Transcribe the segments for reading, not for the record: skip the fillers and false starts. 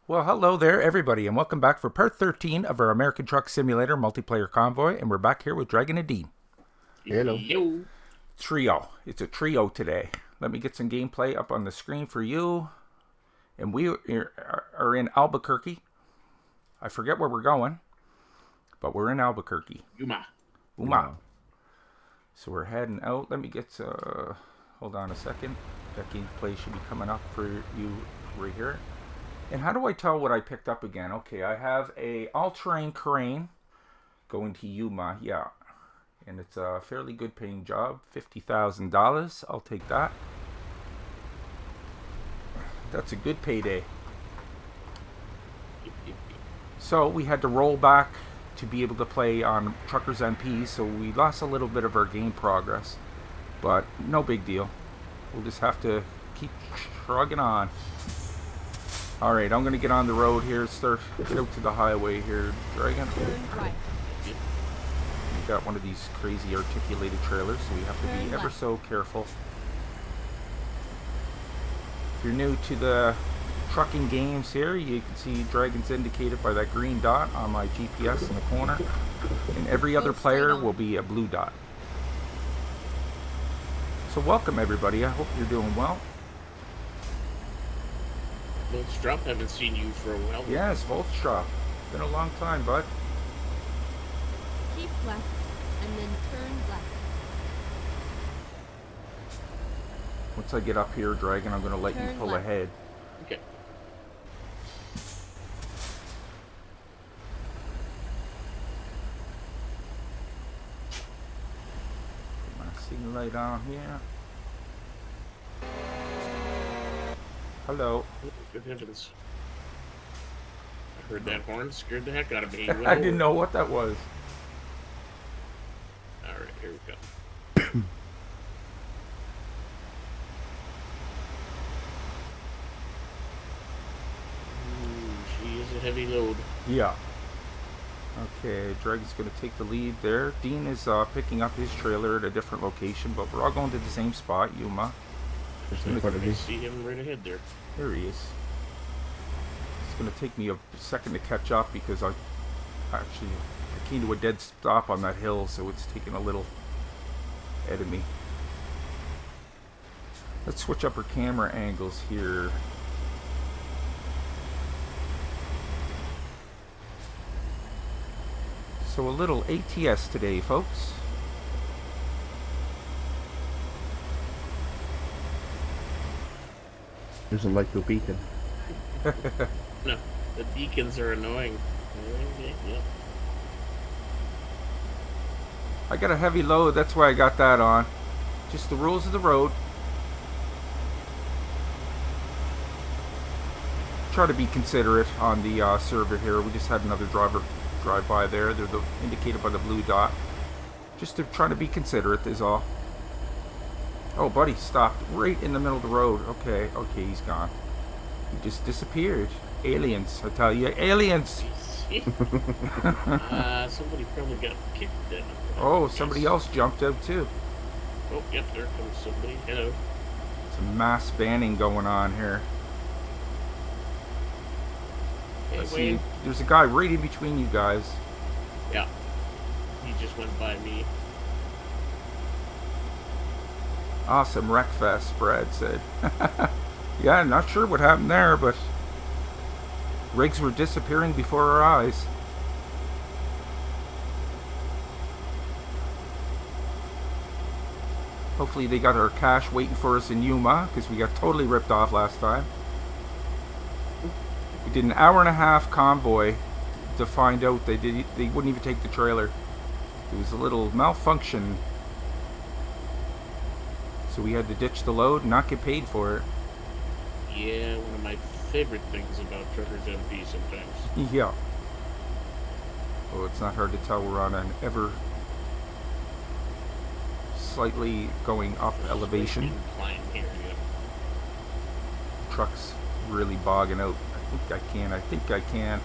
Well, hello there, everybody, and welcome back for part 13 of our American Truck Simulator multiplayer convoy, and we're back here with Dragon and Dean. Hello. Yo. Trio. It's a trio today. Let me get some gameplay up on the screen for you. And we are in Albuquerque. I forget where we're going, but we're in Albuquerque. Yuma. So we're heading out. Let me get, hold on a second. That gameplay should be coming up for you right here. And how do I tell what I picked up again? Okay, I have a all-terrain crane going to Yuma, yeah. And it's a fairly good paying job, $50,000. I'll take that. That's a good payday. So we had to roll back to be able to play on Truckers MP, so we lost a little bit of our game progress. But no big deal. We'll just have to keep shrugging on. Alright, I'm going to get on the road here, get out to the highway here, Dragon. Right. We got one of these crazy articulated trailers, so we have to be ever so careful. If you're new to the trucking games here, you can see Dragon's indicated by that green dot on my GPS in the corner. And every other player will be a blue dot. So welcome everybody, I hope you're doing well. Voltstrop, haven't seen you for a while. Yes, Voltstrop. Been a long time, bud. Keep left and then turn left. Once I get up here, Dragon, I'm going to let you pull ahead. Okay. Put my signal light on here. Hello. Good heavens. I heard that horn, scared the heck out of me. I didn't know what that was. Alright, here we go. Ooh, she is a heavy load. Yeah. Okay, Dragon's going to take the lead there. Dean is picking up his trailer at a different location, but we're all going to the same spot, Yuma. I see him right ahead there. There he is. It's going to take me a second to catch up because I came to a dead stop on that hill, so it's taking a little ahead of me. Let's switch up our camera angles here. So a little ATS today, folks. Doesn't like the beacon. No, the beacons are annoying. Yeah. I got a heavy load, that's why I got that on. Just the rules of the road. Try to be considerate on the server here. We just had another driver drive by there. They're indicated by the blue dot. Just to try to be considerate is all. Oh, buddy, stopped right in the middle of the road. Okay, he's gone. He just disappeared. Aliens, I tell you, aliens! Somebody probably got kicked then. Oh, somebody else jumped out too. Oh, yep, there comes somebody. Hello. Some mass banning going on here. Hey, I see, Wayne. there's a guy right in between you guys. Yeah. He just went by me. Awesome wreckfest, Brad said. Yeah, not sure what happened there, but rigs were disappearing before our eyes. Hopefully they got our cash waiting for us in Yuma, because we got totally ripped off last time. We did an hour-and-a-half convoy to find out they wouldn't even take the trailer. It was a little malfunction. So we had to ditch the load and not get paid for it. Yeah, one of my favorite things about Truckers MP sometimes. Yeah. Oh, it's not hard to tell we're on an ever slightly going up elevation. Incline here, yeah. Truck's really bogging out. I think I can.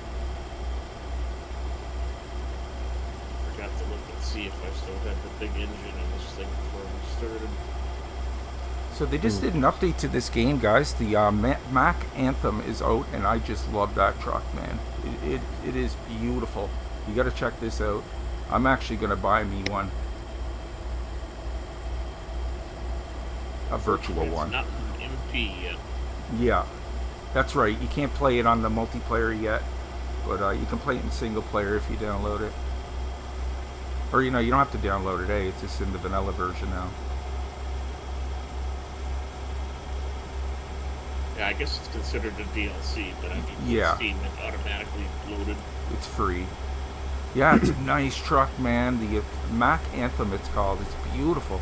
Forgot to look and see if I still had the big engine on this thing before we started. So they just did an update to this game, guys. The Mac Anthem is out, and I just love that truck, man. It is beautiful. You got to check this out. I'm actually going to buy me one. A virtual one. It's not an MP yet. Yeah, that's right. You can't play it on the multiplayer yet, but you can play it in single player if you download it. Or, you know, you don't have to download it, It's just in the vanilla version now. Yeah, I guess it's considered a DLC, but I mean, Yeah. Steam it automatically loaded. It's free. Yeah, it's a nice truck, man. The Mac Anthem, it's called. It's beautiful.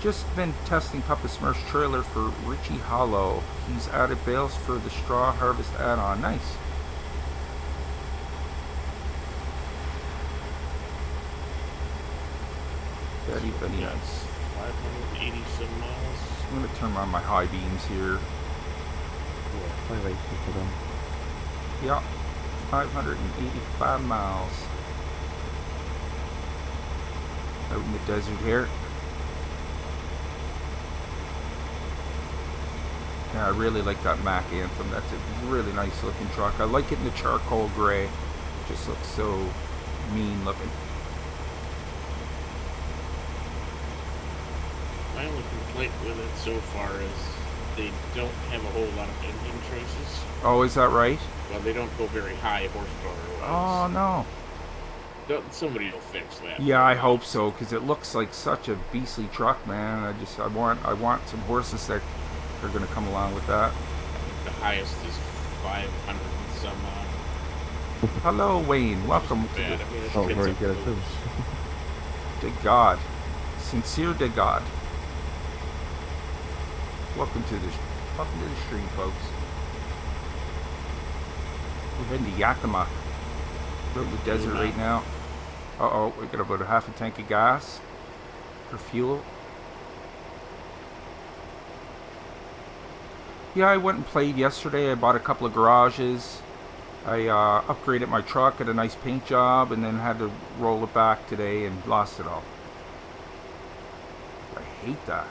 Just been testing Papa Smurf's trailer for Richie Hollow. He's added bales for the Straw Harvest add-on. Nice. Very, very nice. 580 some miles. I'm going to turn on my high beams here. Yeah, 580 for them. Yeah, 585 miles. Out in the desert here. Yeah, I really like that Mac Anthem. That's a really nice looking truck. I like it in the charcoal gray. It just looks so mean looking. My only complaint with it so far is they don't have a whole lot of engine choices. Oh, is that right? Well, they don't go very high horsepower Oh, wise. no. Somebody will fix that. Yeah, I hope so, because it looks like such a beastly truck, man. I want some horses that are going to come along with that. The highest is 500 and some odd. Hello, Wayne. Welcome to Bad. the... I mean, it Oh, depends very on good those. too. To God. Sincere to God. Welcome to the stream, folks. We're heading to Yakima. We're in the desert right now. Uh-oh, we got about a half a tank of gas for fuel. Yeah, I went and played yesterday. I bought a couple of garages. I upgraded my truck, had a nice paint job, and then had to roll it back today and lost it all. I hate that.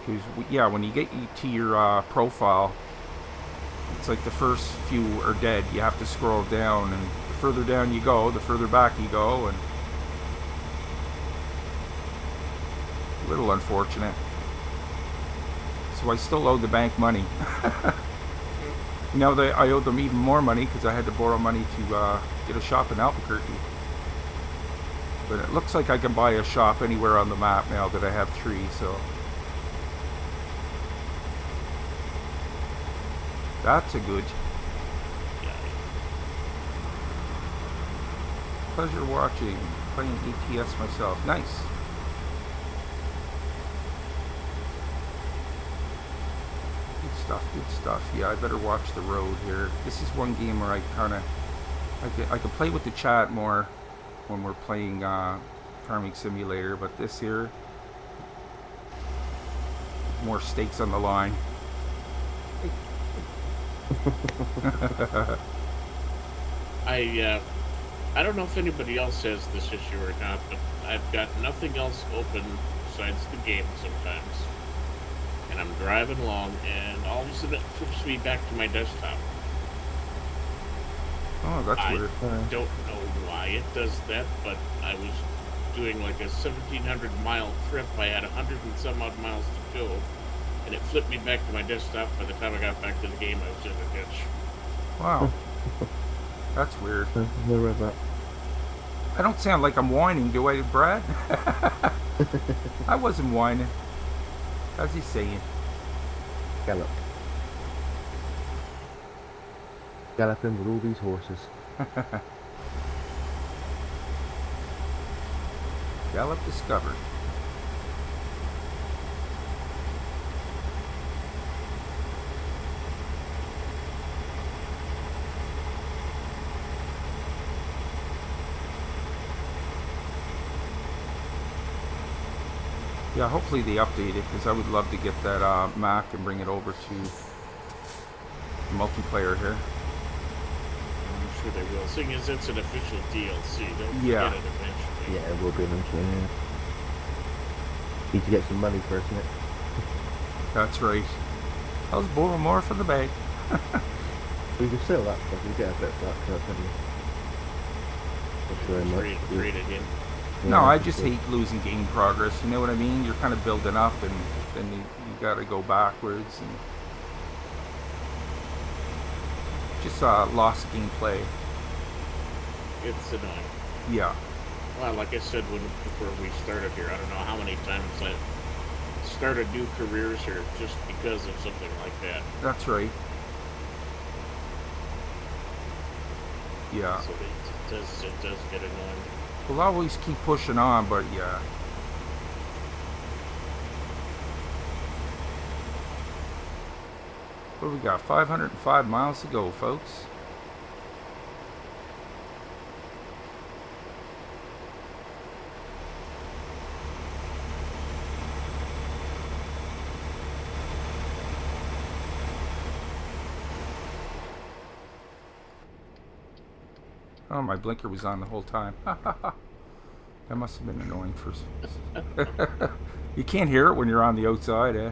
Because, yeah, when you get to your profile, it's like the first few are dead. You have to scroll down, and the further down you go, the further back you go, and a little unfortunate. So I still owe the bank money. Now I owe them even more money because I had to borrow money to get a shop in Albuquerque. But it looks like I can buy a shop anywhere on the map now that I have 3, so that's a good. Pleasure watching. Playing ETS myself. Nice. Good stuff. Yeah, I better watch the road here. This is one game where I can play with the chat more when we're playing Farming Simulator, but this here, more stakes on the line. I don't know if anybody else has this issue or not, but I've got nothing else open besides the game sometimes. And I'm driving along, and all of a sudden it flips me back to my desktop. Oh, that's weird. I don't know why it does that, but I was doing like a 1,700-mile trip. I had 100 and some odd miles to go, and it flipped me back to my desktop. By the time I got back to the game, I was in a ditch. Wow. That's weird. Never read that. I don't sound like I'm whining, do I, Brad? I wasn't whining. How's he saying? Gallop. Galloping with all these horses. Gallop discovered. Yeah, hopefully they update it, because I would love to get that Mac and bring it over to multiplayer here. I'm sure they will. Seeing as it's an official DLC, they'll Yeah. get it eventually. eventually. Yeah, it will be eventually, yeah. Need to get some money first, innit? That's right. I'll just borrow more for the bag. We can sell that stuff, you get a bit for that truck, don't you? Not very much. Trade it in. No, Yeah, I for just sure. hate losing game progress. You know what I mean? You're kind of building up, and then you got to go backwards, and just lost gameplay. It's annoying. Yeah, Well, like I said before we started here, I don't know how many times I started new careers here just because of something like that. that's right. Yeah. So it does get annoying. We'll always keep pushing on, but yeah. What do we got? 505 miles to go, folks. Oh, my blinker was on the whole time. That must have been annoying for... You can't hear it when you're on the outside, eh?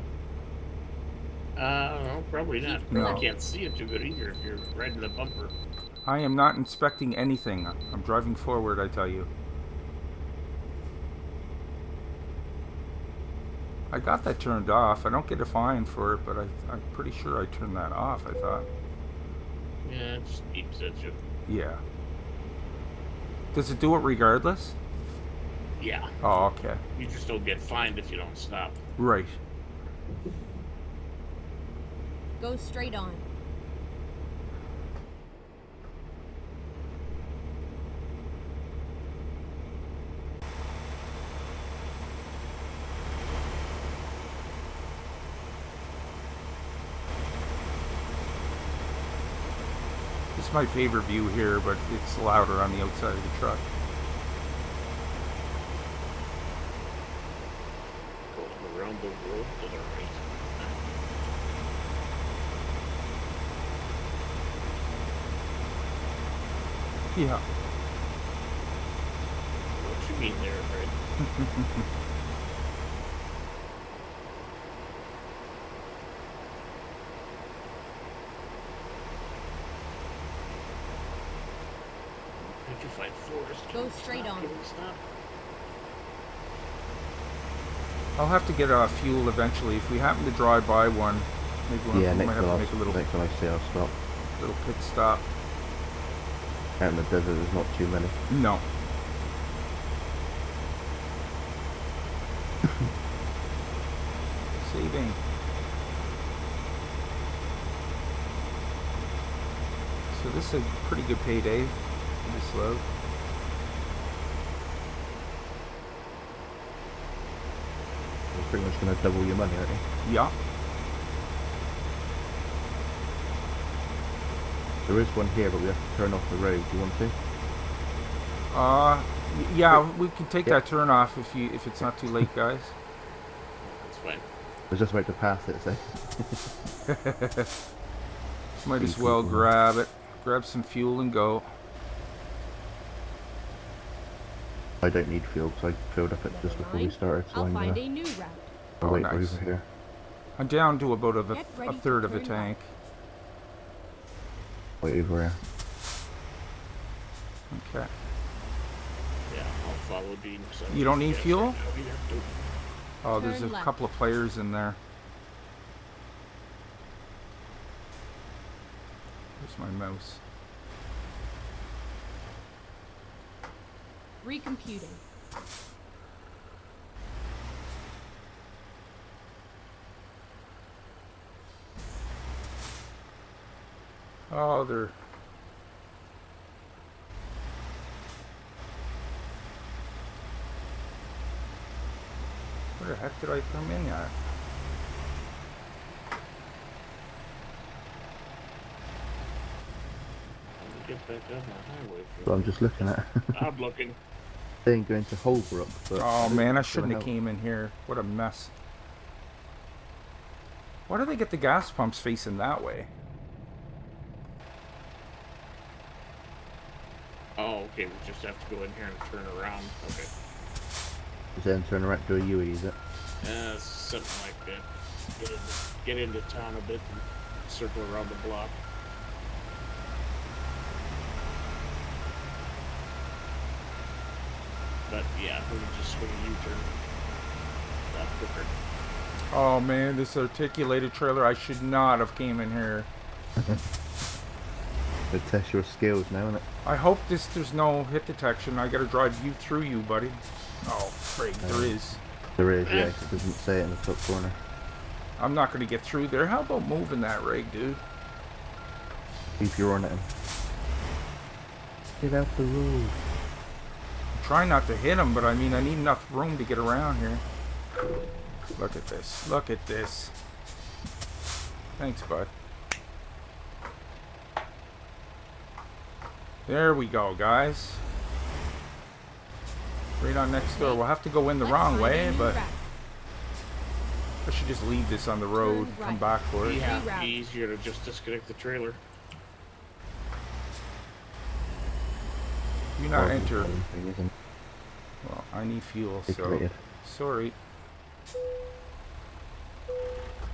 No, probably not. No. Probably can't see it too good either if you're riding the bumper. I am not inspecting anything. I'm driving forward, I tell you. I got that turned off. I don't get a fine for it, but I'm pretty sure I turned that off, I thought. Yeah, it just beeps at you. Yeah. Does it do it regardless? Yeah. Oh, okay. You just don't get fined if you don't stop. Right. Go straight on. This is my favorite view here, but it's louder on the outside of the truck. Going around the world to the right. Yeah. What you mean there, right? Petrified forest. Go straight on. Can we stop? I'll have to get fuel eventually. If we happen to drive by one, maybe Yeah, we might next have to make a little time I see I'll stop. pit stop. Out in the desert there's not too many. No. Saving. So this is a pretty good payday for this load. You're pretty much going to double your money, aren't you? Yeah. There is one here, but we have to turn off the road. Do you want to? Yeah, we can take Yeah. that turn off if it's not too late, guys. That's fine. I was just about to pass it, so. Might as well grab it, grab some fuel and go. I don't need fuel because I filled up it just before we started, so I'll I'm find gonna a new route. Oh, wait nice. over here. I'm down to about Get a ready to third of a turn tank. Wait over here. Okay. Yeah, I'll follow Dean. You don't need fuel? Right now either. Oh, there's a Turn left. couple of players in there. Where's my mouse? Recomputing. Oh, they're... Where the heck did I come in at? Let me get back on the highway. So I'm just looking at. I'm looking. They ain't going to Holbrook, but. Oh man, I it's shouldn't gonna have help. came in here. What a mess. Why do they get the gas pumps facing that way? Oh, okay, we just have to go in here and turn around. Okay. Is then turn around to a UE, is it? Something like that. Get into town a bit and circle around the block. But yeah, we can just swing a U-turn. That quicker. Oh man, this articulated trailer, I should not have came in here. They test your skills now, isn't it? I hope there's no hit detection. I gotta drive you through you, buddy. Oh, frig, there is. There is, yeah, 'cause it doesn't say it in the top corner. I'm not gonna get through there. How about moving that rig, dude? Keep your on it. Get out the road. Try not to hit him, but I mean, I need enough room to get around here. Look at this. Look at this. Thanks, bud. There we go, guys. Right on next door. We'll have to go in the wrong way, but I should just leave this on the road and come back for it. Yeah, it'd be easier to just disconnect the trailer. Do not enter. Thing, isn't Well, I need fuel, it? so sorry.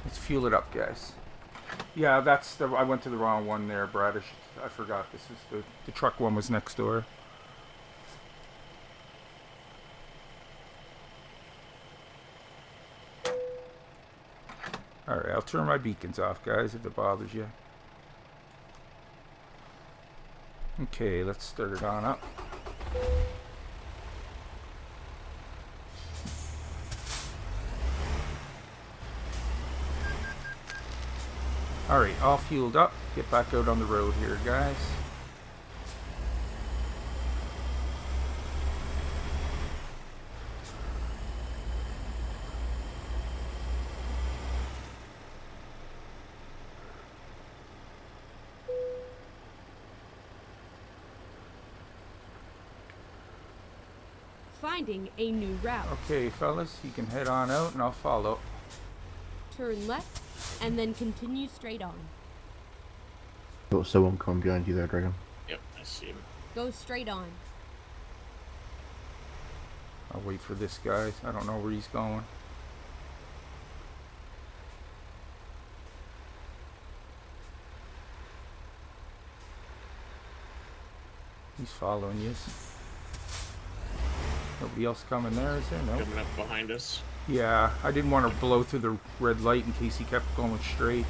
Let's fuel it up, guys. Yeah, that's the. I went to the wrong one there, Brad. I forgot. This is the truck one was next door. All right, I'll turn my beacons off, guys, if it bothers you. Okay, let's start it on up. Alright, all fueled up. Get back out on the road here, guys. Finding a new route. Okay, fellas, you can head on out and I'll follow. Turn left and then continue straight on. Got someone coming behind you there, Dragon. Yep, I see him. Go straight on. I'll wait for this guy. I don't know where he's going. He's following you. Nobody else coming there, is there? No. Coming up behind us. Yeah, I didn't want to blow through the red light in case he kept going straight.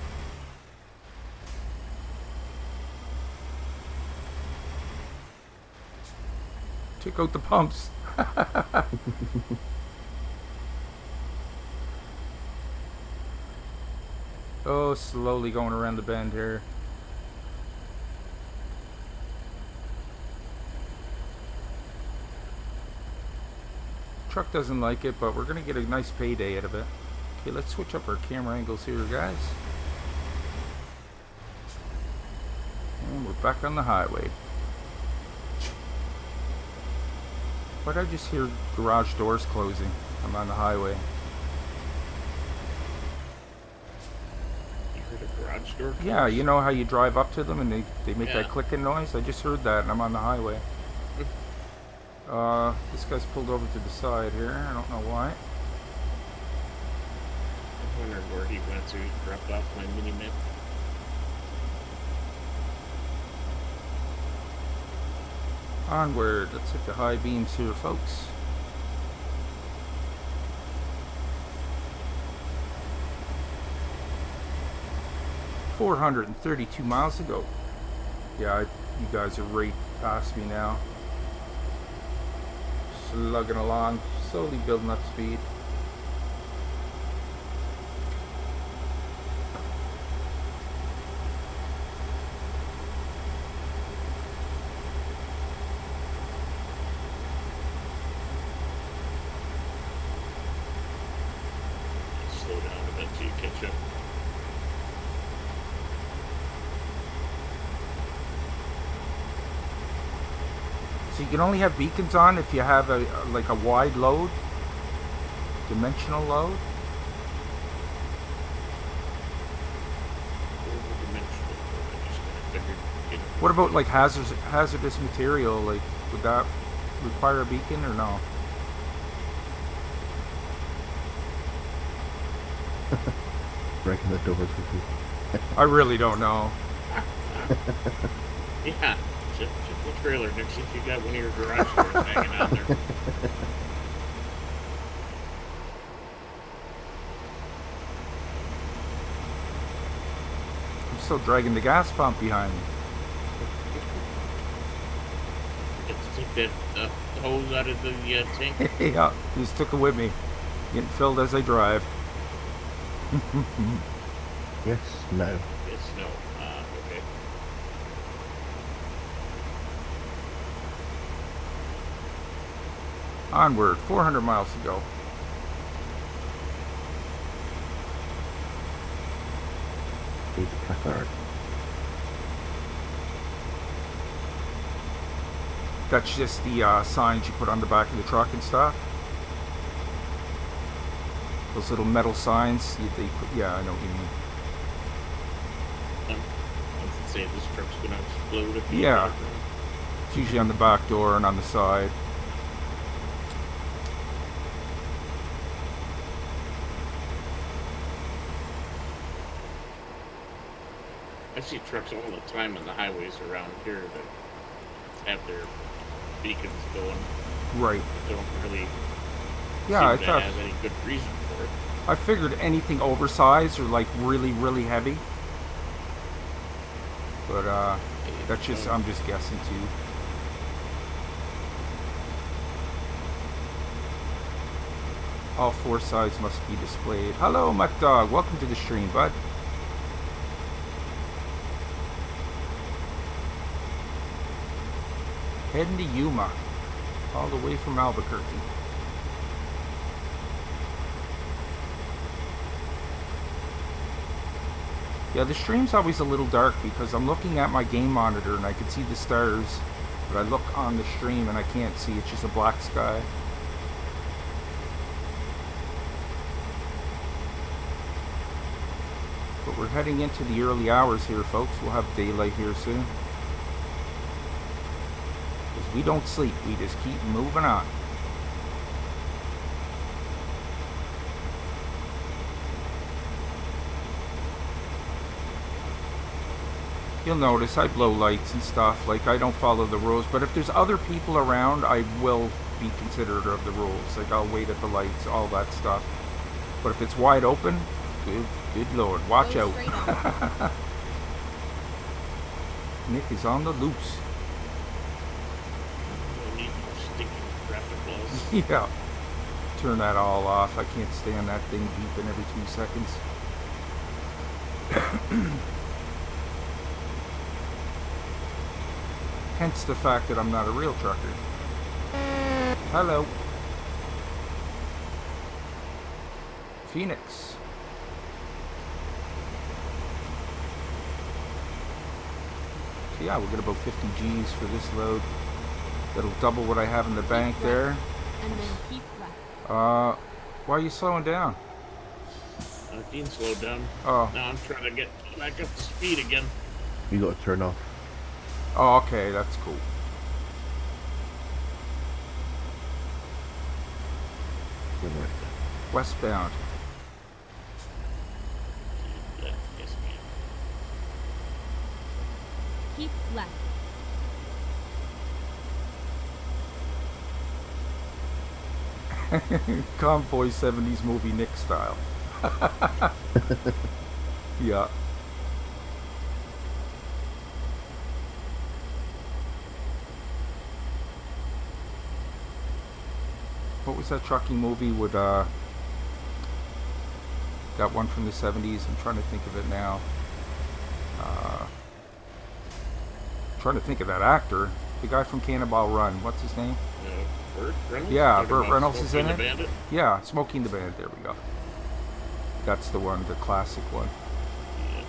Check out the pumps. Oh, slowly going around the bend here. Truck doesn't like it, but we're gonna get a nice payday out of it. Okay, let's switch up our camera angles here, guys. And we're back on the highway. Why'd I just hear garage doors closing? I'm on the highway. You heard a garage door close? Yeah, you know how you drive up to them and they make Yeah. that clicking noise? I just heard that and I'm on the highway. This guy's pulled over to the side here. I don't know why. I wondered where he went to. He dropped off my mini-map. Onward. Let's hit the high beams here, folks. $432 miles to go. Yeah, you guys are right past me now. Slugging along, slowly building up speed. Slow down a bit till you catch up. So you can only have beacons on if you have a like a wide load, dimensional load. Dimensional. I just kind of figured, What about like hazardous material? Like, would that require a beacon or no? Breaking the doors with you. I really don't know. Yeah, check the trailer, Nick. See if you got one of your garage doors hanging out there. I'm still dragging the gas pump behind me. Get to take that hose out of the tank. Yeah, just took it with me. Getting filled as I drive. Yes, no. Yes, no. Okay. Onward, 400 miles to go. Need the placard. That's just the signs you put on the back of the truck and stuff. Those little metal signs. Yeah, I know what you mean. I was say this truck's gonna explode if you Yeah. It's usually on the back door and on the side. I see trucks all the time on the highways around here that have their beacons going. Right. Don't really Yeah, I seem to thought. have any good reason for it. I figured anything oversized or like really, really heavy. But that's just, I'm just guessing too. All four sides must be displayed. Hello, Muck Dog. Welcome to the stream, bud. Heading to Yuma, all the way from Albuquerque. Yeah, the stream's always a little dark because I'm looking at my game monitor and I can see the stars, but I look on the stream and I can't see. It's just a black sky. But we're heading into the early hours here, folks. We'll have daylight here soon. Because we don't sleep. We just keep moving on. You'll notice I blow lights and stuff. Like, I don't follow the rules. But if there's other people around, I will be considerate of the rules. Like, I'll wait at the lights, all that stuff. But if it's wide open, good lord, watch Go out. straight on. Nick is on the loose. No need for stinking traffic laws. Yeah. Turn that all off. I can't stand that thing beeping every 2 seconds. Hence the fact that I'm not a real trucker. Hello. Phoenix. So yeah, we'll get about 50 G's for this load. That'll double what I have in the bank there. And then keep left. Why are you slowing down? Dean slowed down. Oh. Now I'm trying to get back up to speed again. You got to turn off. Oh, okay, that's cool. You're right. Westbound. Yes, ma'am. Keep left. Convoy 70s movie Nick style. Yeah. What was that trucking movie with that one from the 70s? I'm trying to think of it now. Trying to think of that actor. The guy from Cannonball Run. What's his name? Burt Reynolds? Yeah, Talking Burt about Reynolds is in Smokey it. the Bandit? Yeah, Smoking the Bandit. There we go. That's the one, the classic one. Yeah.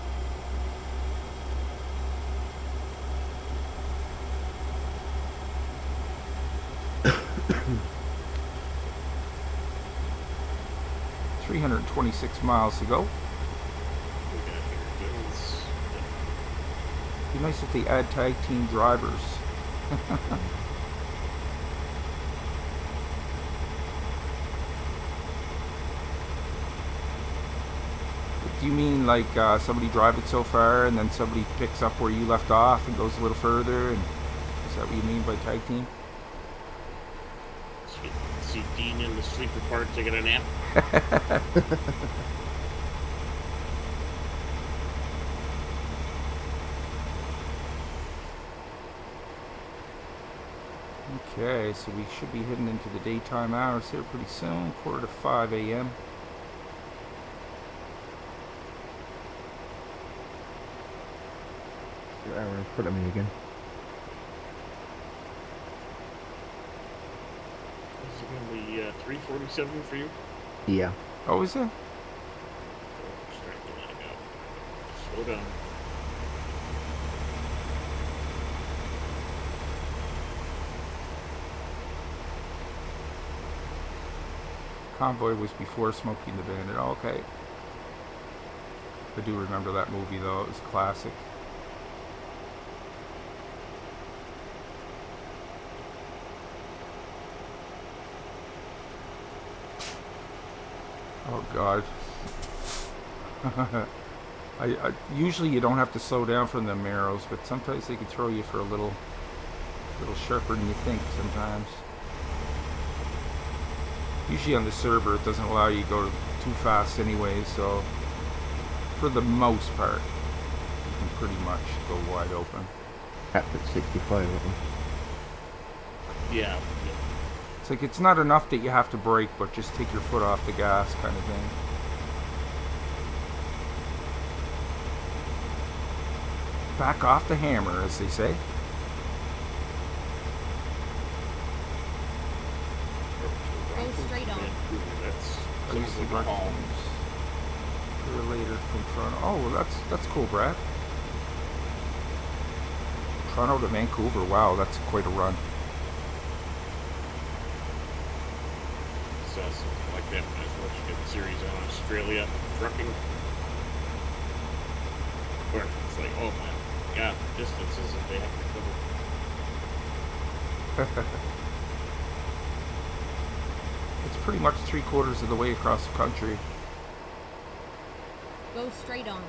326 miles to go. We got here. Goes. Be nice if they add tag team drivers. Do you mean like somebody drive it so far and then somebody picks up where you left off and goes a little further? And is that what you mean by tag team? See Dean in the sleeper part taking a nap. Okay, so we should be heading into the daytime hours here pretty soon, 4:45 a.m. Your hour in front of me again. Is it going to be 3:47 for you? Yeah. Oh, is it? Oh, starting to let it go. Slow down. Convoy was before Smokey and the Bandit. Oh, okay. I do remember that movie though. It was classic. Oh God. I usually you don't have to slow down from them arrows, but sometimes they can throw you for a little sharper than you think sometimes. Usually on the server it doesn't allow you to go too fast anyway, so for the most part you can pretty much go wide open. Capped at 65, aren't we? Yeah. It's like it's not enough that you have to brake, but just take your foot off the gas kind of thing. Back off the hammer, as they say. Go straight on. That's I used to something to call. Later from Toronto. Oh, well, that's cool, Brad. Toronto to Vancouver. Wow, that's quite a run. Saw something like that when I was watching a series on Australia trucking. Where it's like, oh my God, the distances that they have to cover. It's pretty much 3/4 of the way across the country. Go straight on.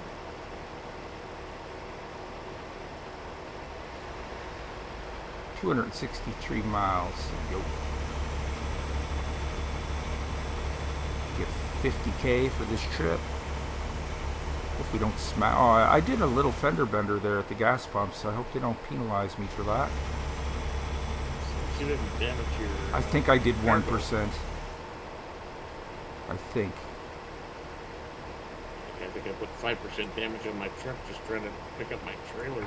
$263 miles. Yo. Get 50K for this trip. If we don't smash. Oh, I did a little fender bender there at the gas pumps. So I hope they don't penalize me for that. So you didn't damage your. I think I did 1%. I think. I think I put 5% damage on my truck just trying to pick up my trailer.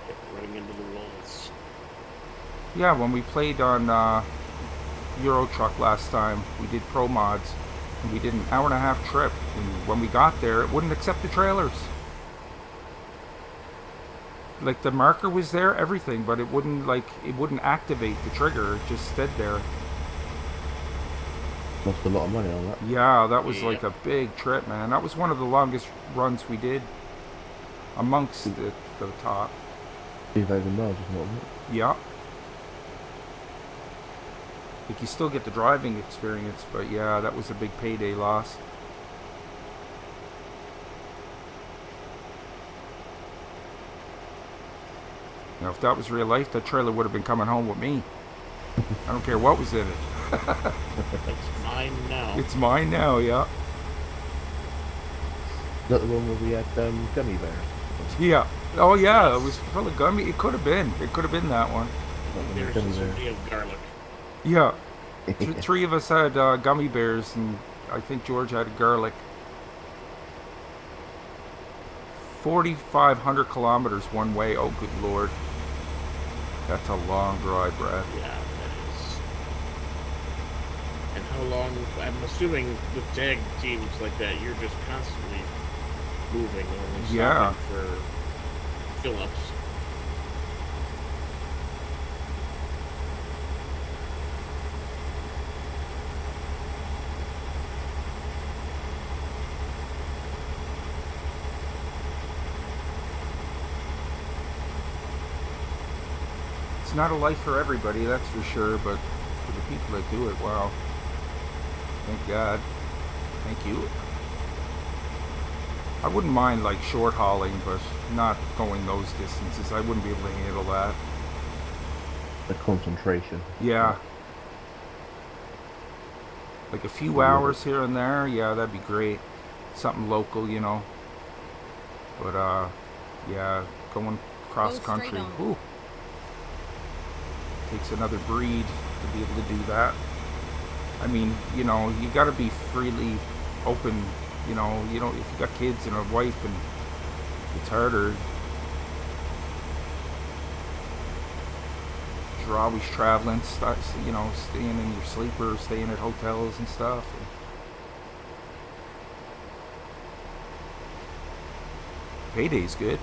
Kept running into the walls. Yeah, when we played on Euro Truck last time, we did pro mods, and we did an hour-and-a-half trip. And when we got there, it wouldn't accept the trailers. Like the marker was there, everything, but it wouldn't activate the trigger. It just stood there. Lost a lot of money on that. Yeah, that was like a big trip, man. That was one of the longest runs we did amongst the top. 2,000 miles or something. Yeah. Like you still get the driving experience, but yeah, that was a big payday loss. Now, if that was real life, that trailer would have been coming home with me. I don't care what was in it. It's mine now. It's mine now, yeah. Is that the one where we had gummy bears? Yeah. Oh, yeah, it was full of gummy. It could have been. It could have been that one. There's Gummy a bear. recipe of garlic. Yeah. Three of us had gummy bears, and I think George had garlic. 4,500 kilometers one way. Oh, good Lord. That's a long drive, Brad. Yeah, that is. And how long? I'm assuming with tag teams like that, you're just constantly moving, only stopping Yeah. for fill-ups. It's not a life for everybody, that's for sure, but for the people that do it, wow. Thank God. Thank you. I wouldn't mind like short hauling, but not going those distances. I wouldn't be able to handle that. The concentration. Yeah. Like a few hours here and there, yeah, that'd be great. Something local, you know. But yeah, going cross country, ooh, takes another breed to be able to do that. I mean, you know, you got to be freely open. You know, if you got kids and a wife, and it's harder. You're always traveling, you know, staying in your sleeper, staying at hotels and stuff. Payday's good.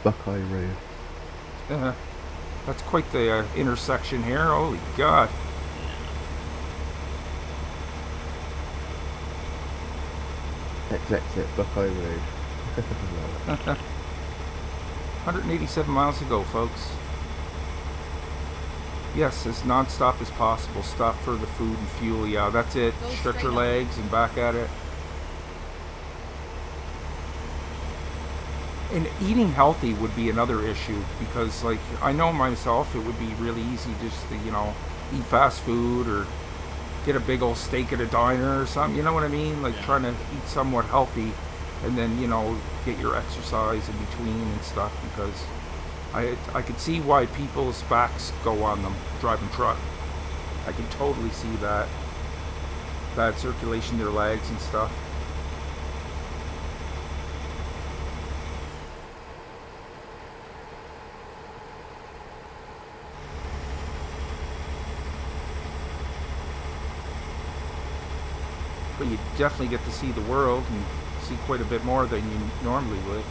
Buckeye Road. That's quite the intersection here. Holy God. Exit Buckeye Road. 187 miles to go, folks. Yes, as non-stop as possible. Stop for the food and fuel. Yeah, that's it. Go Stretch your straight on. legs and back at it. And eating healthy would be another issue, because like I know myself, it would be really easy just to, you know, eat fast food or get a big old steak at a diner or something, you know what I mean? Like trying to eat somewhat healthy and then, you know, get your exercise in between and stuff, because I could see why people's backs go on them driving truck. I can totally see that. Bad circulation in their legs and stuff. But you definitely get to see the world and see quite a bit more than you normally would.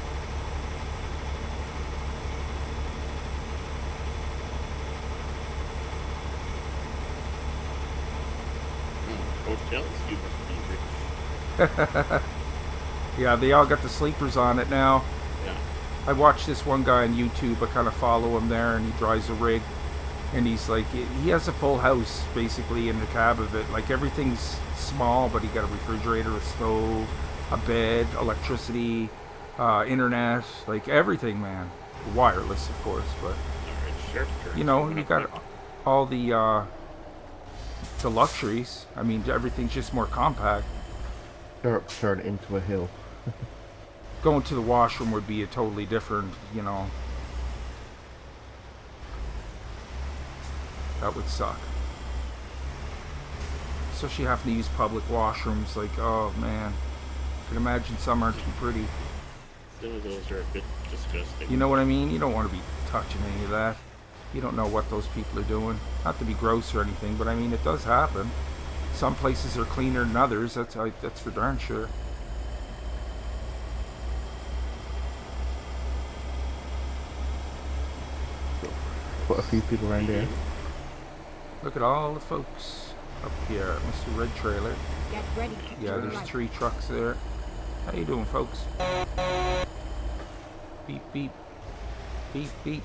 Hotels, you must be rich. Yeah, they all got the sleepers on it now. Yeah. I watched this one guy on YouTube. I kind of follow him there, and he drives a rig. And he's like, he has a full house basically in the cab of it. Like everything's small, but he got a refrigerator, a stove, a bed, electricity, internet, like everything, man. Wireless, of course, but Sure. you know, you got all the luxuries. I mean, everything's just more compact. Turn into a hill. Going to the washroom would be a totally different, you know. That would suck. Especially having to use public washrooms. Like, oh man. I can imagine some aren't too pretty. Some of those are a bit disgusting. You know what I mean? You don't want to be touching any of that. You don't know what those people are doing. Not to be gross or anything, but I mean, it does happen. Some places are cleaner than others. That's for darn sure. Quite a few people around here. Look at all the folks up here at Mr. Red Trailer. Get ready. Yeah, there's 3 trucks there. How you doing, folks? Beep, beep. Beep, beep.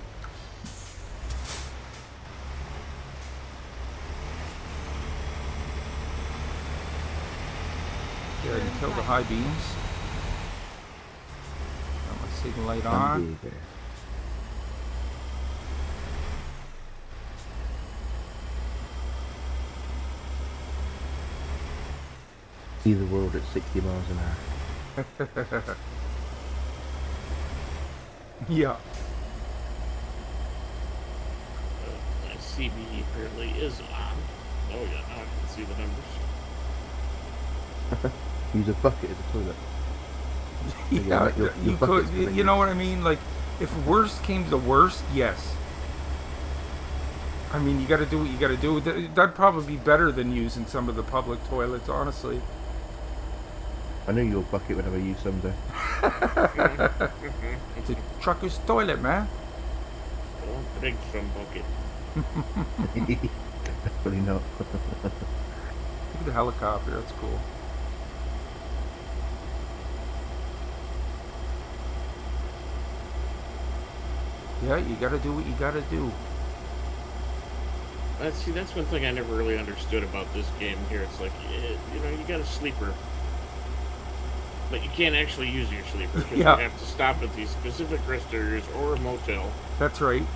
Yeah, you kill the high beams. Got my signal light on. See the world at 60 miles an hour. Yeah. My CB apparently is on. Oh yeah, now I can see the numbers. Use a bucket as a toilet. Yeah, your you bucket's could. gonna You get- know what I mean? Like, if worst came to the worst, yes. I mean, you got to do what you got to do. That'd probably be better than using some of the public toilets, honestly. I know your bucket would have a use someday. It's a trucker's toilet, man. Don't drink from bucket. Definitely not. Look at the helicopter. That's cool. Yeah, you gotta do what you gotta do. See, that's one thing I never really understood about this game here. It's like, you know, you got a sleeper, but you can't actually use your sleeper because Yeah. you have to stop at these specific rest areas or a motel. That's right.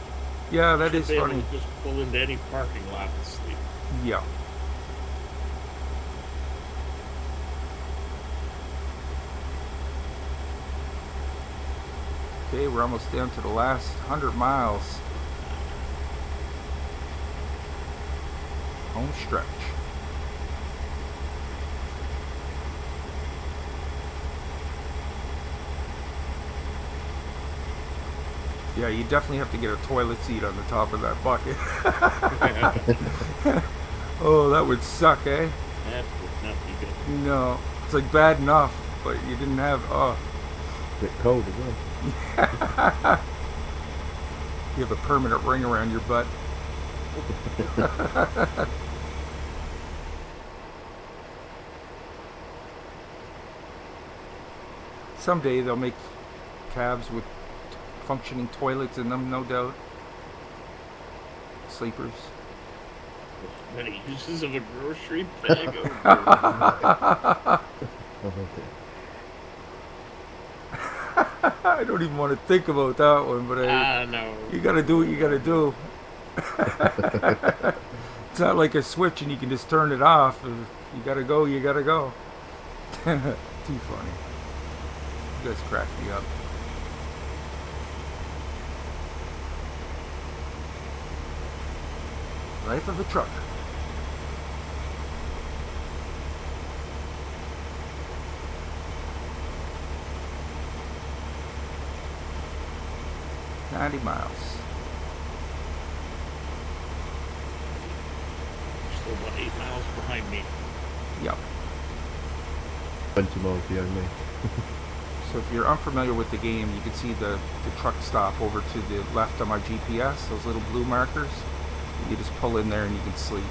Yeah, that is Be able funny. to just pull into any parking lot and sleep. Yeah. Okay, we're almost down to the last 100 miles. Home stretch. Yeah, you definitely have to get a toilet seat on the top of that bucket. Oh, that would suck, eh? That would not be good. No, it's like bad enough, but you didn't have, oh. A bit cold as well. You have a permanent ring around your butt. Someday they'll make cabs with functioning toilets in them, no doubt. Sleepers. Many uses of a grocery bag. I don't even want to think about that one, but No. you gotta do what you gotta do. It's not like a switch and you can just turn it off. If you gotta go, you gotta go. Too funny. You guys crack me up. Life of a trucker. $90 miles. Still about 8 miles behind me. Yep. 20 miles behind me. So if you're unfamiliar with the game, you can see the truck stop over to the left on my GPS, those little blue markers. You just pull in there and you can sleep.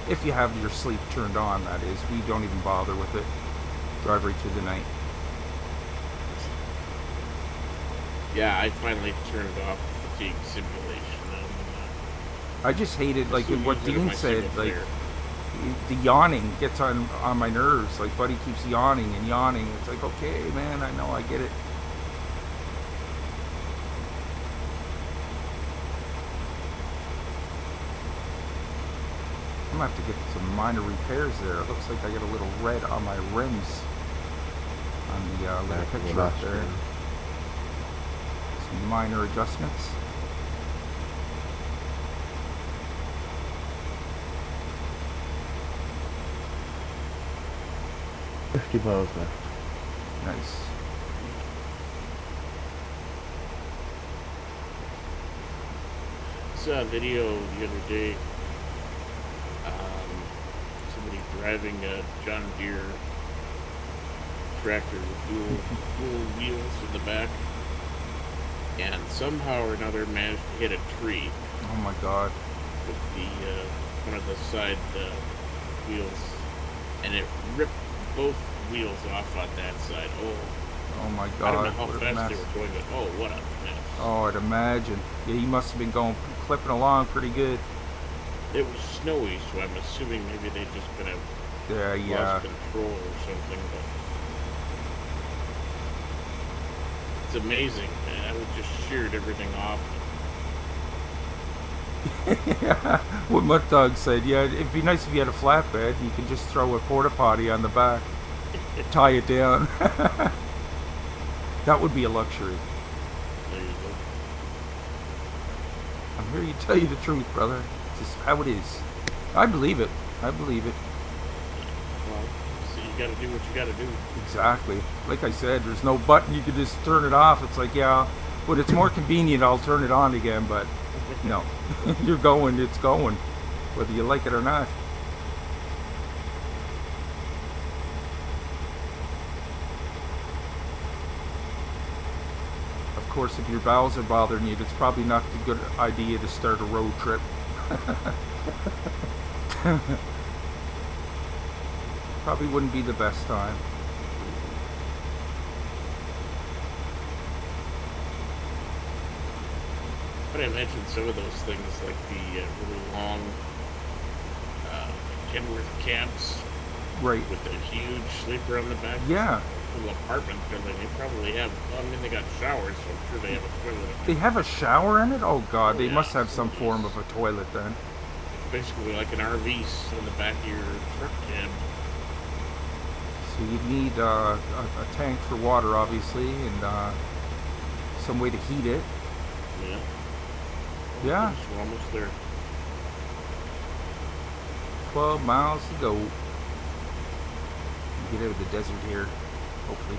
If you have your sleep turned on, that is. We don't even bother with it. Drive right through the night. Yeah, I finally turned off fatigue simulation. I just hated, like, still what using Dean my said, single like, player. the yawning gets on my nerves. Like, Buddy keeps yawning and yawning. It's like, okay, man, I know, I get it. I'm gonna have to get some minor repairs there. It looks like I get a little red on my rims on the little Back to the picture up last there. one. Some minor adjustments. $50 left. Nice. Saw a video the other day. Somebody driving a John Deere tractor with dual wheels in the back, and somehow or another managed to hit a tree Oh my god. with the one of the side wheels, and it ripped both wheels off on that side. Oh my I don't god. know how What a fast mess. they were going, but what a mess. Oh, I'd imagine. Yeah, he must have been clipping along pretty good. It was snowy, so I'm assuming maybe they just kind of Yeah. lost control or something, but it's amazing, man. I would just sheared everything off. Yeah. What Mutt Dog said, yeah, it'd be nice if you had a flatbed. You could just throw a porta potty on the back, tie it down. That would be a luxury. There you go. I'm here to tell you the truth, brother. It's just how it is. I believe it. I believe it. Well, so you gotta do what you gotta do. Exactly. Like I said, there's no button you can just turn it off. It's like, yeah, but it's more convenient. I'll turn it on again, but no. You're going, it's going, whether you like it or not. Of course, if your bowels are bothering you, it's probably not a good idea to start a road trip. Probably wouldn't be the best time. But I imagine some of those things, like the really long Kenworth cabs Right. with the huge sleeper on the back. Yeah. Little apartment building, they probably have. Well, I mean, they got showers, so I'm sure they have a toilet. They have a shower in it? Oh god, Oh, they yeah. must have some form of a toilet then. Basically like an RV on the back of your truck cab. So you'd need a tank for water, obviously, and some way to heat it. Yeah. Yeah. So we're almost there. 12 miles to go. Get out of the desert here, hopefully.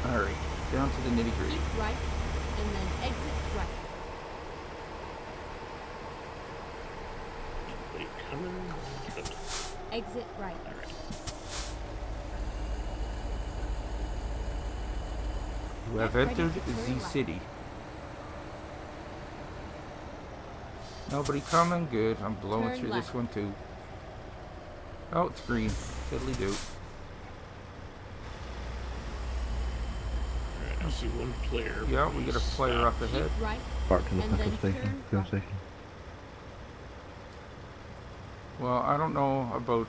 Alright, down to the nitty gritty. Keep right, and then exit right. Wait, coming. Exit right. All right. You have Get ready entered to turn Z right. City. Nobody coming? Good. I'm blowing Turn through left. this one too. Oh, it's green. Fiddly do. Alright, I see one player. Yeah, we got a Please player stop. up ahead. Keep right, Parked in the and petrol then station. turn Fuel right. station. Well, I don't know about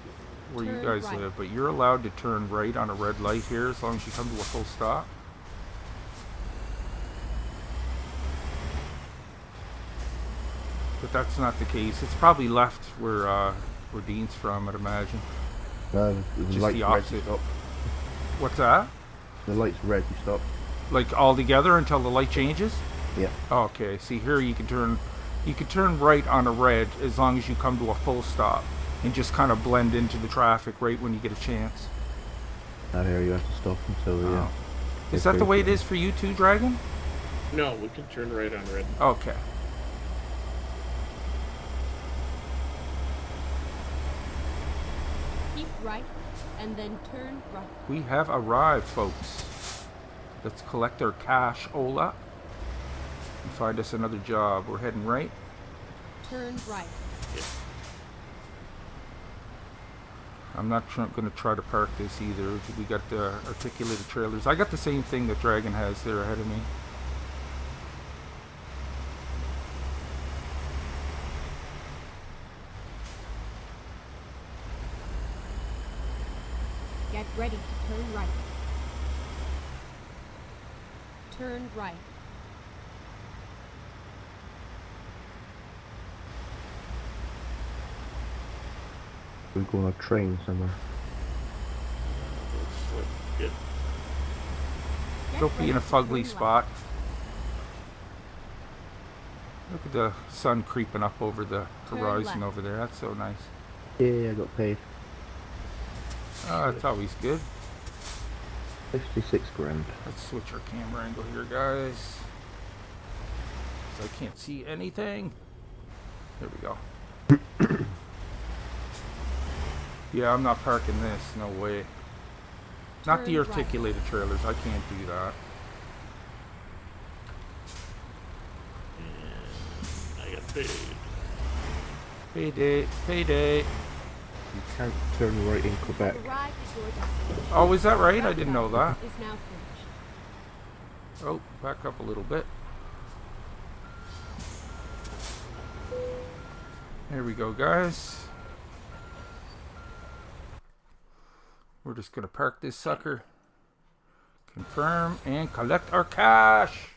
where you Turn guys right. live, but you're allowed to turn right on a red light here as long as you come to a full stop. But that's not the case. It's probably left where Dean's from, I'd imagine. No, the Just light's the red, you opposite. stop. What's that? The light's red, you stop. Like all together until the light changes? Yeah. Okay, see here you can turn right on a red as long as you come to a full stop and just kind of blend into the traffic right when you get a chance. That area you have to stop until Oh. Is that the way it is for you too, Dragon? No, we can turn right on red. Okay. Keep right, and then turn right. We have arrived, folks. Let's collect our cash, Ola, and find us another job. We're heading right. Turn right. Yeah. I'm not going to try to park this either. We got the articulated trailers. I got the same thing that Dragon has there ahead of me. Get ready to turn right. Turn right. We're going on a train somewhere. Looks like good. Get Don't be in ready a to fugly turn left. spot. Look at the sun creeping up over the Turn horizon left. over there. That's so nice. Yeah, I got paid. Oh, that's always good. 56 grand. Let's switch our camera angle here, guys. 'Cause I can't see anything. There we go. Yeah, I'm not parking this. No way. Not the Turn right. articulated trailers. I can't do that. And I got paid. Payday. Payday. You can't turn right in Quebec. Arrived at your destination. Oh, is that right? I didn't know that. Is now finished. Oh, back up a little bit. There we go, guys. We're just gonna park this sucker, confirm, and collect our cash.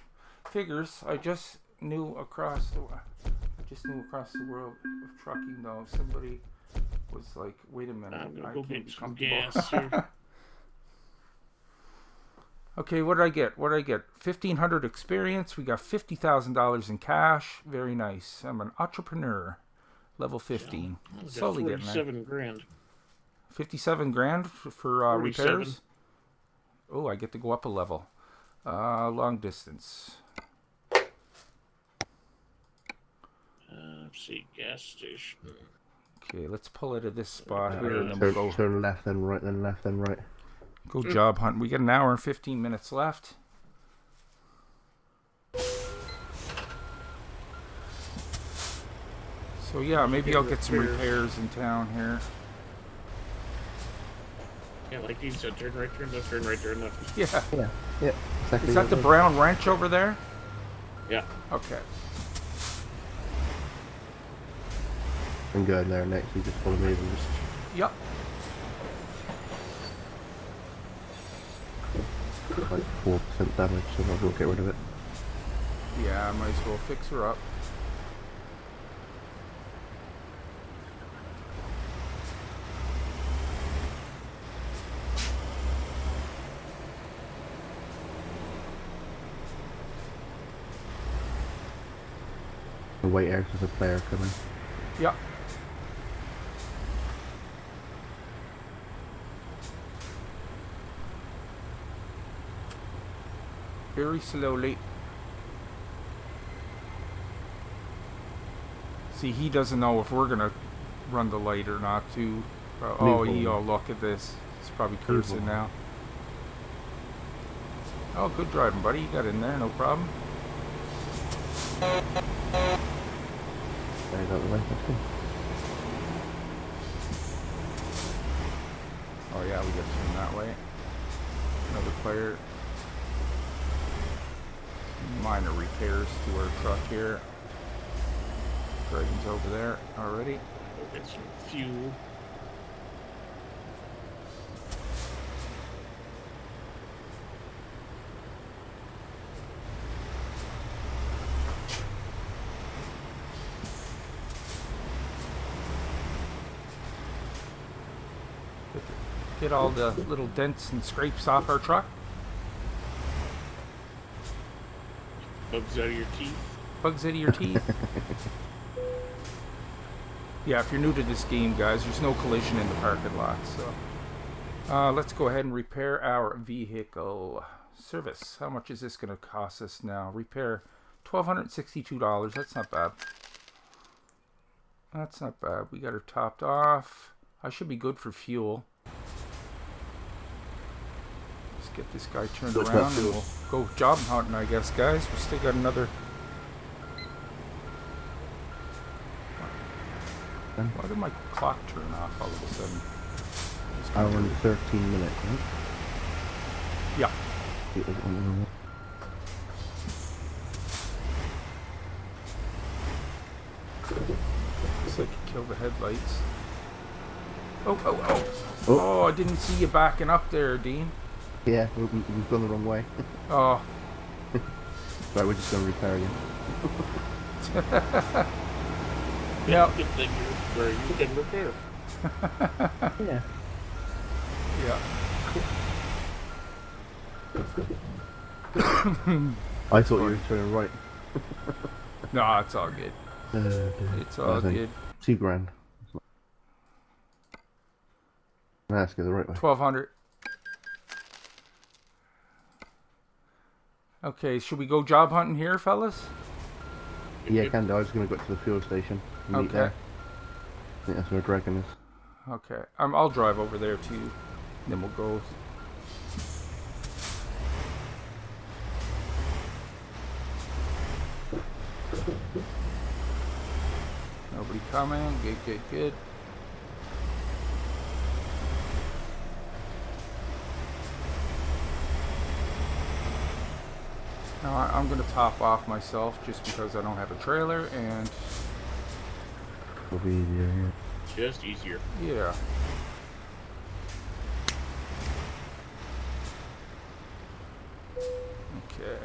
Figures. I just knew across the world of trucking, though, somebody was like, "Wait a minute, I'm gonna I go can't get be some comfortable." gas here. Okay, what did I get? 1,500 experience. We got $50,000 in cash. Very nice. I'm an entrepreneur. Level 15. I got Slowly getting there. 47 grand. 57 grand for 47. repairs. Oh, I get to go up a level. Long distance. Let's see, gas station. Okay, let's pull it at this spot here, and then we'll Turn, go turn left, then right, then left, then right. job hunt. We got an hour and 15 minutes left. So yeah, maybe I'll get some repairs in town here. Yeah, like he said, turn right, turn left, turn right, turn left. Yeah. Yeah, yeah. Exactly. Is that the brown wrench over there? Yeah. Okay. And go in there next. You just follow me and just. Yep. Like 4% damage, so I might as well get rid of it. Yeah, I might as well fix her up. The wait out as a player coming. Yep. Very slowly. See, he doesn't know if we're gonna run the light or not, too. Oh, look at this. He's probably cursing now. Oh, good driving, buddy. You got in there, no problem. There you go, the way. That's good. Oh, yeah, we got to turn that way. Another player. Minor repairs to our truck here. Dragon's over there already. Go get some fuel. Get all the little dents and scrapes off our truck. Bugs out of your teeth. Bugs out of your teeth. Yeah, if you're new to this game, guys, there's no collision in the parking lot. So let's go ahead and repair our vehicle. Service. How much is this going to cost us now? Repair $1,262. That's not bad. That's not bad. We got her topped off. I should be good for fuel. Let's get this guy turned around and we'll go job hunting, I guess, guys. We still got another... Why did my clock turn off all of a sudden? Hour and 13 minutes, right? Yeah. Looks like you killed the headlights. Oh, oh, oh. Oh, I didn't see you backing up there, Dean. Yeah, we've gone the wrong way. Oh. Right, we're just going to repair again. Yeah. Good thing you're where you can repair. Yeah. Yeah. I thought you were turning right. No, it's all good. It's all good. $2,000. Let's go the right way. 1,200. Okay, should we go job hunting here, fellas? Yeah, can do. I was going to go to the fuel station. Meet there. I think that's where Dragon is. Okay, I'll drive over there too. Then we'll go. Nobody coming. Good, good, good. Now I'm going to top off myself just because I don't have a trailer and... It'll be easier here. Just easier. Yeah. Okay.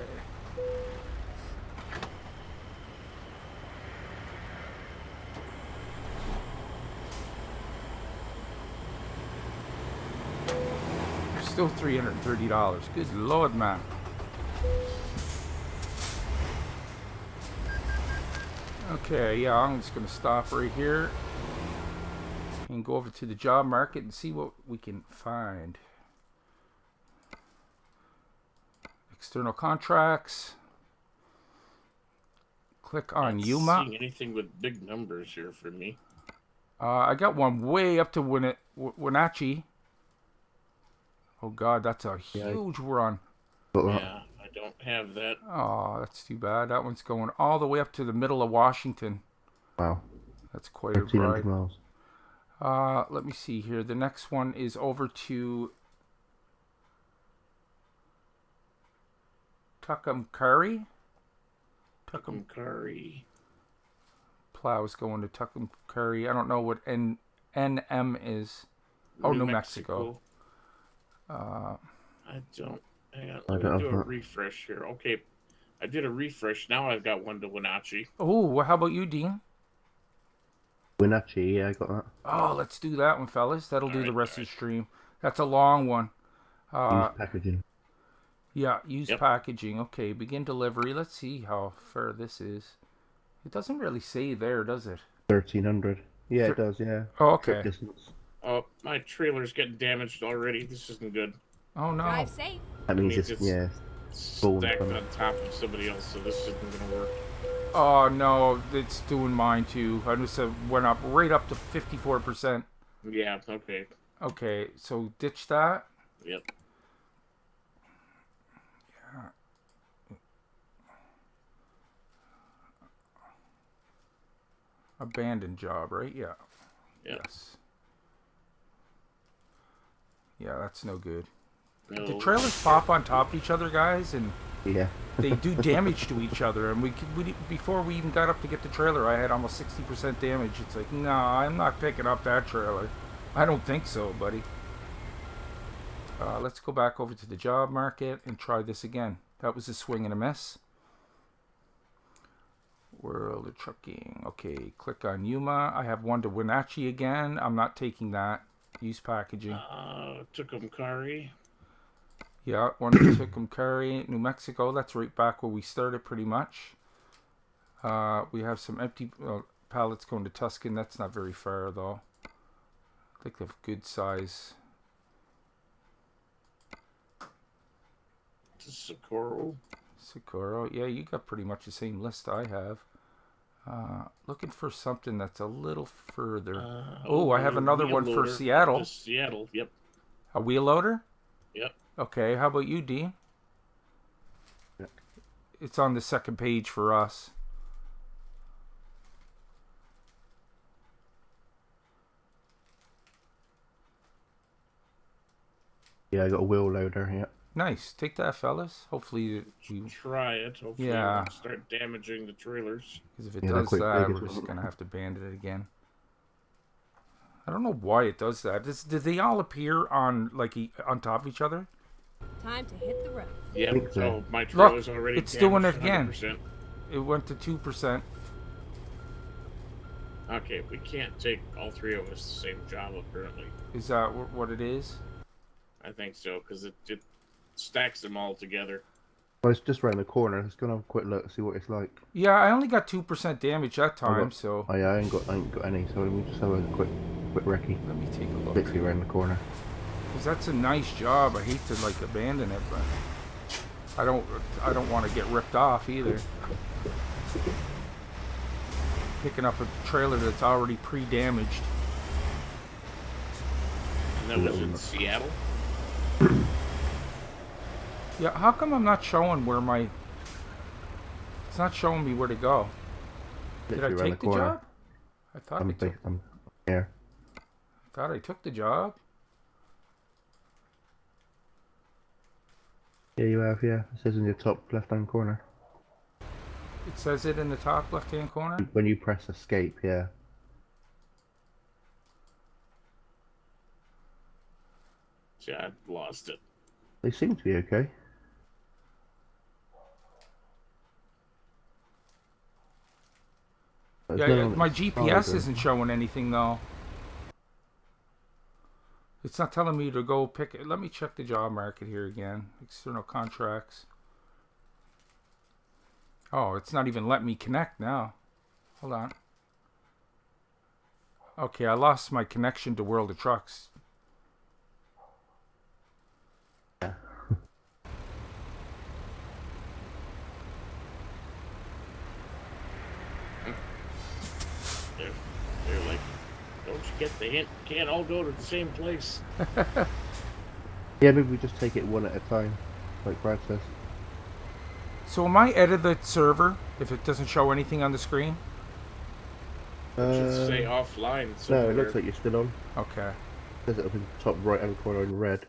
Still $330. Good Lord, man. Okay, yeah, I'm just going to stop right here and go over to the job market and see what we can find. External contracts. Click on Not Yuma. seeing anything with big numbers here for me. I got one way up to Wenatchee. Oh God, that's a huge run. Yeah, I don't have that. Oh, that's too bad. That one's going all the way up to the middle of Washington. Wow. That's quite a 1,300 ride. miles. Let me see here. The next one is over to Tucumcari. Tucumcari. Plow's going to Tucumcari. I don't know what NM is. Oh, New Mexico. I don't. Hang on. I Let don't me do a know. refresh here. Okay. I did a refresh. Now I've got one to Wenatchee. Oh, well, how about you, Dean? Wenatchee, yeah, I got that. Oh, let's do that one, fellas. That'll do the Alright, rest of the stream. That's a long one. Used packaging. Yeah, use packaging. Okay, begin delivery. Let's see how far this is. It doesn't really say there, does it? 1300. Yeah, it does, yeah. Oh, okay. Trip distance. Oh, my trailer's getting damaged already. This isn't good. Oh, no. Drive safe. That means means it's, it's- yeah. Stacked on top of somebody else, so this isn't going to work. Oh, no, it's doing mine, too. I just went up right up to 54%. Yeah, okay. Okay, so ditch that. Yep. Abandoned job, right? Yeah. Yep. Yes. Yeah, that's no good. No. The trailers pop on top of each other, guys, and Yeah. they do damage to each other. And before we even got up to get the trailer, I had almost 60% damage. It's like, no, I'm not picking up that trailer. I don't think so, buddy. Let's go back over to the job market and try this again. That was a swing and a miss. World of Trucking. Okay, click on Yuma. I have one to Wenatchee again. I'm not taking that. Use packaging. Tucumcari. Yeah, one to Tucumcari, New Mexico. That's right back where we started pretty much. We have some empty pallets going to Tuscan. That's not very far though. I think they have good size. Socorro. Socorro. Yeah, you got pretty much the same list I have. Looking for something that's a little further. I have another one for Seattle. Seattle, yep. A wheel loader? Yep. Okay, how about you, Dean? Yeah. It's on the second page for us. Yeah, I got a wheel loader, yeah. Nice. Take that, fellas. Hopefully we... Try it. Hopefully it won't start damaging the trailers. Because if it Yeah, does quick that, big we're as just well. going to have to bandit it again. I don't know why it does that. Do they all appear on on top of each other? Time to hit the road. Yep. think so. So my trailer's already it's doing it damaged again. 100%. It went to 2%. Okay, we can't take all three of us the same job, apparently. Is that what it is? I think so, because it stacks them all together. Well, it's just around the corner. Let's go and have a quick look, see what it's like. Yeah, I only got 2% damage that time, so... Oh yeah, I ain't got any, so let me just have a quick recce. Let me take a look. Literally around the corner. Because that's a nice job. I hate to, abandon it, but... I don't want to get ripped off, either. Picking up a trailer that's already pre-damaged. And that was in Seattle? Yeah, how come I'm not showing where my... It's not showing me where to go. Did I Literally around take the corner. job? I thought I'm here. I took the job. Yeah, you have, yeah. It says in your top left-hand corner. It says it in the top left-hand corner. When you press escape, yeah. Yeah, I lost it. They seem to be okay. There's Yeah, no- my GPS either. isn't showing anything though. It's not telling me to go pick it. Let me check the job market here again. External contracts. Oh, it's not even letting me connect now. Hold on. Okay, I lost my connection to World of Trucks. Yeah. They're like, don't you get the hint? Can't all go to the same place. Yeah, maybe we just take it one at a time, like Brad says. So am I edit the server if it doesn't show anything on the screen? It should say offline. No, somewhere. it looks like you're still on. Okay. It says it up in the top right-hand corner in red.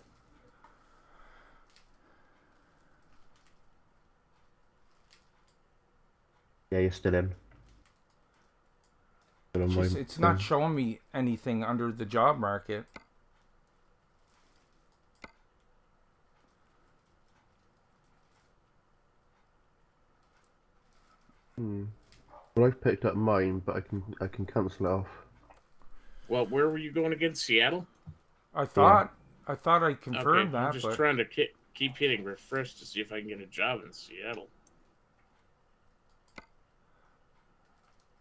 Yeah, you're still in. Still on Just, my it's phone. not showing me anything under the job market. Well, I've picked up mine, but I can cancel it off. Well, where were you going again? Seattle? I thought I Okay, confirmed I'm that, just but trying to keep hitting refresh to see if I can get a job in Seattle.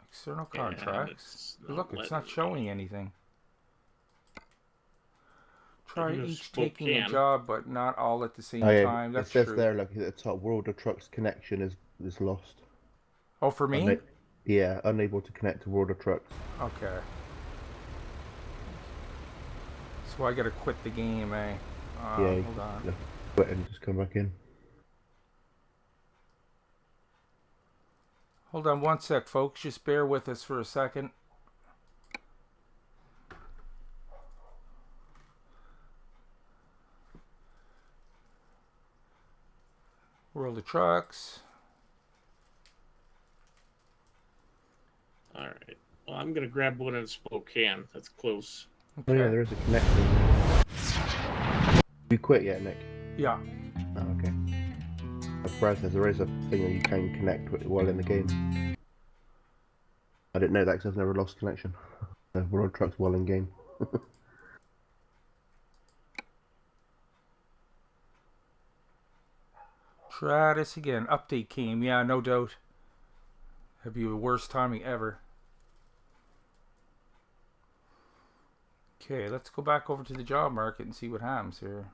external And contracts. it's Look, it's not letting showing me. anything. I Try go to each taking a Spokane. job, but not all at the same Oh, yeah, time. it That's says true. there, like at the top, World of Trucks connection is lost. Oh, for me? Yeah, unable to connect to World of Trucks. Okay. So I gotta quit the game, eh? Yeah, Hold on. you quit and just come back in. Hold on one sec, folks. Just bear with us for a second. World of Trucks. All right. Well, I'm gonna grab one in Spokane. That's close. Oh yeah, Okay. there is a connection. You quit yet, Nick? Yeah. Oh, okay. Brad says there is a thing that you can connect while in the game. I didn't know that because I've never lost connection. World of Trucks while in game. Try this again. Update came. Yeah, no doubt. That'd be the worst timing ever. Okay, let's go back over to the job market and see what happens here.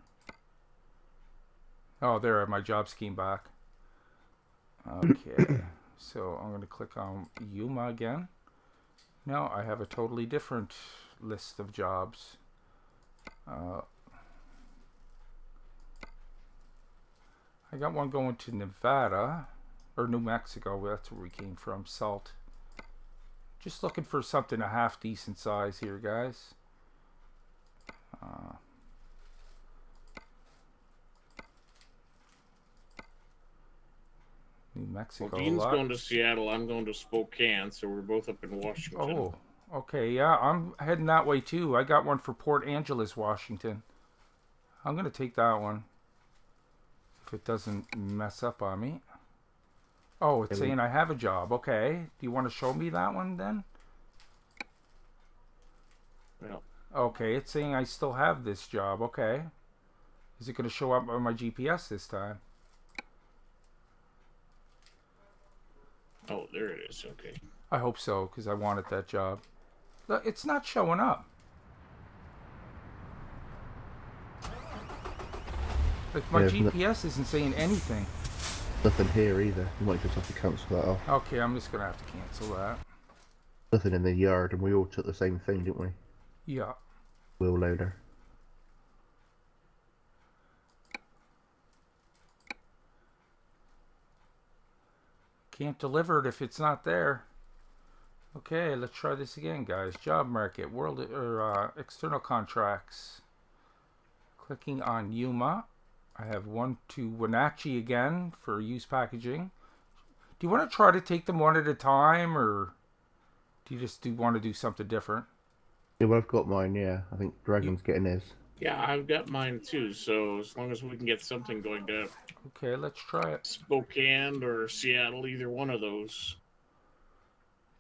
Oh, there, my jobs came back. Okay, so I'm going to click on Yuma again. Now I have a totally different list of jobs. I got one going to Nevada, or New Mexico. That's where we came from. Salt. Just looking for something a half decent size here, guys. New Mexico. Well, Dean's going to Seattle. I'm going to Spokane, so we're both up in Washington. Oh, okay. Yeah, I'm heading that way too. I got one for Port Angeles, Washington. I'm going to take that one. If it doesn't mess up on me. Oh, it's saying I have a job. Okay. Do you want to show me that one then? Well, Okay, it's saying I still have this job. Okay. Is it going to show up on my GPS this time? oh, there it is. Okay. I hope so, because I wanted that job. Look, it's not showing up. Like, my GPS isn't saying anything. Nothing here either. You might just have to cancel that off. Okay, I'm just going to have to cancel that. Nothing in the yard, and we all took the same thing, didn't we? Yeah. Wheel loader. Can't deliver it if it's not there. Okay, let's try this again, guys. Job market, world or external contracts. Clicking on Yuma. I have one to Wenatchee again for use packaging. Do you want to try to take them one at a time, or do you just want to do something different? Yeah, well, I've got mine, yeah. I think Dragon's getting his. Yeah, I've got mine too. So as long as we can get something going to Okay, let's try it. Spokane or Seattle, either one of those.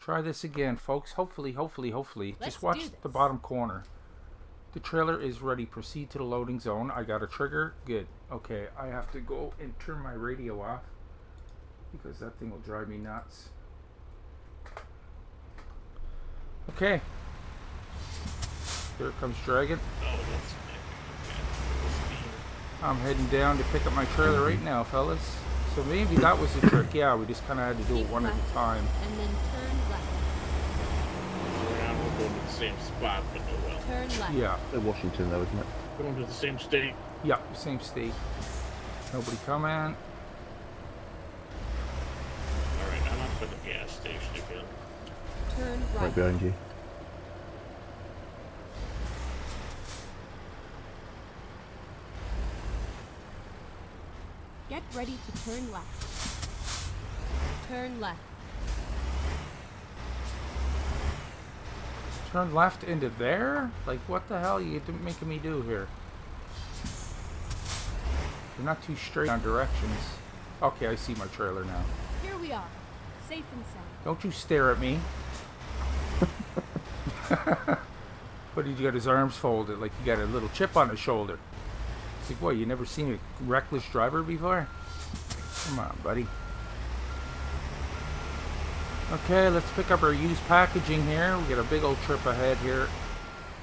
Try this again, folks. Hopefully. Let's Just watch do the this. bottom corner. The trailer is ready. Proceed to the loading zone. I got a trigger. Good. Okay, I have to go and turn my radio off because that thing will drive me nuts. Okay. Here comes Dragon. Oh, that's I'm heading down to pick up my trailer right now, fellas. So maybe that was the trick. Yeah, we just kind of had to do it Keep one at left a time. and then turn left. around. We're going to the same spot, but no well. Turn left. Yeah. Washington, though, isn't it? Going to the same state. Yeah, same state. Nobody coming. All right, I'm up at the gas station again. Turn Right right. behind you. Get ready to turn left. Turn left. Turn left into there? Like, what the hell are you making me do here? You're not too straight on directions. Okay, I see my trailer now. Here we are, safe and sound. Don't you stare at me. What, did you got his arms folded like you got a little chip on his shoulder? It's like, what, you never seen a reckless driver before? Come on, buddy. Okay, let's pick up our used packaging here. We got a big old trip ahead here.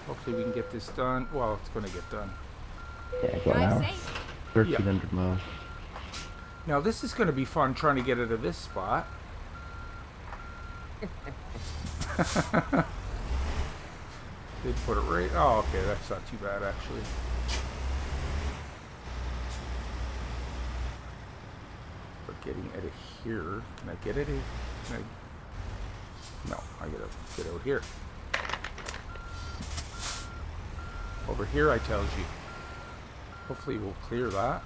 Hopefully we can get this done. Well, it's going to get done. Yeah, got an Drive hour. safe. 1,300 miles. Now this is going to be fun trying to get it to this spot. Did put it right. Oh, okay, that's not too bad actually. But getting out of here, can I get it? Can I? No, I gotta get out here. Over here, I tells you. Hopefully, we'll clear that.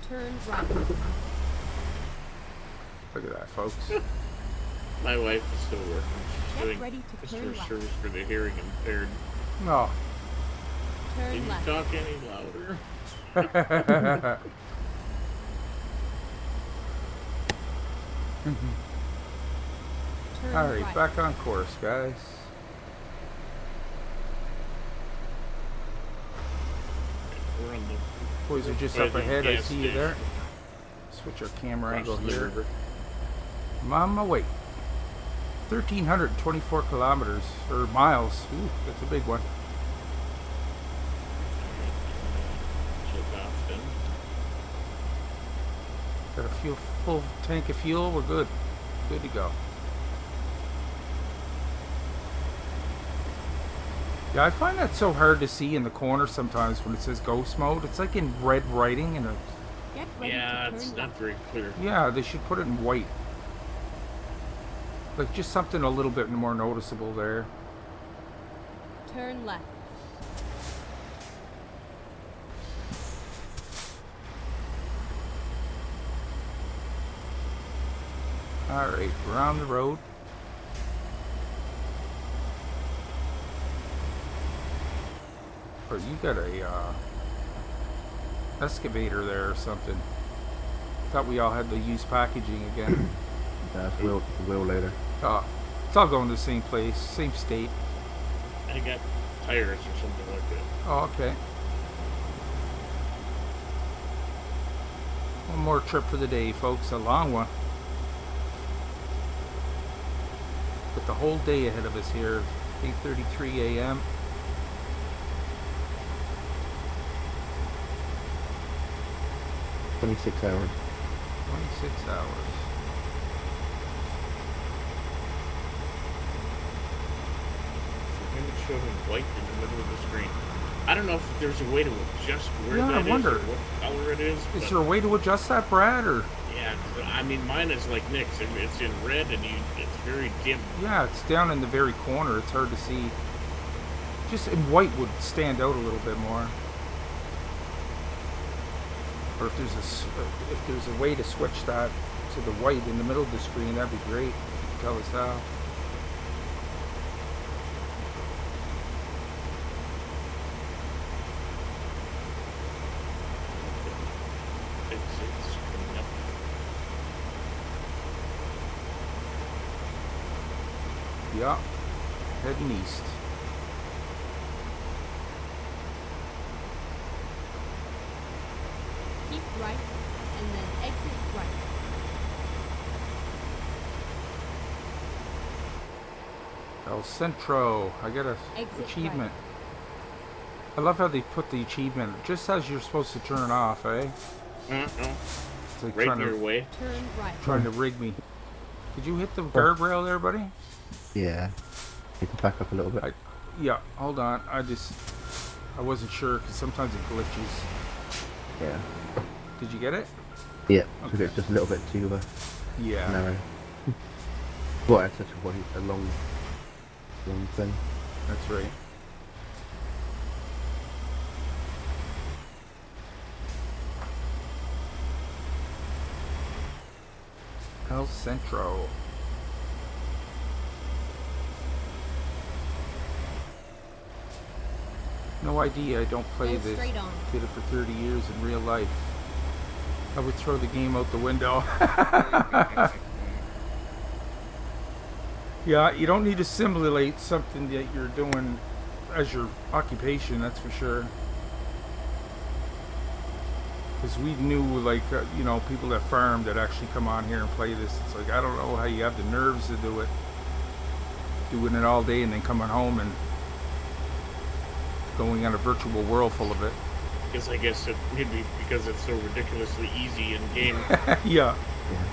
Turn right. Look at that, folks. My wife is still working. She's Get doing ready to customer turn left. service for the hearing impaired. No. Can Turn you left. talk any louder? Turn All right, right. back on course, guys. We're on the Boys are just by up the ahead. I gas see you there. station. Switch our camera Across angle the here. river. I'm on my way. 1,324 kilometers, or miles. Ooh, that's a big one. Check off then. Got a full tank of fuel. We're good. Good to go. Yeah, I find that so hard to see in the corner sometimes when it says ghost mode. It's like in red writing and Get ready Yeah, to it's turn not left. very clear. yeah, they should put it in white. Like just something a little bit more noticeable there. Turn left. Alright, we're on the road. Or you got a excavator there or something. Thought we all had the used packaging again. That's wheel later. It's all going to the same place, same state. I got tires or something like that. Oh, okay. One more trip for the day, folks. A long one. With the whole day ahead of us here. 8:33 a.m. $26 hours. 26 hours. Maybe it's showing white in the middle of the screen. I don't know if there's a way to adjust where Yeah, I that is wonder. or what color it is. Is but there a way to adjust that, Brad? Or yeah, I mean mine is like Nick's. It's in red and it's very dim. yeah, it's down in the very corner. It's hard to see. Just in white would stand out a little bit more. Or if there's a way to switch that to the white in the middle of the screen, that'd be great. You can tell us how. It's coming up. Yeah, heading east. Keep right, and then exit right. El Centro. I got a Exit achievement. I love how they put the achievement just as you're supposed to turn it off, eh? No, It's like right trying your to way. Turn right. trying to rig me. Did you hit the guardrail there, buddy? Yeah. You can back up a little bit. Yeah. Hold on. I wasn't sure because sometimes it glitches. Yeah. Did you get it? Yeah. Okay. So it's just a little bit too Yeah. narrow. Well, it's such a long thing. That's right. El Centro. No idea, I don't play Go this. straight on. Did it for 30 years in real life. I would throw the game out the window. Yeah, you don't need to simulate something that you're doing as your occupation, that's for sure. Because we knew, like, you know, people that farm that actually come on here and play this. It's like, I don't know how you have the nerves to do it. Doing it all day and then coming home and going on a virtual world full of it. I guess it maybe because it's so ridiculously easy in game Yeah.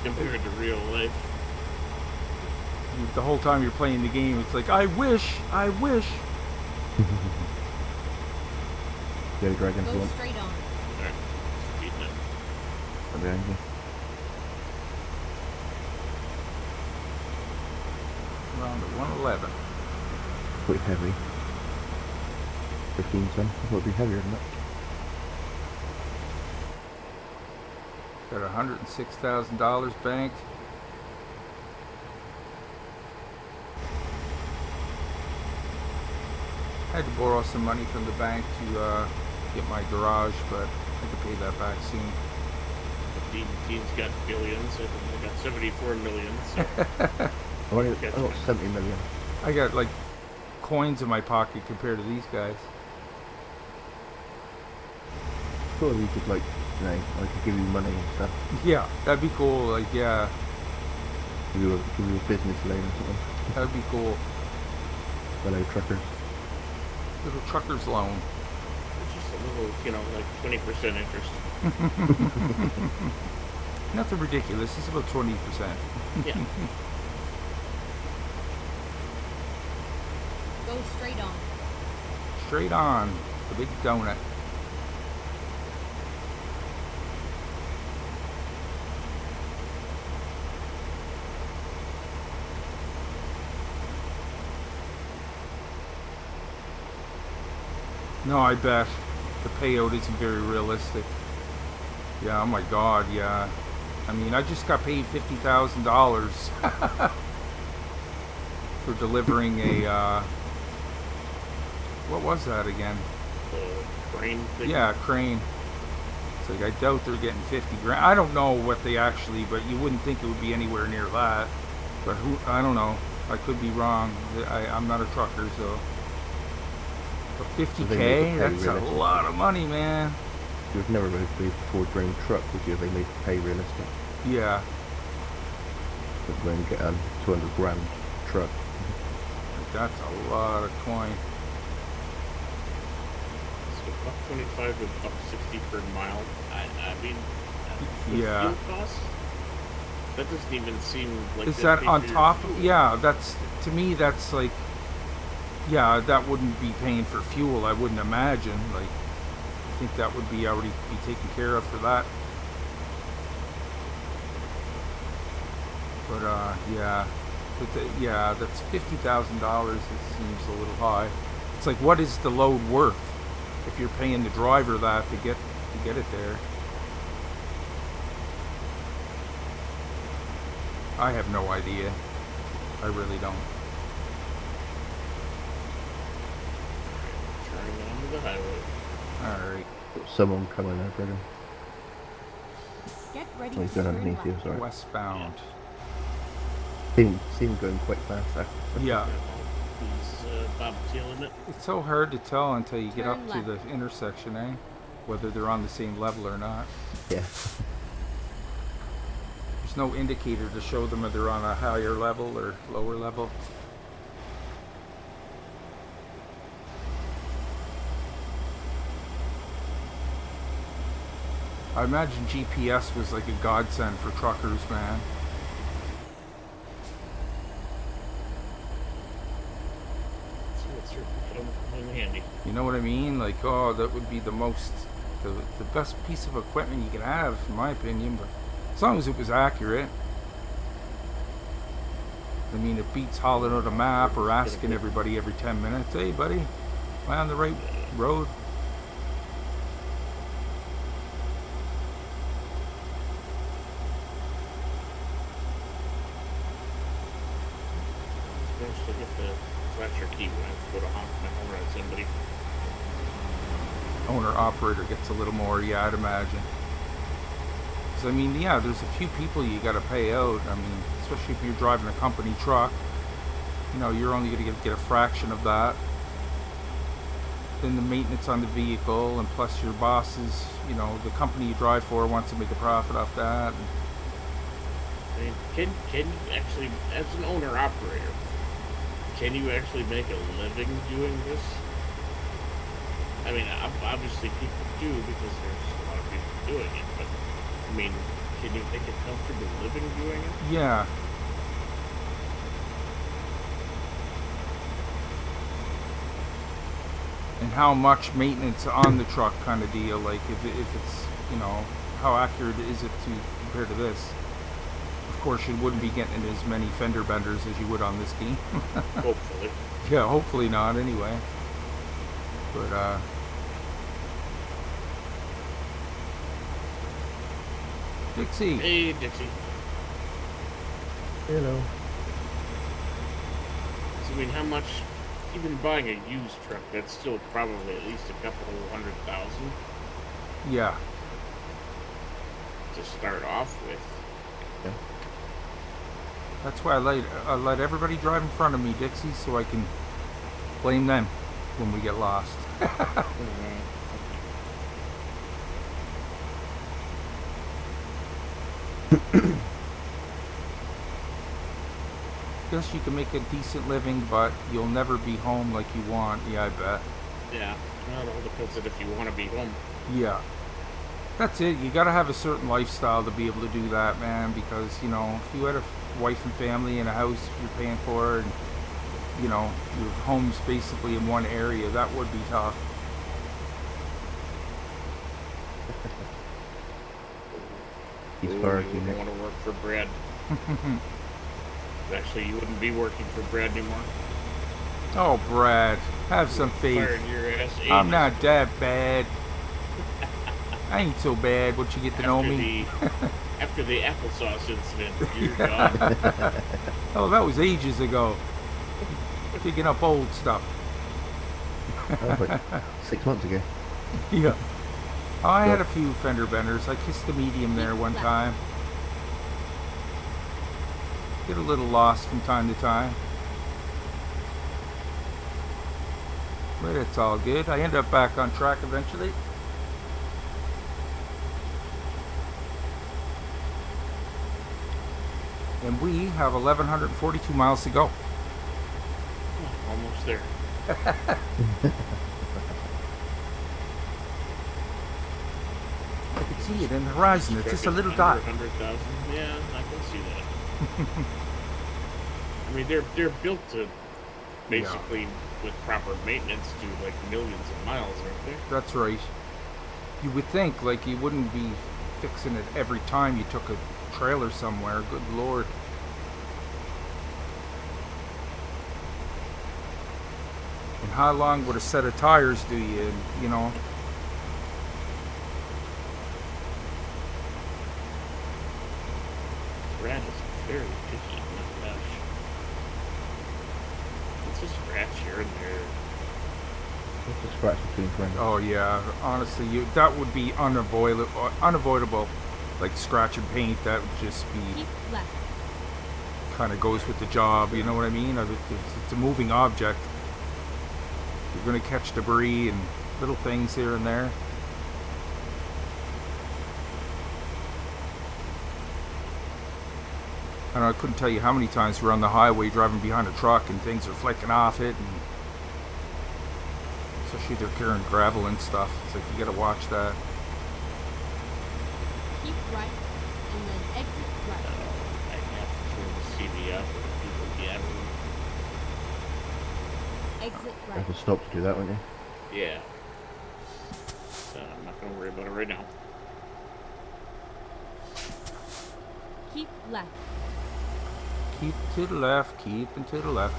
compared to real life. The whole time you're playing the game, it's like, I wish. Go Dragon Go one. straight on. Alright, speeding it. I'm behind you. Around at 111. Quite heavy. 15 ton. I thought it'd be heavier than that. Got $106,000 banked. I had to borrow some money from the bank to get my garage, but I could pay that back soon. Dean's got billions. I think I got 74 million. So I got 70 million. I got like coins in my pocket compared to these guys. Thought we could, like, you know, I could give you money and stuff. Yeah, that'd be cool. Like, yeah, Give you a business loan or something. that'd be cool. Fellow truckers. Little trucker's loan. just a little, you know, like 20% interest. Nothing ridiculous. It's about 20%. Yeah. Go straight on. Straight on. The big donut. No, I bet the payout isn't very realistic. Yeah, oh my god, yeah. I mean, I just got paid $50,000 for delivering a, what was that again? Crane thing. Yeah, crane. It's like, I doubt they're getting 50 grand. I don't know what they actually, but you wouldn't think it would be anywhere near that. But who, I don't know. I could be wrong. I'm not a trucker, so. But So they make 50K, it that's pay a realistic. lot of money, man. You would never really be a Ford Drain truck, would you, if they made it pay realistic? Yeah. But then you get a 200 grand truck. That's a lot of coin. So $1.25 to $1.60 per mile. I mean, for Yeah. fuel costs, that doesn't even seem like. Is they that pay on for your top? fuel. Yeah, that's, to me, that's like, yeah, that wouldn't be paying for fuel, I wouldn't imagine. Like, I think that would be already be taken care of for that. But, yeah. Yeah, that's $50,000. It seems a little high. It's like, what is the load worth if you're paying the driver that to get it there? I have no idea. I really don't. Turning onto the highway. All right, Someone coming there, Brendan. Get ready Oh, he's to going turn underneath you, left. sorry. westbound. See him going quite fast there. Yeah, He's bobtailing it. it's so hard to tell until you get Turn up to the left. intersection, eh? Whether they're on the same level or not. Yeah. There's no indicator to show them if they're on a higher level or lower level. I imagine GPS was like a godsend for truckers, man. So it certainly come in handy. You know what I mean? Like, oh, that would be the best piece of equipment you could have, in my opinion. But as long as it was accurate. I mean, it beats hollowing out a map or asking everybody every 10 minutes, hey, buddy, am I on the right road? still get the flasher key when I go to honk my horn at somebody. Owner operator gets a little more, yeah, I'd imagine. So, I mean, yeah, there's a few people you got to pay out. I mean, especially if you're driving a company truck, you know, you're only going to get a fraction of that. Then the maintenance on the vehicle, and plus your bosses, you know, the company you drive for wants to make a profit off that. I mean, can you actually, as an owner operator, can you actually make a living doing this? I mean, obviously people do because there's a lot of people doing it, but I mean, can you make a comfortable living doing it? Yeah. And how much maintenance on the truck kind of deal, like if it's, you know, how accurate is it to compare to this? Of course, you wouldn't be getting as many fender benders as you would on this game. Hopefully. Yeah, hopefully not anyway. But, Dixie. Hey, Dixie. Hello. So, I mean, how much, even buying a used truck, that's still probably at least a couple $100,000 Yeah. to start off with. Yeah. That's why I let everybody drive in front of me, Dixie, so I can blame them when we get lost. Guess you can make a decent living, but you'll never be home like you want. Yeah, I bet. Yeah, well, it all depends on if you want to be home. Yeah. That's it. You gotta have a certain lifestyle to be able to do that, man, because, you know, if you had a wife and family and a house you're paying for, and, you know, your home's basically in one area, that would be tough. He's You far, wouldn't want to work for Brad. Actually, you wouldn't be working for Brad anymore. Oh, Brad, have some faith. Fired your ass. I'm not that bad. I ain't so bad once you get to know me. After the applesauce incident, you're gone. Oh, that was ages ago. Picking up old stuff. That was like 6 months ago. Yeah. Oh, I had a few fender benders. I kissed the medium there one time. Get a little lost from time to time. But it's all good. I end up back on track eventually. And we have 1,142 miles to go. Almost there. I can see it in the horizon. It's just a little dot. 100,000. Yeah, I can see that. I mean, they're built to basically, with proper maintenance, do like millions of miles, aren't they? That's right. You would think, like, you wouldn't be fixing it every time you took a trailer somewhere. Good lord. And how long would a set of tires do you, you know? Brad is very picky. My gosh. It's a scratch here and there. Just a scratch between friends. Oh yeah, honestly, that would be unavoidable. Like scratch and paint, that would just be Keep left. kind of goes with the job. You know what I mean? It's a moving object. You're going to catch debris and little things here and there. I don't know, I couldn't tell you how many times we're on the highway driving behind a truck and things are flicking off it, and especially if they're carrying gravel and stuff. It's like you got to watch that. Keep right, and then exit right. I have to turn the CV up or people gathering. Exit You right. have to stop to do that, won't you? Yeah. So I'm not going to worry about it right now. Keep left. Keep to the left, keeping to the left.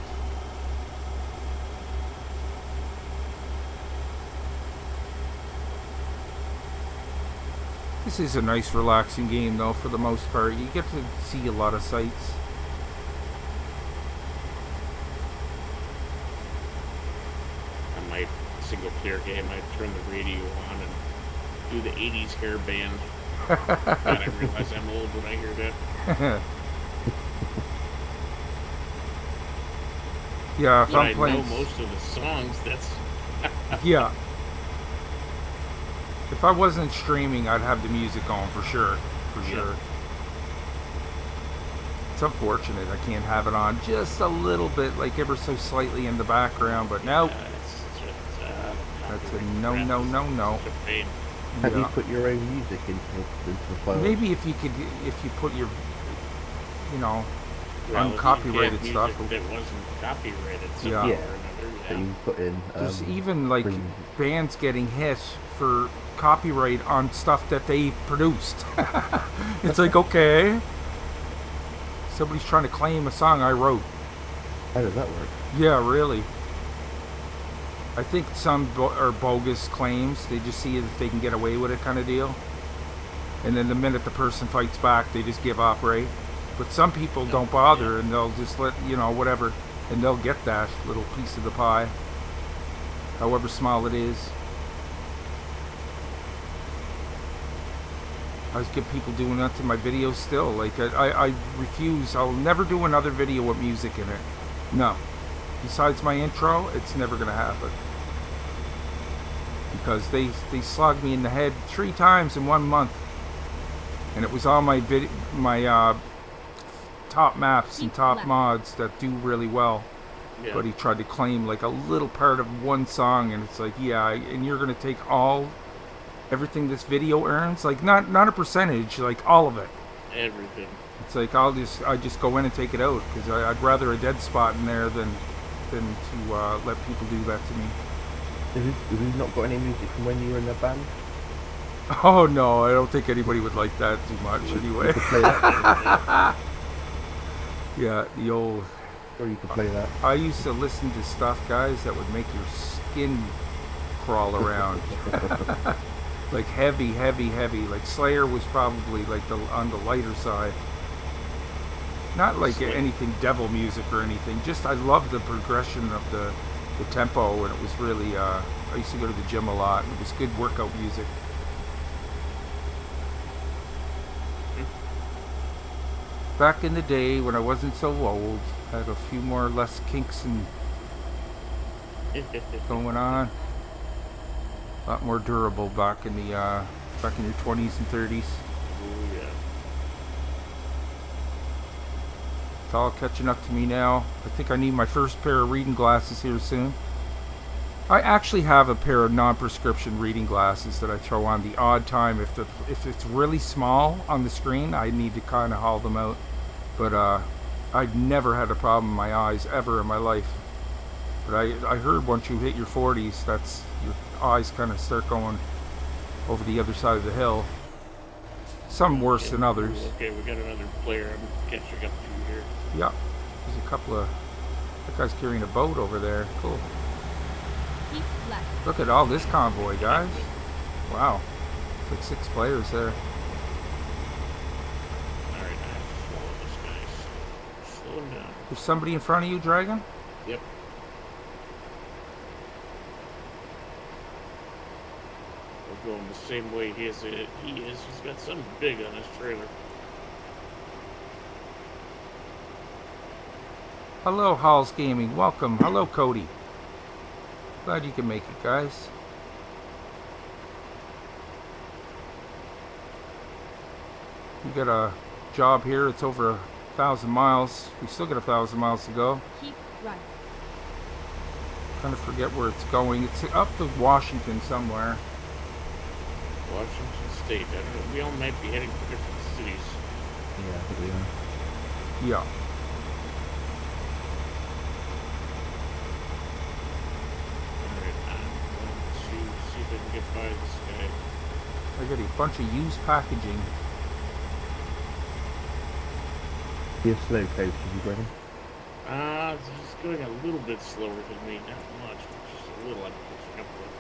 This is a nice relaxing game though, for the most part. You get to see a lot of sights. multiplayer game, I turn the radio on and do the 80s hair band. God, I realize I'm old when I hear that. Yeah, if But I'm I playing... know most of the songs, that's... Yeah. If I wasn't streaming, I'd have the music on for sure. For sure. It's unfortunate I can't have it on just a little bit, like ever so slightly in the background, but no. That's a no. Such a pain. Have you put your own music into the file? Maybe if you put your, Well, uncopyrighted if you stuff. have music that wasn't copyrighted somehow Yeah. or Yeah. another, That you put in. There's even like free- bands getting hit for copyright on stuff that they produced. It's like, okay, somebody's trying to claim a song I wrote. How does that work? Yeah, really. I think some are bogus claims. They just see if they can get away with it, kind of deal. And then the minute the person fights back, they just give up, right? But some people don't bother, and they'll just let, whatever, and they'll get that little piece of the pie, however small it is. I just get people doing that to my videos still. Like, I refuse. I'll never do another video with music in it. No. Besides my intro, it's never going to happen. Because they slogged me in the head 3 times in 1 month. And it was all my top maps and top mods that do really well. Yeah. But he tried to claim like a little part of one song, and it's like, yeah, and you're going to take everything this video earns, like not a percentage, like all of it. Everything. It's like I just go in and take it out, because I'd rather a dead spot in there than to let people do that to me. Have you not got any music from when you were in the band? Oh no, I don't think anybody would like that too much anyway. You could play that. Yeah, the old. Or you could play that. I used to listen to stuff, guys, that would make your skin crawl around. Like heavy. Like Slayer was probably like on the lighter side. Not like anything devil music or anything. Just I love the progression of the tempo, and it was really. I used to go to the gym a lot, and it was good workout music. Back in the day when I wasn't so old, I had a few more or less kinks and going on. A lot more durable back in your 20s and 30s. Oh, yeah. It's all catching up to me now. I think I need my first pair of reading glasses here soon. I actually have a pair of non-prescription reading glasses that I throw on the odd time. If it's really small on the screen, I need to kind of haul them out. But I've never had a problem in my eyes ever in my life. But I heard once you hit your 40s, that's your eyes kind of start going over the other side of the hill. Some worse than others. Okay, we got another player I'm catching up to here. Yeah, there's a couple of. That guy's carrying a boat over there. Cool. Keep left. Look at all this convoy, guys. Wow, it's like 6 players there. Alright, I have to follow this guy. Slow him down. There's somebody in front of you, Dragon? Yep. We're going the same way he is. He's got something big on his trailer. Hello, Halls Gaming. Welcome. Hello, Cody. Glad you can make it, guys. We got a job here. It's over 1,000 miles. We still got 1,000 miles to go. Keep right. Trying to forget where it's going. It's up to Washington somewhere. Washington State. I don't know. We all might be heading for different cities. Yeah, I think we are. Yeah. Alright, I'm going to see if I can get by this guy. I got a bunch of used packaging. You're slow coach, you Dragon? He's going a little bit slower than me. Not much, but just a little. I'm catching up with.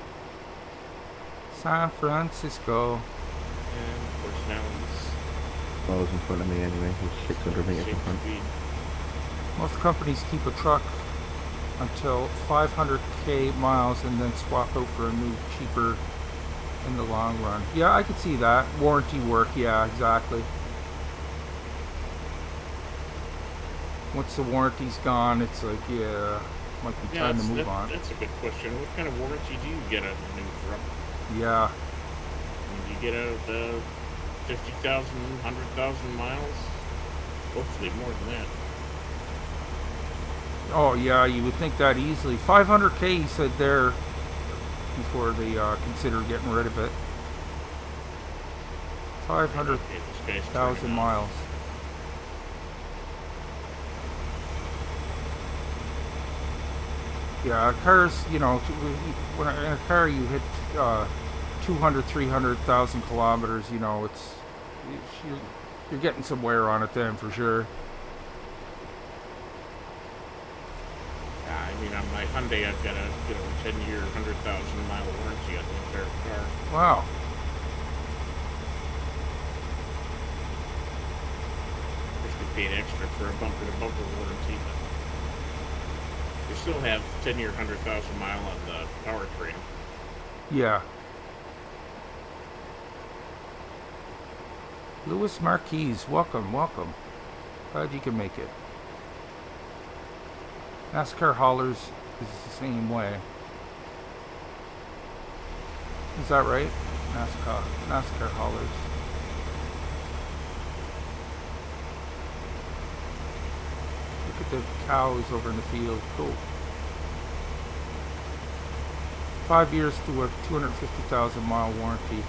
San Francisco. And of course now he's Well, I was in front of me anyway. He's 600 meters in same front. speed. Most companies keep a truck until 500k miles and then swap out for a new cheaper in the long run. Yeah, I could see that. Warranty work, yeah, exactly. Once the warranty's gone, it's like, yeah, might be time to move on. That's a good question. What kind of warranty do you get on a new truck? Yeah. Do you get out 50,000, 100,000 miles? Hopefully more than that. Oh, yeah, you would think that easily. 500k, he said there, before they consider getting rid of it. 500,000 miles. Yeah, cars, you know, when in a car you hit 200, 300,000 kilometers, you know, you're getting some wear on it then, for sure. I mean, on my Hyundai, I've got a 10-year, 100,000 mile warranty on the entire car. Wow. Just be paying extra for a bumper-to-bumper warranty, but you still have 10-year, 100,000 mile on the powertrain. Yeah. Louis Marquez, welcome, welcome. Glad you can make it. NASCAR haulers is the same way. Is that right? NASCAR haulers. Look at the cows over in the field. Cool. 5 years to a 250,000 mile warranty.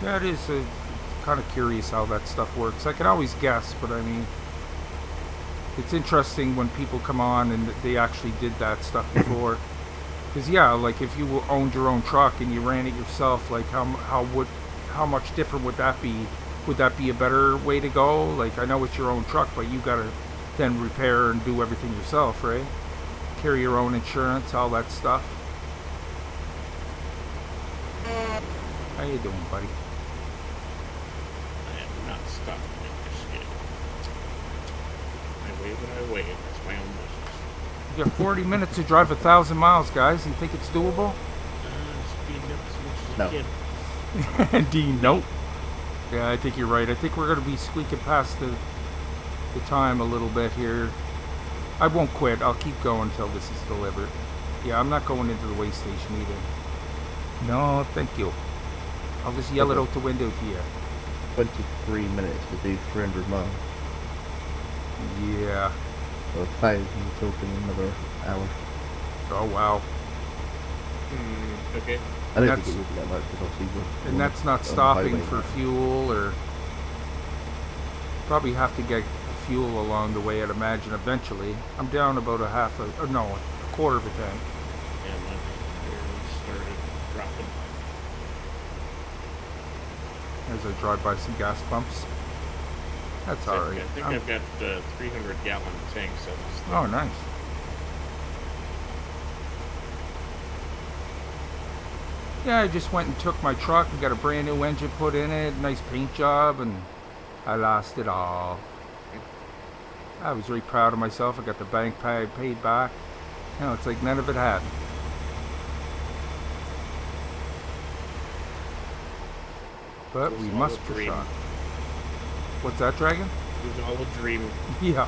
Yeah, it is kind of curious how that stuff works. I can always guess, but I mean, it's interesting when people come on and they actually did that stuff before. Because yeah, like if you owned your own truck and you ran it yourself, like how much different would that be? Would that be a better way to go? Like, I know it's your own truck, but you gotta then repair and do everything yourself, right? Carry your own insurance, all that stuff. How you doing, buddy? I am not stopping at this yet. I wave and I wave. That's my own business. You got 40 minutes to drive 1,000 miles, guys. You think it's doable? Speeding up as much as I can. Dean, nope. Yeah, I think you're right. I think we're going to be squeaking past the time a little bit here. I won't quit. I'll keep going until this is delivered. Yeah, I'm not going into the way station either. No, thank you. I'll just yell it out the window to you. 23 minutes to do 300 miles. Yeah. So 1,000 talking another hour. Oh, wow. Okay. I don't think it would be that much because obviously and that's not stopping for fuel or... Probably have to get fuel along the way, I'd imagine, eventually. I'm down about a quarter of a tank. Yeah, my barely started dropping. As I drive by some gas pumps. That's alright. I think I've got 300 gallon tanks on this thing. Oh, nice. Yeah, I just went and took my truck and got a brand new engine put in it, nice paint job, and I lost it all. I was really proud of myself. I got the bank paid back. You know, it's like none of it happened. But we must push on. What's that, Dragon? It was all a dream. Yeah.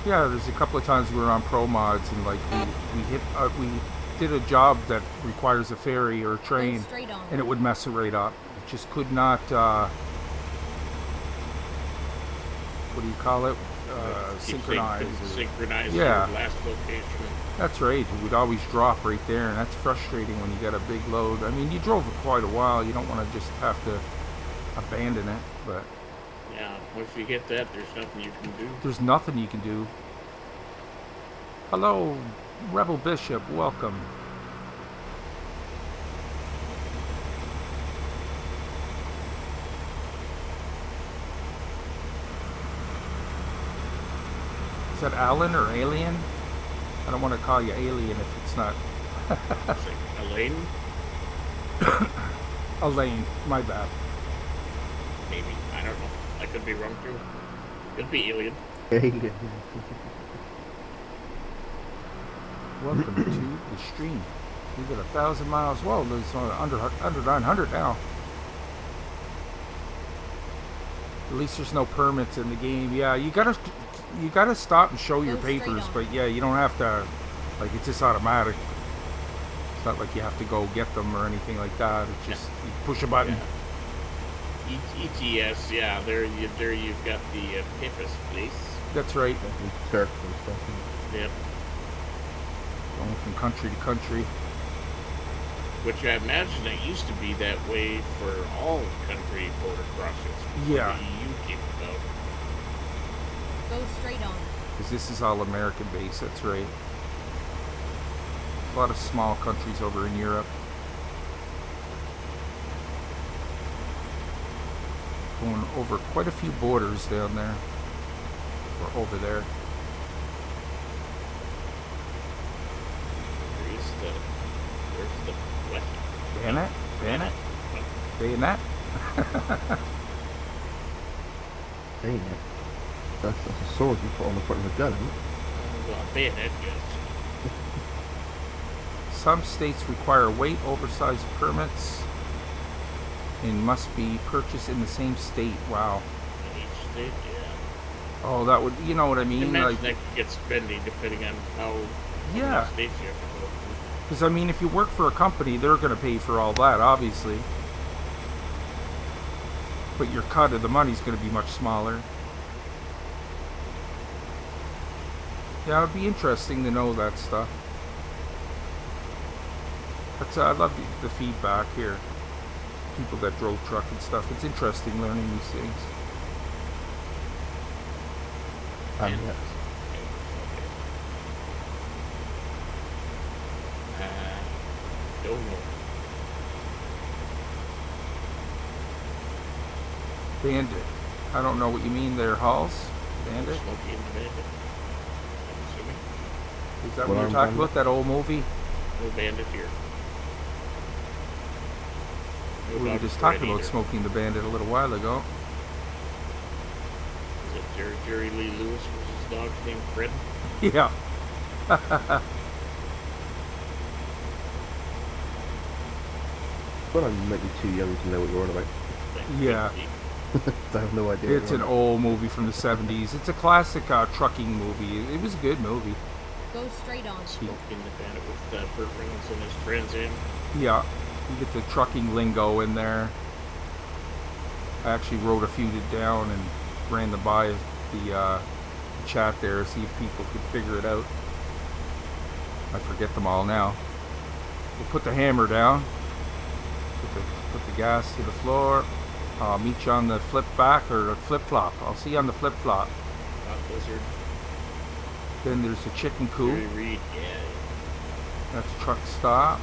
Yeah, there's a couple of times we were on Pro Mods and like we did a job that requires a ferry or a train, and it would mess it right up. It just could not. What do you call it? Synchronize. Synchronize yeah. Your last location. That's right. It would always drop right there, and that's frustrating when you got a big load. I mean, you drove it quite a while. You don't want to just have to abandon it, but. Yeah, once you hit that, there's nothing you can do. There's nothing you can do. Hello, Rebel Bishop. Welcome. Is that Alan or Alien? I don't want to call you Alien if it's not. Elaine? Elaine, my bad. Maybe. I don't know. I could be wrong too. Could be alien. Welcome to the stream. We got 1,000 miles. Whoa, there's under 900 now. At least there's no permits in the game. Yeah, you gotta stop and show your papers, but yeah, you don't have to. Like, it's just automatic. It's not like you have to go get them or anything like that. It's just you push a button. Yeah. ETS, yeah. There you've got the papers, please. That's right. Sure. Yep. Going from country to country. Which I imagine it used to be that way for all country border crossings. Yeah. The EU came about. Go straight on. Because this is all American based, that's right. A lot of small countries over in Europe. Going over quite a few borders down there. Or over there. Where's the what? Bayonet? Bayonet? Bayonet? Bayonet? That's a sword you put on the front of a gun, isn't it? Well, bayonet, yes. Some states require weight oversized permits and must be purchased in the same state. Wow. In each state, yeah. Oh, that would, you know what I mean? Imagine Like, that could get spendy depending on how yeah. many states you have to go through. Because, I mean, if you work for a company, they're going to pay for all that, obviously. But your cut of the money is going to be much smaller. Yeah, it would be interesting to know that stuff. That's, I love the feedback here. People that drove truck and stuff. It's interesting learning these things. Yes. Don't know. Bandit. I don't know what you mean there, Halls. Bandit? Smokey and the Bandit. I'm assuming. Is that what you're talking about? That old movie? No Bandit here. No We were dog just Fred talking about either. Smoking the Bandit a little while ago. Is it Jerry Lee Lewis was his dog named Fred? Yeah. Well, I might be too young to know what you're on about. Yeah. I have no idea. It's an old movie from the 70s. It's a classic trucking movie. It was a good movie. Go straight on. Smoking the Bandit with Burt Reynolds and his Trans Am. Yeah. You get the trucking lingo in there. I actually wrote a few down and ran them by the chat there to see if people could figure it out. I forget them all now. We'll put the hammer down. Put the gas to the floor. I'll meet you on the flip back or the flip flop. I'll see you on the flip flop. Blizzard. Then there's the chicken coop. Jerry Reed, yeah. That's truck stop.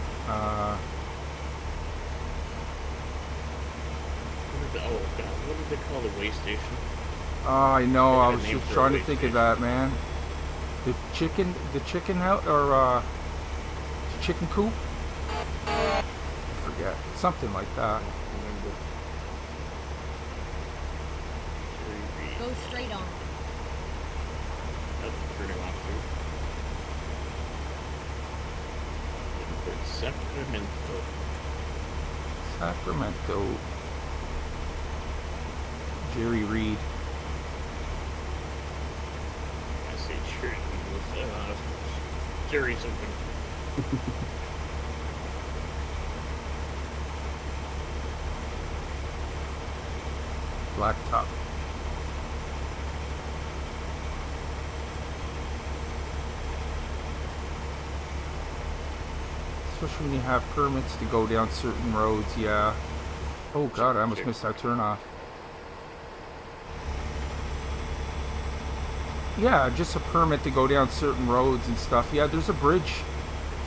Oh god, what did they call the way station? I know. I They was had a name just for a trying to way think of station. that, man. The chicken house or chicken coop. I forget. Something like that. I don't remember. Jerry Reed. Go straight on. That's pretty much it. Sacramento. Sacramento. Jerry Reed. I say Jerry Reed. Jerry something. Blacktop. Especially when you have permits to go down certain roads, yeah. Oh god, I almost missed that turn off. Yeah, just a permit to go down certain roads and stuff. Yeah, there's a bridge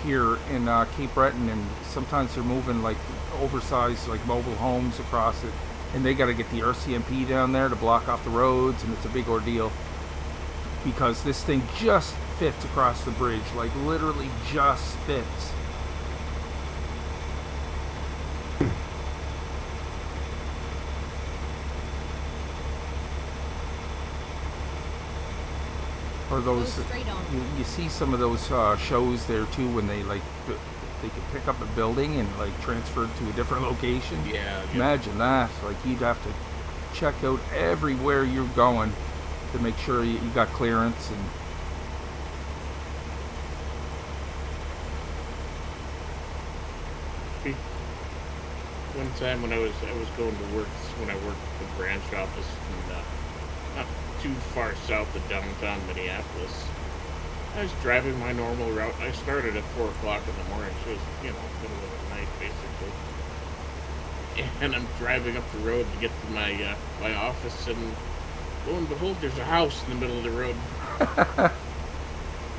here in Cape Breton, and sometimes they're moving like oversized like mobile homes across it, and they got to get the RCMP down there to block off the roads, and it's a big ordeal because this thing just fits across the bridge, like literally just fits. Or Go those, straight on. you see some of those shows there too when they like they could pick up a building and like transfer it to a different location. Yeah. Imagine that. Like you'd have to check out everywhere you're going to make sure you got clearance and. One time when I was going to work, when I worked at the branch office in, not too far south of downtown Minneapolis, I was driving my normal route. I started at 4 o'clock in the morning, so it was, middle of the night basically. And I'm driving up the road to get to my my office, and lo and behold, there's a house in the middle of the road.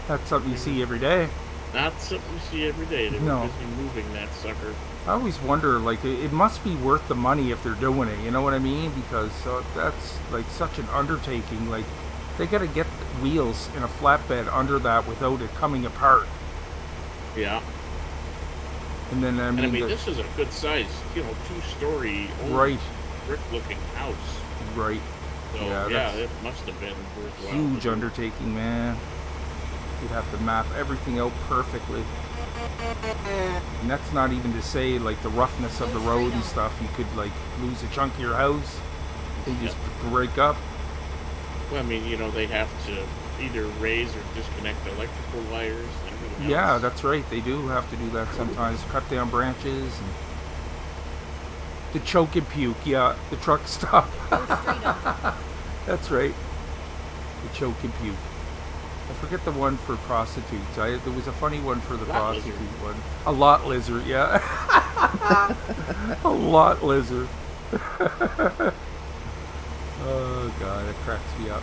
That's something you see every day. Not something you see every day. They were busy moving that sucker. I always wonder, like, it must be worth the money if they're doing it, you know what I mean? Because that's, like, such an undertaking. Like, they gotta get wheels in a flatbed under that without it coming apart. Yeah. And then, I mean, this is a good size, 2-story, right, brick-looking house. Right. So, yeah, it must have been worthwhile. Huge undertaking, man. You'd have to map everything out perfectly. And that's not even to say, like, the roughness of the road and stuff. You could, like, lose a chunk of your house. They just break up. Well, I mean, they have to either raise or disconnect electrical wires and everything else. Yeah, that's right. They do have to do that sometimes. Cut down branches and the choke and puke. Yeah, the truck stop. Go straight on. That's right. The choke and puke. I forget the one for prostitutes. There was a funny one for the prostitute one. A lot lizard, yeah. A lot lizard. Oh god, it cracks me up.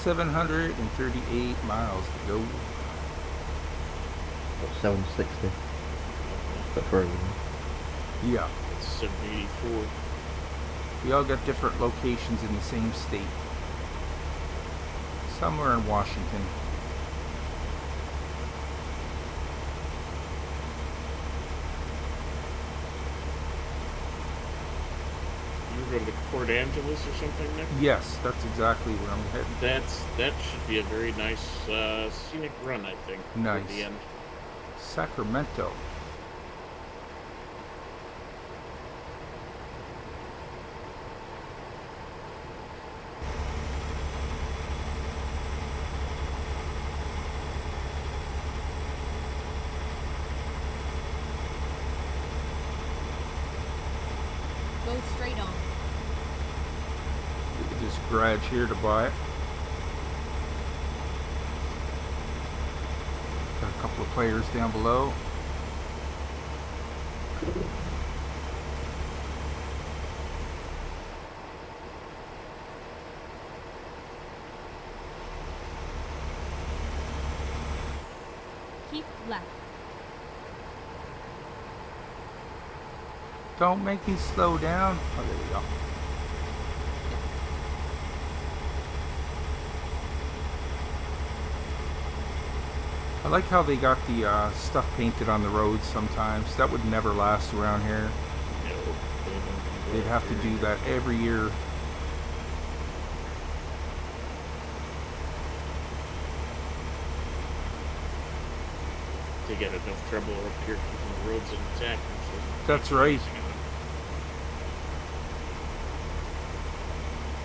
$738 miles to go. 760. But further. Yeah. It's 784. We all got different locations in the same state. Somewhere in Washington. You're going to Port Angeles or something next? Yes, that's exactly where I'm heading. That should be a very nice scenic run, I think. Nice. At the end. Sacramento. Go straight on. Look at this garage here to buy it. Got a couple of players down below. Keep left. Don't make me slow down. Oh, there we go. I like how they got the stuff painted on the roads sometimes. That would never last around here. No, They'd have to do that every year. They get enough trouble up here keeping the roads intact. That's right.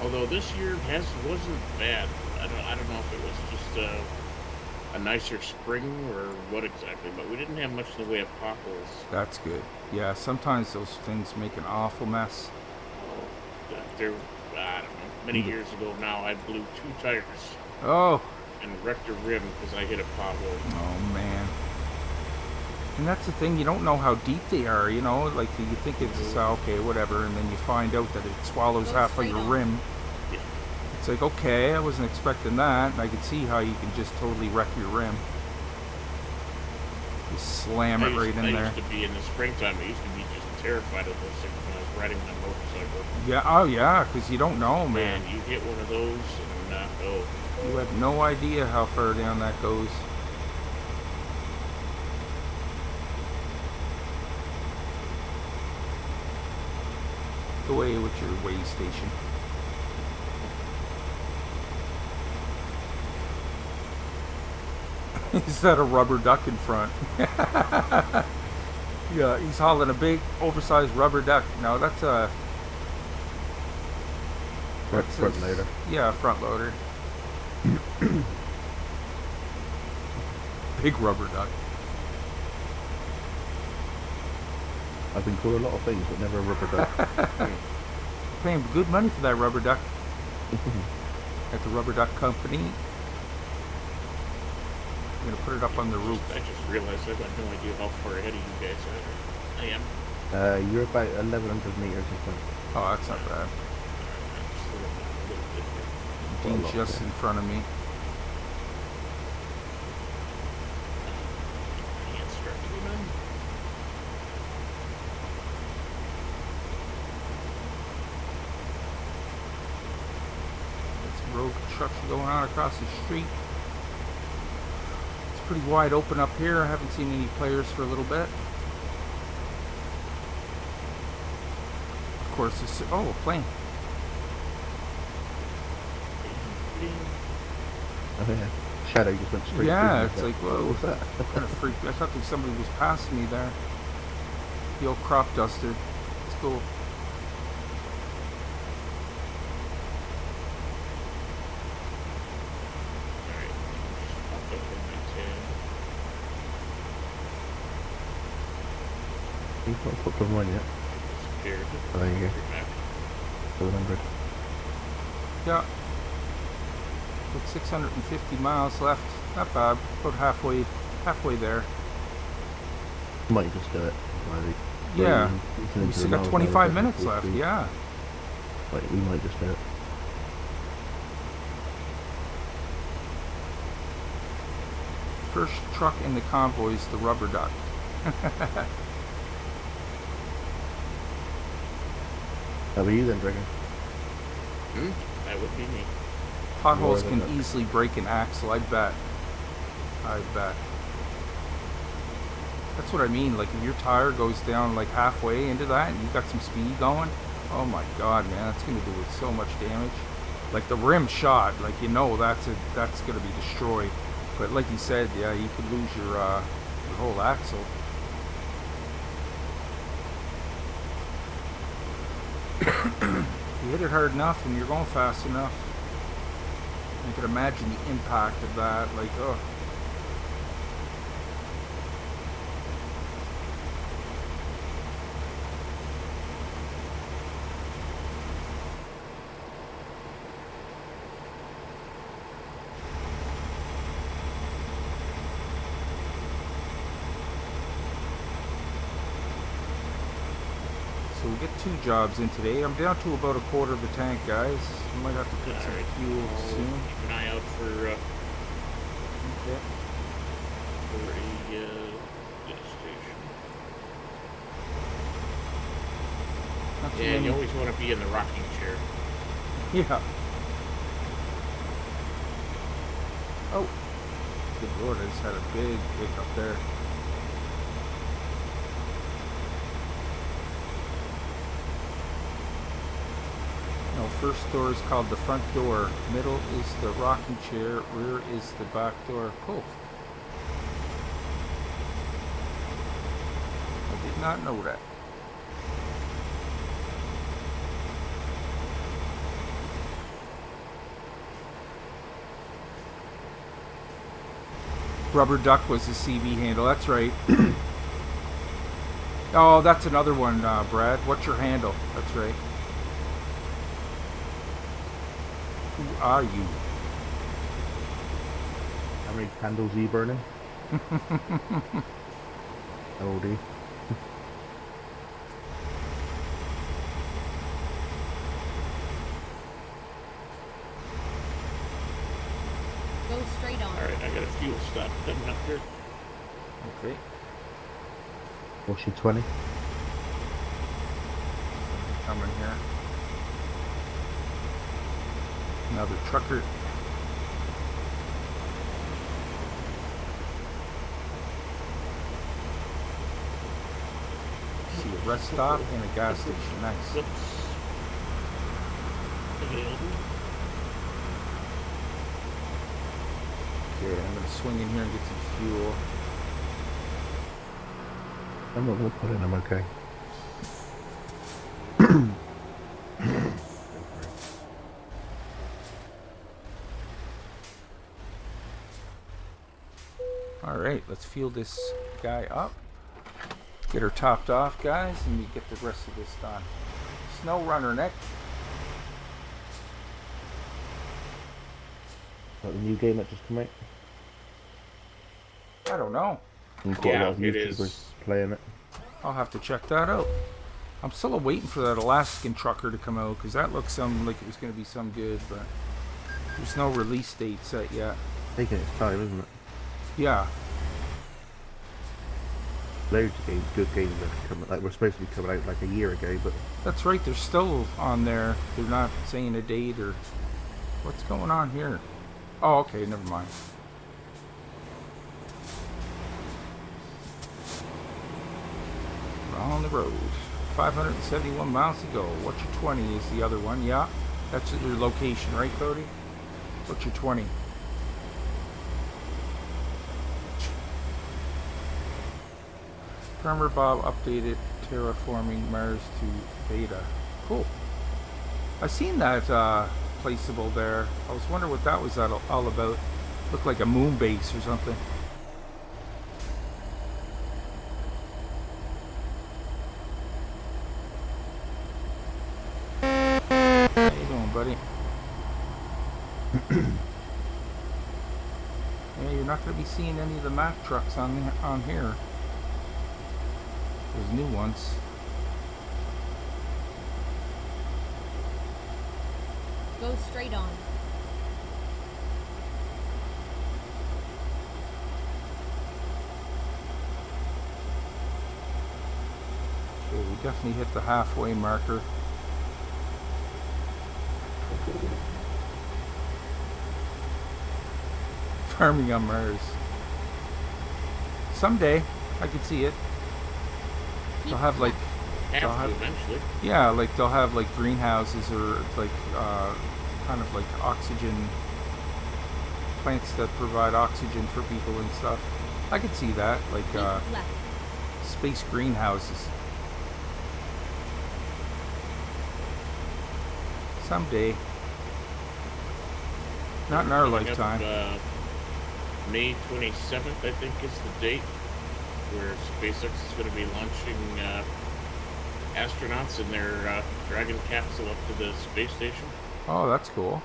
Although this year wasn't bad. I don't know if it was just a nicer spring or what exactly, but we didn't have much in the way of potholes. That's good. Yeah, sometimes those things make an awful mess. I don't know, many years ago now, I blew 2 tires Oh, and wrecked a rim because I hit a pothole. oh man. And that's the thing, you don't know how deep they are, you know, like you think it's okay, whatever, and then you find out that it swallows half of your rim. Yeah. It's like, okay, I wasn't expecting that, and I could see how you can just totally wreck your rim. You slam it right in I there. used to be in the springtime, I used to be just terrified of those things when I was riding my motorcycle. Yeah, oh yeah, because you don't know, man. Man, you hit one of those and You have no idea how far down that goes. away with your way station. Is that a rubber duck in front? Yeah, he's hauling a big, oversized rubber duck. No, that's a... Front loader. Yeah, front loader. Big rubber duck. I've been called a lot of things, but never a rubber duck. Paying good money for that rubber duck. At the rubber duck company. I'm gonna put it up on the roof. I just realized I've got no idea how far ahead of you guys are. I am. You're about 1,100 meters or something. Oh, that's not bad. Dean's just in front of me. Can't start to go down. Got some road construction going on across the street. It's pretty wide open up here. I haven't seen any players for a little bit. Of course, this... Oh, a plane. Oh yeah. Shadow just went straight Yeah, through. it's like, whoa. What was that? Kind of freaked. I thought that somebody was passing me there. The old crop duster. It's cool. Alright, just popped up on my tab. You've not put them on yet. Disappeared. Oh, there you go. You're back. 700. Yeah. With 650 miles left. Not bad. About halfway there. Might just do it. Yeah. We still got 25 minutes left. Yeah. Like, we might just do it. First truck in the convoy is the rubber duck. How about you then, Dragon? That would be me. Potholes More can than that. easily break an axle, I bet. I bet. That's what I mean, like if your tire goes down like halfway into that and you've got some speed going, oh my god, man, that's going to do so much damage. Like the rim shot, like you know that's going to be destroyed. But like you said, yeah, you could lose your whole axle. If you hit it hard enough and you're going fast enough, you can imagine the impact of that, like, oh. So we get 2 jobs in today. I'm down to about a quarter of a tank, guys. I might have to put some Alright. fuel I'll soon. keep an eye out for Okay. a gas station. Not too Yeah, many- you always want to be in the rocking chair. Yeah. Oh. Good lord, I just had a big hiccup there. No, first door is called the front door. Middle is the rocking chair. Rear is the back door. Cool. I did not know that. Rubber duck was the CV handle. That's right. Oh, that's another one, Brad. What's your handle? That's right. Who are you? How many candles are you burning? How old are you? Go straight on. Alright, I got a fuel stop coming up here. Okay. What's your 20? Coming here. Another trucker. See a rest stop and a gas station. Nice. Whoops. Okay, I'm gonna swing in here and get some fuel. I'm not gonna put in, I'm okay. Alright, let's fuel this guy up. Get her topped off, guys, and we get the rest of this done. Snow runner, Nick. Like the new game that just came out? I don't know. And quite a lot of it YouTubers is. playing it. I'll have to check that out. I'm still waiting for that Alaskan trucker to come out, because that looks like it was going to be some good, but there's no release date set yet. Taking its time, isn't it? Yeah. Loads of games, good games are coming. Like, we're supposed to be coming out like a year ago, but That's right, they're still on there. They're not saying a date or... What's going on here? Oh, okay, never mind. We're on the road. 571 miles to go. What's your 20 is the other one, yeah? That's your location, right, Cody? What's your 20? Farmer Bob updated terraforming Mars to beta. Cool. I seen that placeable there. I was wondering what that was all about. Looked like a moon base or something. How you doing, buddy? Yeah, you're not going to be seeing any of the Mack trucks on here. Those new ones. Go straight on. Okay, we definitely hit the halfway marker. Farming on Mars. Someday, I could see it. They'll have like, Eventually. yeah, like they'll have like greenhouses or like kind of like oxygen plants that provide oxygen for people and stuff. I could see that, like Keep left. space greenhouses. Someday. Not in our Coming up, lifetime. May 27th, I think, is the date where SpaceX is going to be launching astronauts in their Dragon capsule up to the space station. Oh, that's cool.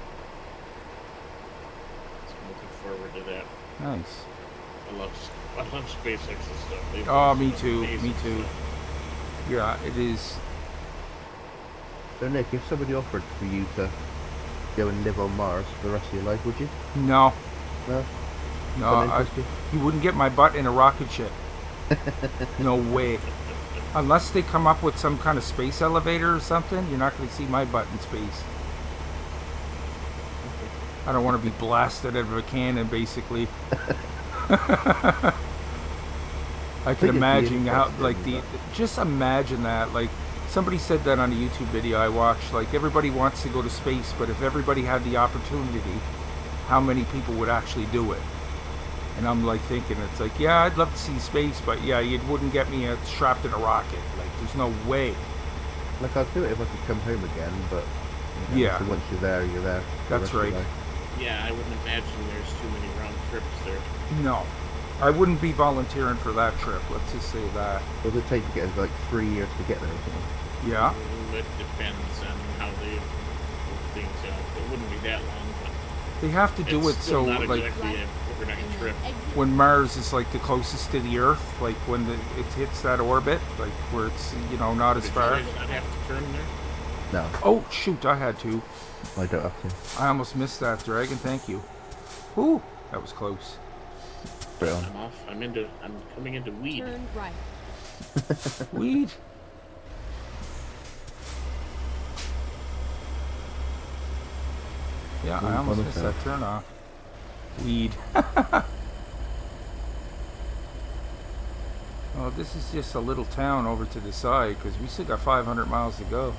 So I'm looking forward to that. Nice. I love SpaceX and stuff. They've Oh, done me some too. amazing Me too. stuff. Yeah, it is. So Nick, if somebody offered for you to go and live on Mars for the rest of your life, would you? No. No? No, Don't interest you? you wouldn't get my butt in a rocket ship. No way. Unless they come up with some kind of space elevator or something, you're not going to see my butt in space. I don't want to be blasted out of a cannon, basically. I could think it'd be imagine how, interesting, like, just imagine that. Like, somebody said that on a YouTube video I watched. Like, everybody wants to go to space, but if everybody had the opportunity, how many people would actually do it? And I'm like thinking, it's like, yeah, I'd love to see space, but yeah, you wouldn't get me strapped in a rocket. Like, there's no way. Like, I'd do it if I could come home again, but you know, Yeah. so once you're there, you're there. for the That's rest of your right. life. Yeah, I wouldn't imagine there's too many round trips there. No. I wouldn't be volunteering for that trip. Let's just say that. What does it take to get like 3 years to get there or something? Yeah. It depends on how they work things out. It wouldn't be that long, but They have to do it's it still so, not like, exactly an overnight And then trip. exit. when Mars is, like, the closest to the Earth, like, when it hits that orbit, like, where it's, you know, not as Did far. you guys not have to turn there? No, Oh, shoot, I had to. I don't have to. I almost missed that, Dragon. Thank you. Whew, that was close. Put it on. I'm off. I'm coming into weed. Turn right. Weed. Yeah, I almost missed that turn off. Weed. Oh, this is just a little town over to the side, because we still got 500 miles to go.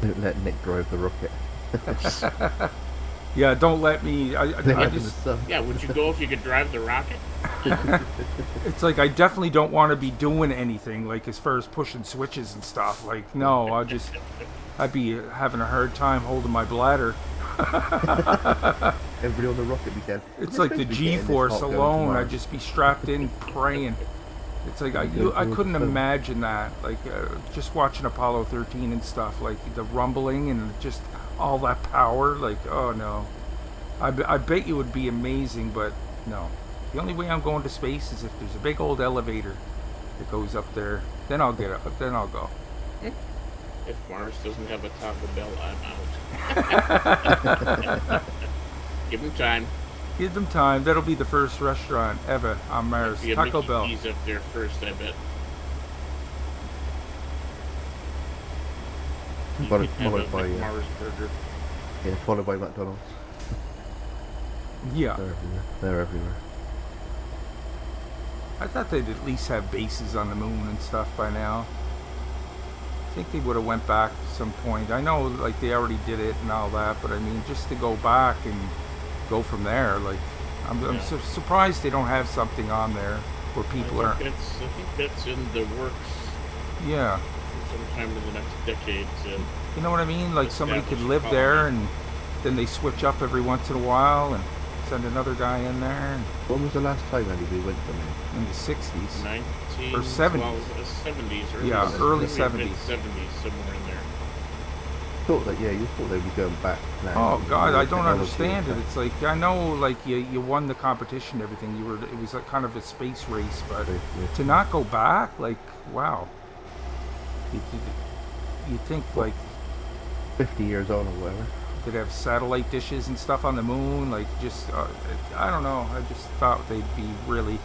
Don't let Nick drive the rocket. Yeah, don't let me. I Live in the just. sun. Yeah, would you go if you could drive the rocket? It's like I definitely don't want to be doing anything like as far as pushing switches and stuff. Like no, I'd be having a hard time holding my bladder. Everybody on the rocket be dead. It's like the G-force alone. I'd just be strapped in praying. It's like I couldn't imagine that. Like just watching Apollo 13 and stuff. Like the rumbling and just all that power. Like oh no, I bet you would be amazing, but no. The only way I'm going to space is if there's a big old elevator that goes up there. Then I'll get up. Then I'll go. If Mars doesn't have a Taco Bell, I'm out. Give them time. Give them time. That'll be the first restaurant ever on Mars. Be a Taco Mickey Bell. D's up there first, I bet. Followed Have a by Mars burger. yeah, followed by McDonald's. Yeah. They're everywhere. They're everywhere. I thought they'd at least have bases on the moon and stuff by now. I think they would have went back at some point. I know like they already did it and all that, but I mean just to go back and go from there, like I'm surprised they don't have something on there where people are. I think that's in the works. Yeah. Sometime in the next decade. You know what I mean? Like somebody could live there and then they switch up every once in a while and send another guy in there. And When was the last time Andy we went to them? in the 60s. 19 Or 70s. Well, 70s. Yeah, early 70s. 70s, somewhere in there. Thought that you thought they'd be going back now. Oh God, I don't Technology understand it. and It's like I know, like you won the competition, and everything. It was like kind of a space race, but Yeah. to not go back, like wow. You think like 50 years on or whatever. they'd have satellite dishes and stuff on the moon, like just I don't know. I just thought they'd be really.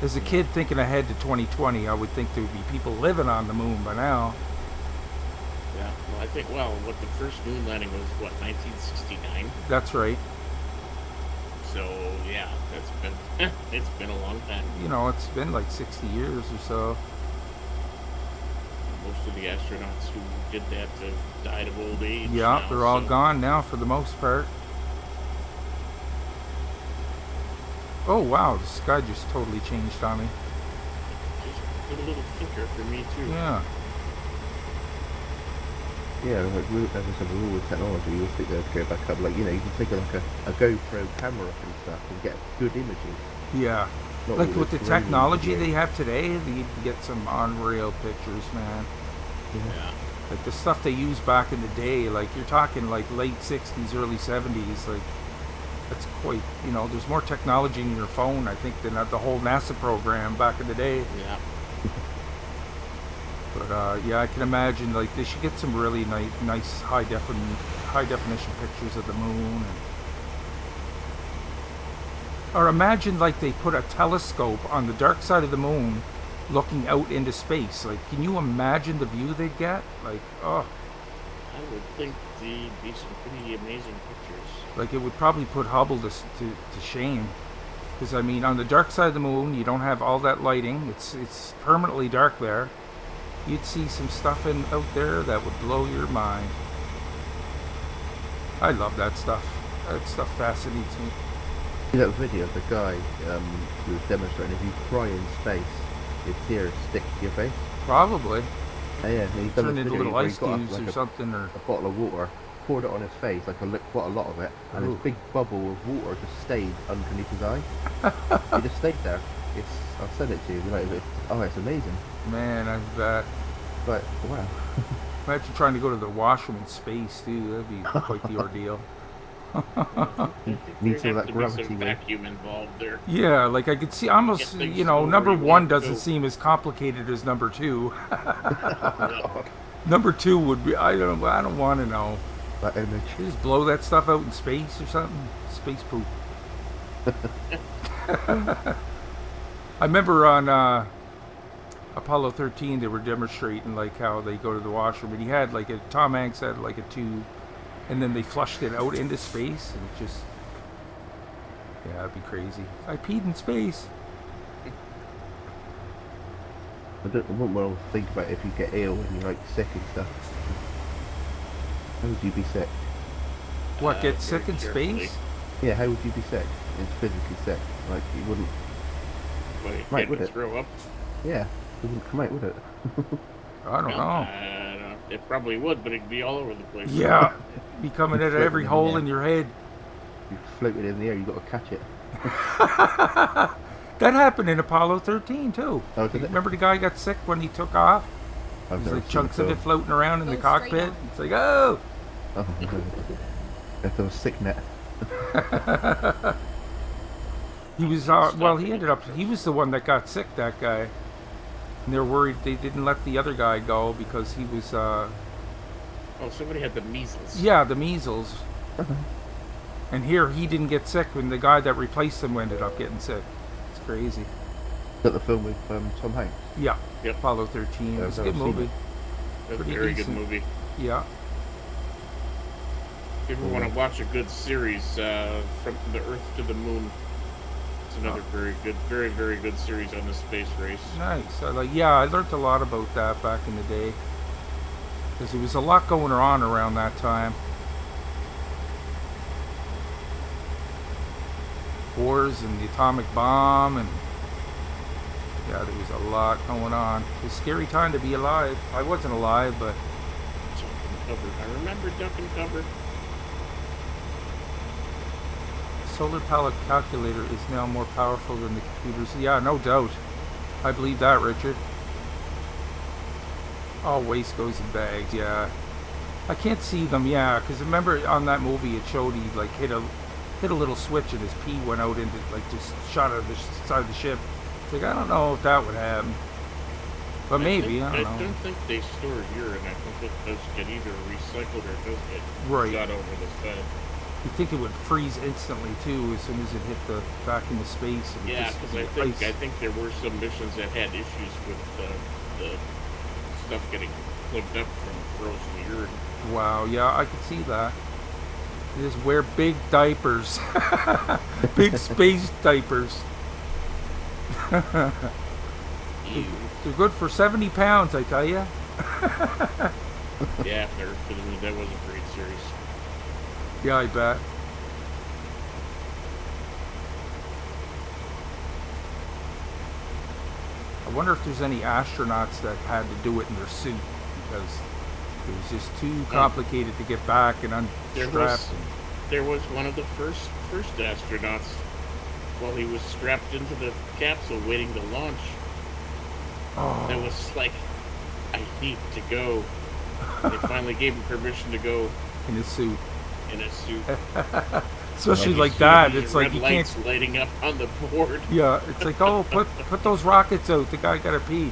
As a kid thinking ahead to 2020, I would think there would be people living on the moon by now. Yeah, well, I think, what the first moon landing was, 1969? That's right. So, yeah, it's been a long time. You know, it's been like 60 years or so. Most of the astronauts who did that died of old age. Yeah, now, they're all so- gone now for the most part. Oh wow, the sky just totally changed on me. Just put a little thicker for me, too. Yeah. Yeah, like as I said, with all the technology, you'll think they'll go back up. Like you can take like a GoPro camera up and stuff and get good images. Yeah. Not Like all with the this grainy technology video. they have today, you can get some unreal pictures, man. Yeah. Like the stuff they used back in the day, like you're talking like late 60s, early 70s, like that's quite, there's more technology in your phone, I think, than the whole NASA program back in the day. Yeah. But yeah, I can imagine like they should get some really nice high definition pictures of the moon. Or imagine like they put a telescope on the dark side of the moon looking out into space. Like, can you imagine the view they'd get? Like, oh. I would think there'd be some pretty amazing pictures. Like, it would probably put Hubble to shame. Because, I mean, on the dark side of the moon, you don't have all that lighting. It's permanently dark there. You'd see some stuff out there that would blow your mind. I love that stuff. That stuff fascinates me. See that video of the guy who was demonstrating if you cry in space, your tears stick to your face. Probably. Yeah, he's done Turn this into video little where he ice got cubes like or something. Or a bottle of water, poured it on his face, like quite a lot of it, and Ooh. this big bubble of water just stayed underneath his eye. It just stayed there. I'll send it to you. It's amazing. Man, I bet. But wow. Imagine trying to go to the washroom in space, too. That'd be quite the ordeal. Needs all There'd have that to be gravity some wave. vacuum involved there. Yeah, like I could see almost, Get things going number where you one want to doesn't go. seem as complicated as number two. Yeah. Number two would be, I don't want to know. That image. You just blow that stuff out in space or something? Space poop. I remember on Apollo 13 they were demonstrating like how they go to the washroom, and he had like Tom Hanks had like a tube, and then they flushed it out into space, and it just, yeah, it'd be crazy. I peed in space. I wouldn't want to think about if you get ill and you're like sick and stuff. How would you be sick? What, get very sick in carefully. space? Yeah, how would you be sick? It's physically sick. Like, you wouldn't... Well, you Right, can't would it? throw up. Yeah, it wouldn't come out, would it? I don't No, know. it probably would, but it'd be all over the place. Yeah, be coming out of every Floating in the hole air. in your head. You floated in the air, you got to catch it. That happened in Apollo 13 too. Oh, did it? Remember the guy got sick when he took off? I've There's never like seen chunks the of it film. floating around in the Go straight cockpit. on. It's like, oh! Oh, no. If there was sick net. He was, well, he ended up, he was the one that got sick, that guy. And they're worried they didn't let the other guy go because he was, Oh, somebody had the measles. yeah, the measles. And here, he didn't get sick when the guy that replaced him ended up getting sick. It's crazy. Is that the film with Tom Hanks? Yeah. Yep. Apollo 13. Yeah, It was a I've good seen movie. it. That's a Pretty very decent. good movie. Yeah. If you ever want to watch a good series, From the Earth to the Moon, it's another very good, very, very good series on the space race. Nice. I learned a lot about that back in the day. Because there was a lot going on around that time. Wars and the atomic bomb, and yeah, there was a lot going on. It was a scary time to be alive. I wasn't alive, but Duck and Cover. I remember Duck and Cover. solar palette calculator is now more powerful than the computers. Yeah, no doubt. I believe that, Richard. All waste goes in bags. Yeah, I can't see them. Yeah, because remember on that movie it showed he like hit a little switch and his pee went out into like just shot out of the side of the ship. It's like I don't know if that would happen, but maybe I don't know. I don't think they store urine. I think it does get either recycled or it does get Right. shot over the side. You think it would freeze instantly too as soon as it hit the back into space? And Yeah, just because ice. I think there were some missions that had issues with the stuff getting plugged up from frozen urine. Wow, yeah, I could see that. Just wear big diapers, big space diapers. Ew. They're good for 70 pounds, I tell you. Yeah, that was a great series. Yeah, I bet. I wonder if there's any astronauts that had to do it in their suit because it was just too complicated to get back and unstrapped. There was one of the first astronauts while he was strapped into the capsule waiting to launch. Oh, That was like, I need to go. They finally gave him permission to go in his suit. in a suit. Especially You like see that. these It's like red you lights can't. lighting up on the board. Yeah, it's like, oh, put those rockets out. The guy gotta pee.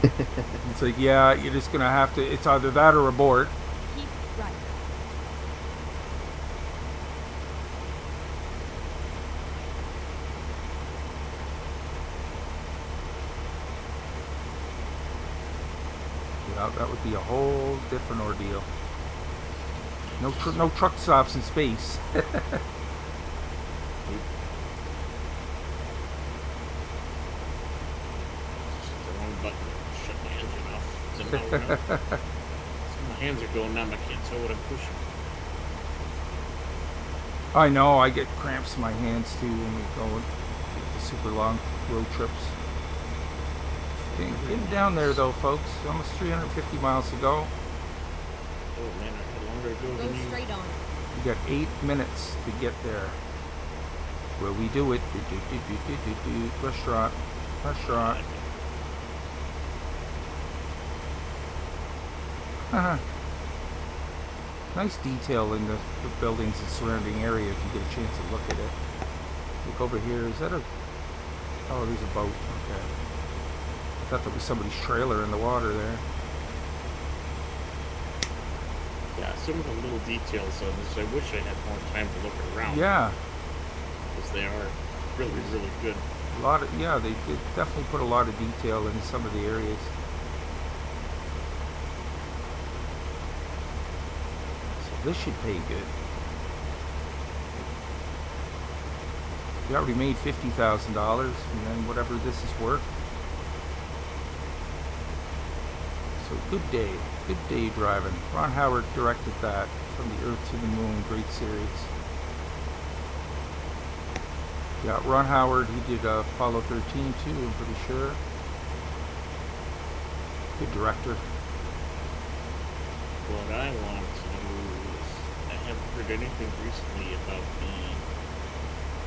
It's like, yeah, you're just gonna have to. It's either that or abort. Keep right. Yeah, that would be a whole different ordeal. No truck stops in space. The wrong button. Shut my engine off. Is it loud enough? So my hands are going numb. I can't tell what I'm pushing. I know, I get cramps in my hands too when we go on the super long road trips. Getting down there though, folks. Almost 350 miles to go. Oh man, I had longer to go Go than you. straight on. We got 8 minutes to get there. Will we do it? Restaurant. Nice detail in the buildings and surrounding area if you get a chance to look at it. Look over here. Is that a... Oh, there's a boat. Okay. I thought there was somebody's trailer in the water there. Yeah, some of the little details on this, I wish I had more time to look around. Yeah. Because they are really, really good. A lot of... Yeah, they definitely put a lot of detail in some of the areas. This should pay good. We already made $50,000, and then whatever this is worth. So good day driving. Ron Howard directed that. From the Earth to the Moon, great series. Yeah, Ron Howard, he did Apollo 13 too, I'm pretty sure. Good director. What I want to do is, I haven't heard anything recently about the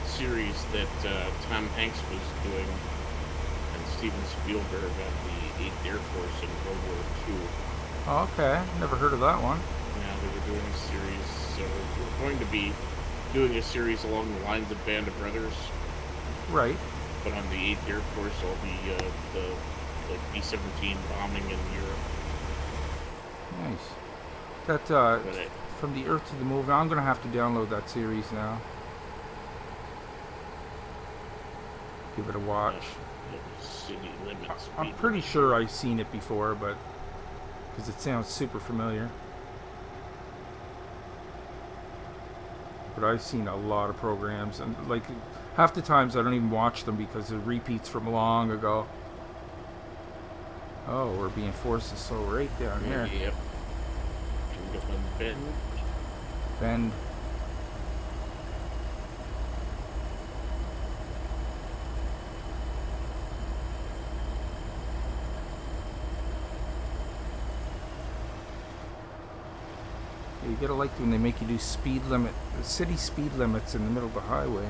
series that Tom Hanks was doing and Steven Spielberg on the 8th Air Force in World War II. Oh, okay, never heard of that one. Yeah, they were doing a series, so we're going to be doing a series along the lines of Band of Brothers. Right. But on the 8th Air Force, all the like B-17 bombing in Europe. Nice. That But From the Earth to the Moon. I'm gonna have to download that series now. Give it a watch. City Limits. I'm pretty sure I've seen it before, but because it sounds super familiar. But I've seen a lot of programs, and like half the times I don't even watch them because they're repeats from long ago. Oh, we're being forced to slow right down here. Yep. Bend. Bend. You gotta like when they make you do speed limit, city speed limits in the middle of the highway.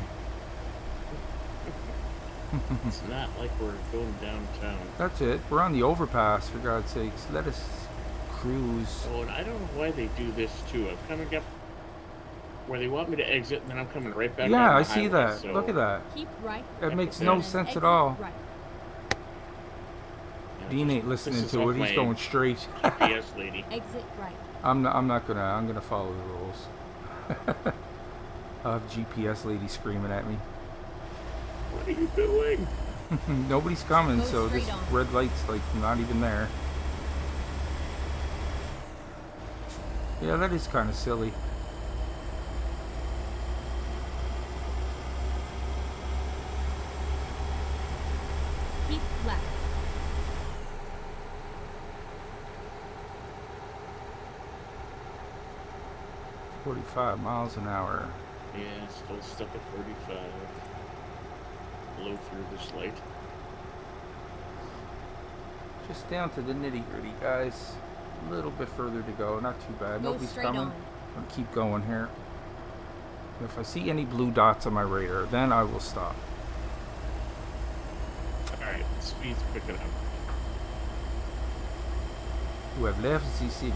It's not like we're going downtown. That's it. We're on the overpass, for God's sakes. Let us cruise. Oh, and I don't know why they do this too. I'm coming up where they want me to exit, and then I'm coming right back. Yeah, on the I see highway, that. so Look at that. Keep right. That makes Yeah. no And sense at exit all. Right. Dean ain't This listening is to off it. He's my going straight. GPS lady. Exit right. I'm gonna follow the rules. I'll have GPS lady screaming at me. What are you doing? Nobody's coming, Go so this straight on. red light's like not even there. Yeah, that is kind of silly. Keep left. $45 miles an hour. Yeah, still stuck at 45. Blow through this light. Just down to the nitty gritty, guys. A little bit further to go. Not too bad. Go Nobody's straight coming. on. I'll keep going here. If I see any blue dots on my radar, then I will stop. Alright, the speed's picking up. You have left the city.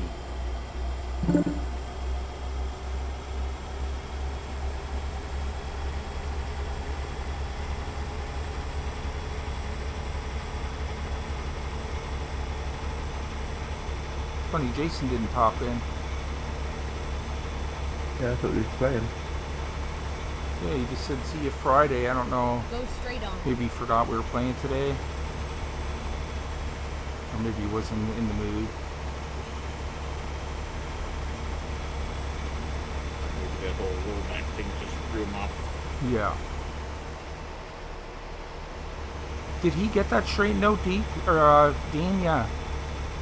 Funny, Jason didn't pop in. Yeah, I thought we were playing. Yeah, he just said see you Friday. I don't know. Go straight on. Maybe he forgot we were playing today. Or maybe he wasn't in the mood. Maybe that whole rollback thing just threw him off. Yeah. Did he get that straightened out, Dean? Or, Dean? Yeah.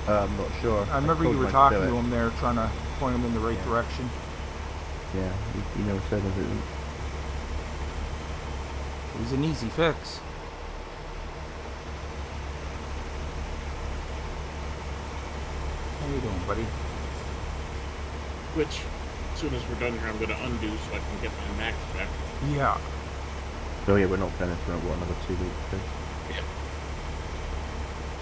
I'm not sure. I remember told you were Mike talking do to it. him there, trying to point him in the right Yeah. direction. Yeah, he never said anything. It was an easy fix. How you doing, buddy? Which, as soon as we're done here, I'm going to undo so I can get my Mac back. Yeah. So yeah, we're not finished for another 2 weeks. So. Yep.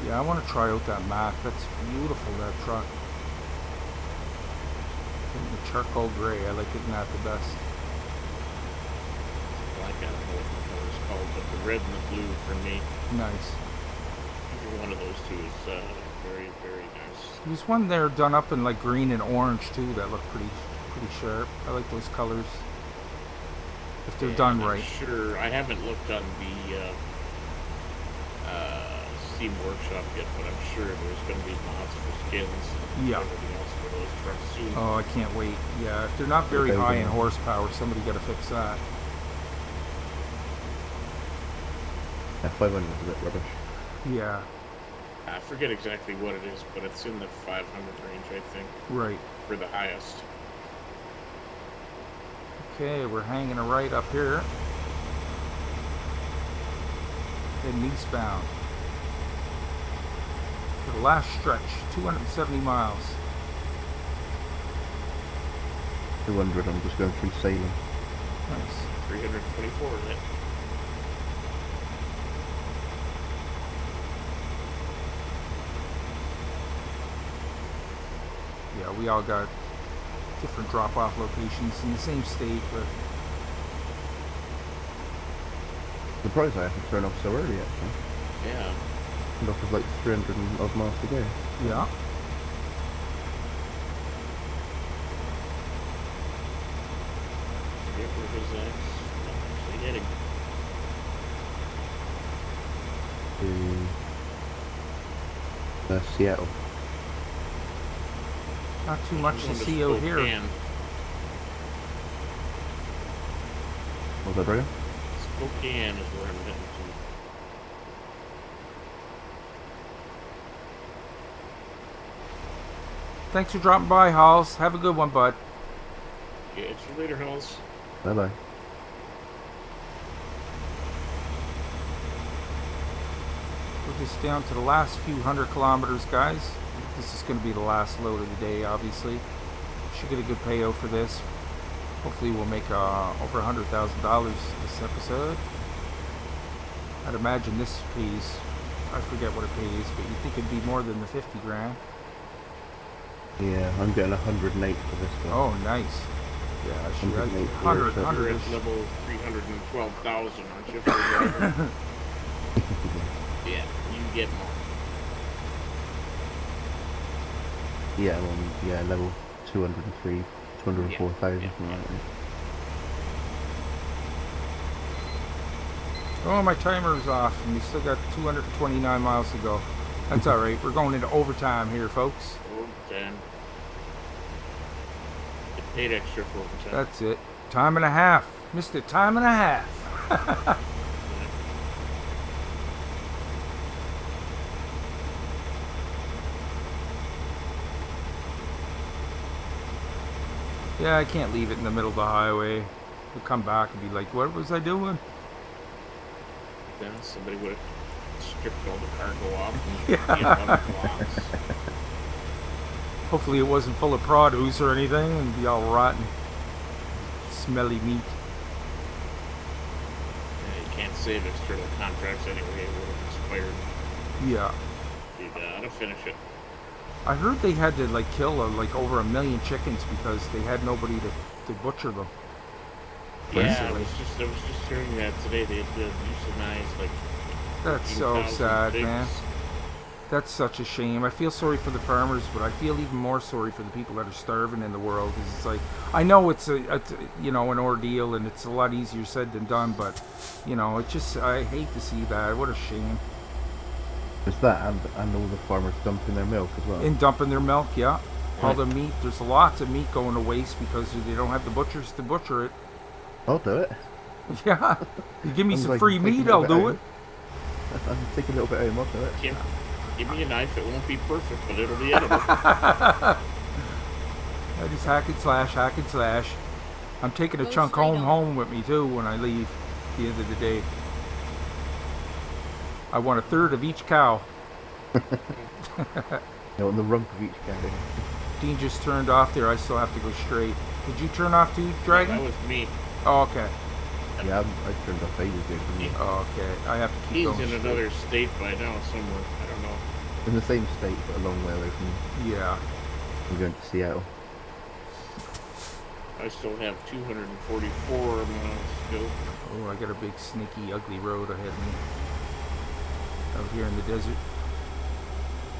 Yeah, I want to try out that Mac. That's beautiful, that truck. The charcoal gray, I like it in that the best. Black, I don't know what the color is called, but the red and the blue for me, Nice. either one of those two is very, very nice. There's one there done up in like green and orange too that look pretty sharp. I like those colors. If they're done I'm right. sure, I haven't looked on the Steam Workshop yet, but I'm sure there's going to be mods for skins and Yeah. everything else for those trucks soon. Oh, I can't wait. Yeah, if they're not very Okay, high in then. horsepower, somebody got to fix that. Yeah, 500 is a bit rubbish. Yeah, I forget exactly what it is, but it's in the 500 range, I think, right. for the highest. Okay, we're hanging a right up here. Heading eastbound. For the last stretch, 270 miles. 200, I'm just going through Salem. Nice. 324, is it? Yeah, we all got different drop-off locations in the same state, but Surprised I have to turn off so early, actually. Yeah. And off with like 300 and odd miles to go. yeah. Forget where his actually heading. To Seattle. Not too much to see out here. Was that Brian? Spokane is where I'm heading to. Thanks for dropping by, Halls. Have a good one, bud. Yeah, it's you later, Halls. Bye bye. We're just down to the last few hundred kilometers, guys. This is going to be the last load of the day, obviously. Should get a good payout for this. Hopefully we'll make over $100,000 this episode. I'd imagine this pays, I forget what it pays, but you'd think it'd be more than the 50 grand. Yeah, I'm getting 108 for this one. Oh, nice. Yeah, I should 108 100, here, so- 100 You're -ish. at level 312,000, aren't you? For a driver? Yeah, you get more. Yeah, I'm on level 203, 204,000. Yeah. Something like that. Oh, my timer's off, and we still got 229 miles to go. That's alright. We're going into overtime here, folks. Overtime. Get paid extra for overtime. That's it. Time and a half. Missed it. Time and a half. Yeah, I can't leave it in the middle of the highway. We'll come back and be like, what was I doing? Then somebody would have stripped all the cargo off and blocks. Hopefully it wasn't full of produce or anything and be all rotten. Smelly meat. Yeah, you can't save external contracts anyway. It would have expired. Yeah. You gotta finish it. I heard they had to like kill like over 1 million chickens because they had nobody to butcher them. Yeah, I Basically. was just hearing that today. They had to euthanize like That's so 14,000 sad, pigs. man. That's such a shame. I feel sorry for the farmers, but I feel even more sorry for the people that are starving in the world. 'Cause it's like, I know it's an ordeal and it's a lot easier said than done, but it's just, I hate to see that. What a shame. It's that and all the farmers dumping their milk as well. In dumping their milk, yeah. All Right. the meat, there's lots of meat going to waste because they don't have the butchers to butcher it. I'll do it. Yeah. You give me I'm some like, free take a meat, little I'll bit do out. it. I'm taking a little bit home, I'll do it. Give me a knife. It won't be perfect, but it'll be edible. I just hack and slash. I'm taking a Go chunk straight on. home with me too when I leave at the end of the day. I want 1/3 of each cow. On the rump of each cow. Dean just turned off there. I still have to go straight. Did you turn off too, Dragon? That was me. Oh, okay. Yeah, I turned off ages ago from you. Oh, okay. I have to keep He's going in straight. another state by now somewhere. I don't know. In the same state, but a long way away from you. Yeah. I'm going to Seattle. I still have 244 miles still. Oh, I got a big, sneaky, ugly road ahead of me. Out here in the desert.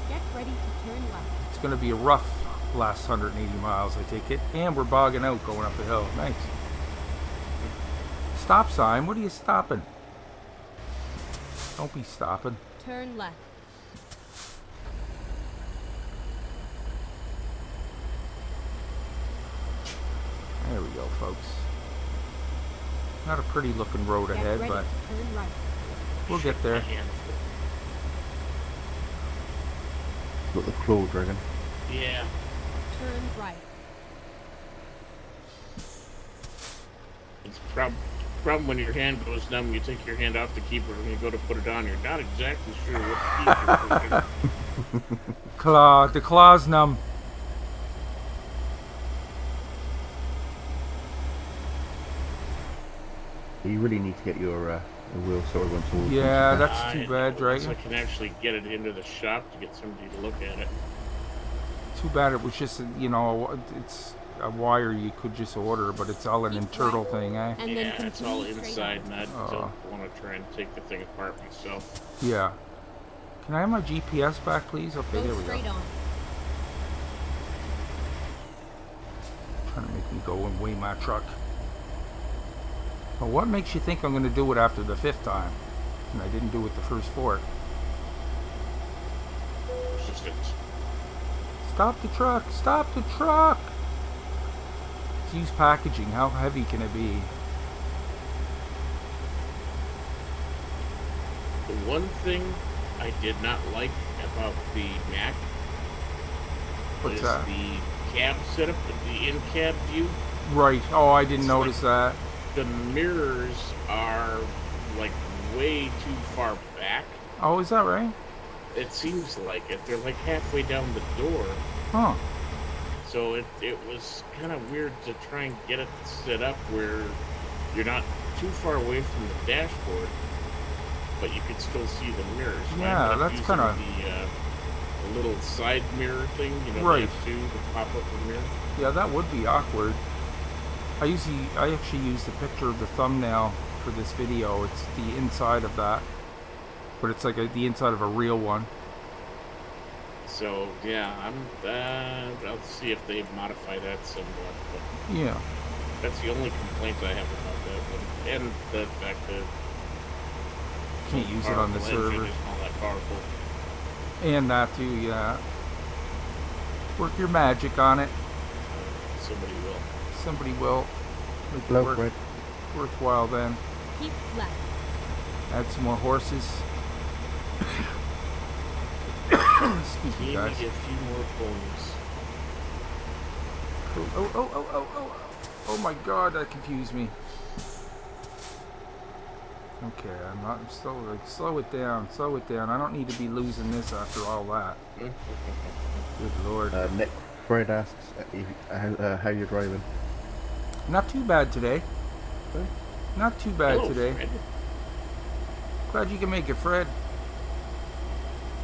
Get ready to turn left. It's going to be a rough last 180 miles, I take it. And we're bogging out going up the hill. Nice. Stop sign. What are you stopping? Don't be stopping. Turn left. There we go, folks. Not a pretty looking road Get ahead, ready but to turn right. we'll get there. Got the claw dragon. Yeah. Turn right. It's a problem when your hand goes numb, you take your hand off the keyboard and you go to put it on, you're not exactly sure what key you're pushing. The claw's numb. You really need to get your wheel sorted once all. Yeah, that's too bad, Once Dragon. I can actually get it into the shop to get somebody to look at it. Too bad it was just, you know, it's a wire you could just order, but it's all an internal thing, eh? And then Yeah, it's all continue straight inside, on. and I don't want to try and take the thing apart myself. Yeah. Can I have my GPS back, please? Okay, there Go we go. straight on. Trying to make me go and weigh my truck. Well, what makes you think I'm going to do it after the 5th time? And I didn't do it the first 4. Persistence. Stop the truck! Stop the truck! Let's use packaging. How heavy can it be? The one thing I did not like about the Mac What's is that? the cab setup, the in-cab view. Right. Oh, I didn't It's notice that. The mirrors are like way too far back. Oh, is that right? It seems like it. They're like halfway down the door. Huh. So it was kind of weird to try and get it set up where you're not too far away from the dashboard, but you could still see the mirrors. So I Yeah, ended up that's using kinda- the little side mirror thing, you know, Right. the two, the pop-up mirror. Yeah, that would be awkward. I actually used the picture of the thumbnail for this video. It's the inside of that, but it's like the inside of a real one. So yeah, I'll see if they modify that somewhat. But Yeah. that's the only complaint I have about that one, and the fact that Can't use it on the powerful engine server. isn't all that powerful. And that too, yeah. Work your magic on it. Somebody will. Somebody will. Make it Low work, Fred. worthwhile then. Keep left. Add some more horses. Excuse me, Maybe guys. a few more ponies. Oh. Oh my god, that confused me. Okay, I'm still like, slow it down. I don't need to be losing this after all that. Good lord. Nick Fred asks how you're driving. Not too bad today. Huh? Not too bad Hello, today. Fred. Glad you can make it, Fred.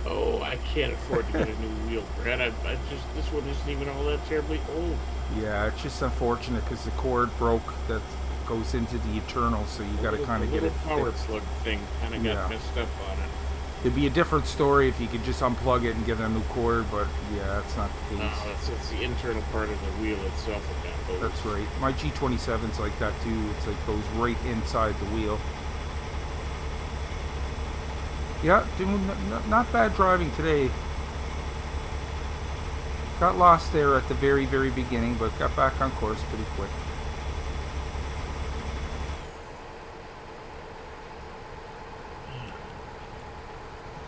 Oh, I can't afford to get a new wheel, Brad. This one isn't even all that terribly old. Yeah, it's just unfortunate because the cord broke that goes into the internal, so you got to kind of get it The power fixed. plug thing kind of got messed up on it. It'd be a different story if you could just unplug it and get a new cord, but yeah, that's not the No, case. it's the internal part of the wheel itself that got hosed. That's right. My G27's like that too. It's like goes right inside the wheel. Yeah, doing not bad driving today. Got lost there at the very, very beginning, but got back on course pretty quick.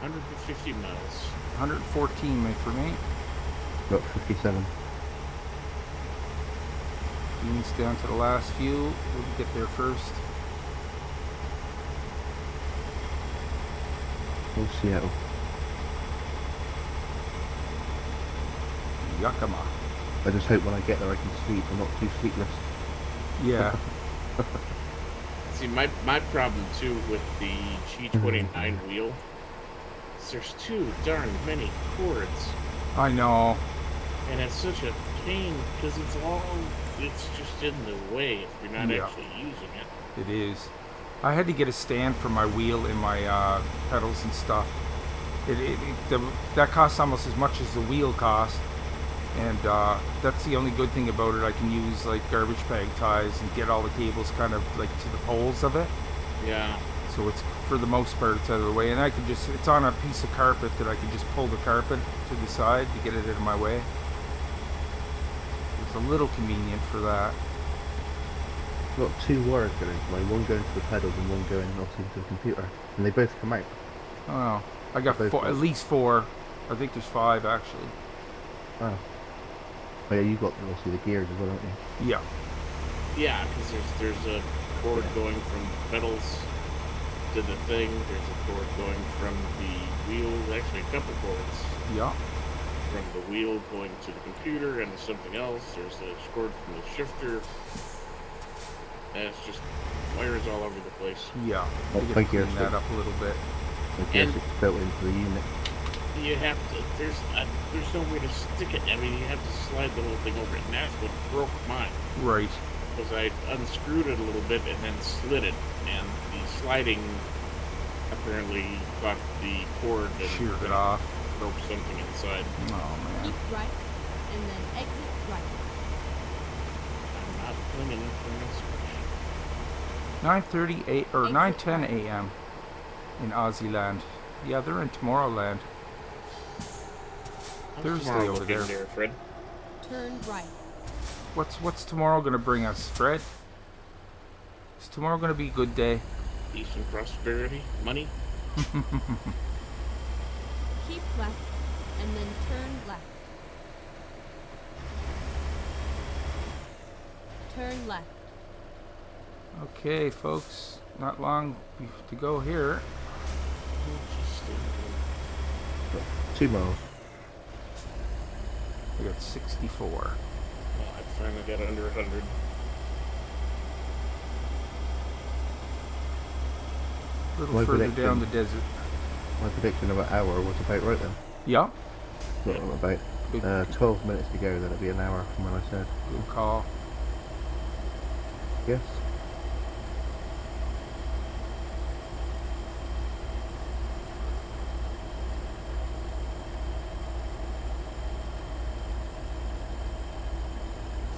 $150 miles. 114 made for me. Got 57. Beans down to the last few. We'll get there first. Oh, Seattle. Yakima. I just hope when I get there I can sleep. I'm not too sleepless. Yeah. See, my problem too with the G29 wheel is there's too darn many cords. I know. And it's such a pain because it's just in the way if you're not Yeah. actually using it. It is. I had to get a stand for my wheel and my pedals and stuff. That costs almost as much as the wheel cost, and that's the only good thing about it. I can use like garbage bag ties and get all the cables kind of like to the poles of it. Yeah. So it's, for the most part, it's out of the way, and I can just, it's on a piece of carpet that I can just pull the carpet to the side to get it out of my way. It's a little convenient for that. I've got 2 wires going into mine, one going to the pedals and one going also into the computer. And they both come out. Oh, I got Both at ways. least 4. I think there's 5 actually. Oh. Oh yeah, you've got obviously the gears as well, haven't you? Yeah. Yeah, because there's a cord going from the pedals to the thing. There's a cord going from the wheel. Actually, a couple cords. Yeah. From the wheel going to the computer and to something else. There's a cord from the shifter. And it's just wires all over the place. Yeah. Oh, We thank can you. clean that up a little bit. I guess it's built into the unit. You have to. There's no way to stick it. I mean, you have to slide the whole thing over it, and that's what broke mine. Right. Because I unscrewed it a little bit and then slid it, and the sliding apparently caught the cord and Sheared it off. broke something inside. Oh, man. Keep right, and then exit right. I'm not clinging for this. 9:38 or 9:10 a.m. in Aussie land. Yeah, they're in Tomorrowland. Thursday over there. Fred. Turn right. What's tomorrow gonna bring us, Fred? Is tomorrow gonna be a good day? Peace and prosperity, money. Keep left, and then turn left. Turn left. Okay, folks, not long to go here. 2 miles. We got 64. Well, I finally got under 100. A little My further prediction. down the desert. My prediction of an hour was about right then. Yeah, Not about good, 12 minutes to go, then it'll be an hour from when I said. good call. Yes.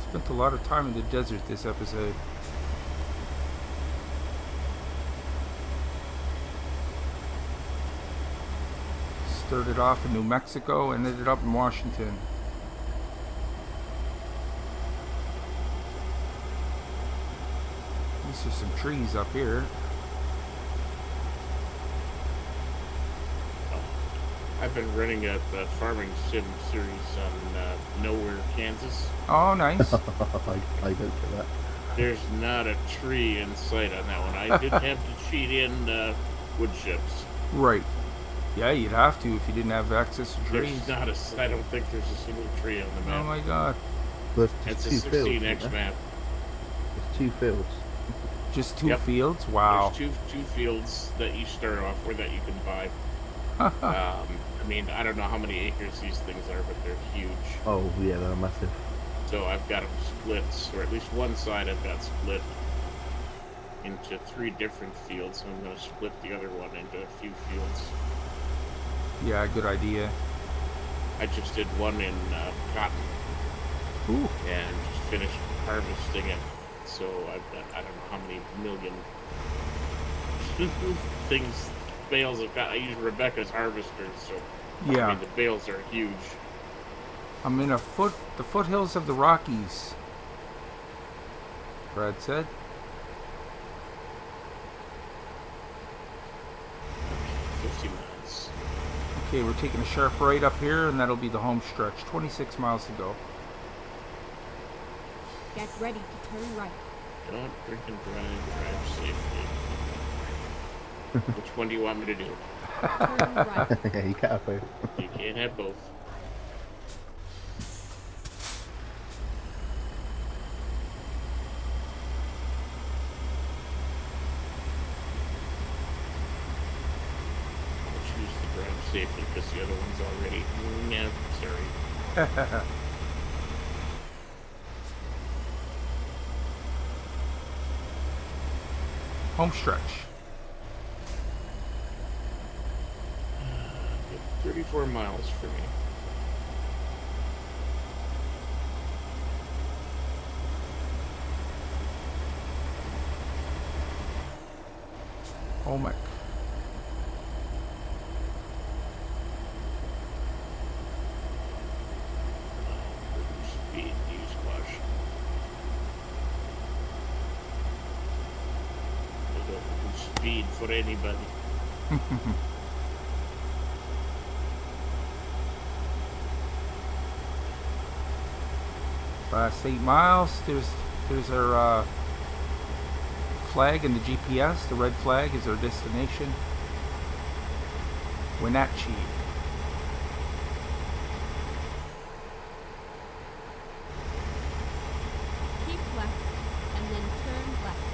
Spent a lot of time in the desert this episode. Started off in New Mexico and ended up in Washington. These are some trees up here. I've been running a farming sim series on Nowhere, Kansas. Oh, nice. I don't get that. There's not a tree in sight on that one. I did have to cheat in wood chips. Right. Yeah, you'd have to if you didn't have access to trees. There's not a. I don't think there's a single tree on the map. Oh my god. But It's a two fields, 16x isn't there? map. It's 2 fields. Just two Yep. fields? Wow. There's two fields that you start off with that you can buy. I mean, I don't know how many acres these things are, but they're huge. Oh yeah, they're massive. So I've got them split, or at least one side I've got split into 3 different fields. So I'm going to split the other one into a few fields. Yeah, good idea. I just did one in cotton Ooh. and just finished harvesting it. So I've got, I don't know how many million things, bales of cotton. I use Rebecca's harvesters, so I Yeah. mean, the bales are huge. I'm in the foothills of the Rockies, Brad said. 50 miles. Okay, we're taking a sharp right up here, and that'll be the home stretch. 26 miles to go. Get ready to turn right. Don't drink and drive safely. Which one do you want me to do? Turn right. Yeah, you can't have both. You can't have both. I'll choose to drive safely because the other one's already. Yeah, sorry. Home stretch. 34 miles for me. Home. Speed use wash. I don't do speed for anybody. Last 8 miles. There's our flag in the GPS. The red flag is our destination. Wenatchee. Keep left and then turn left.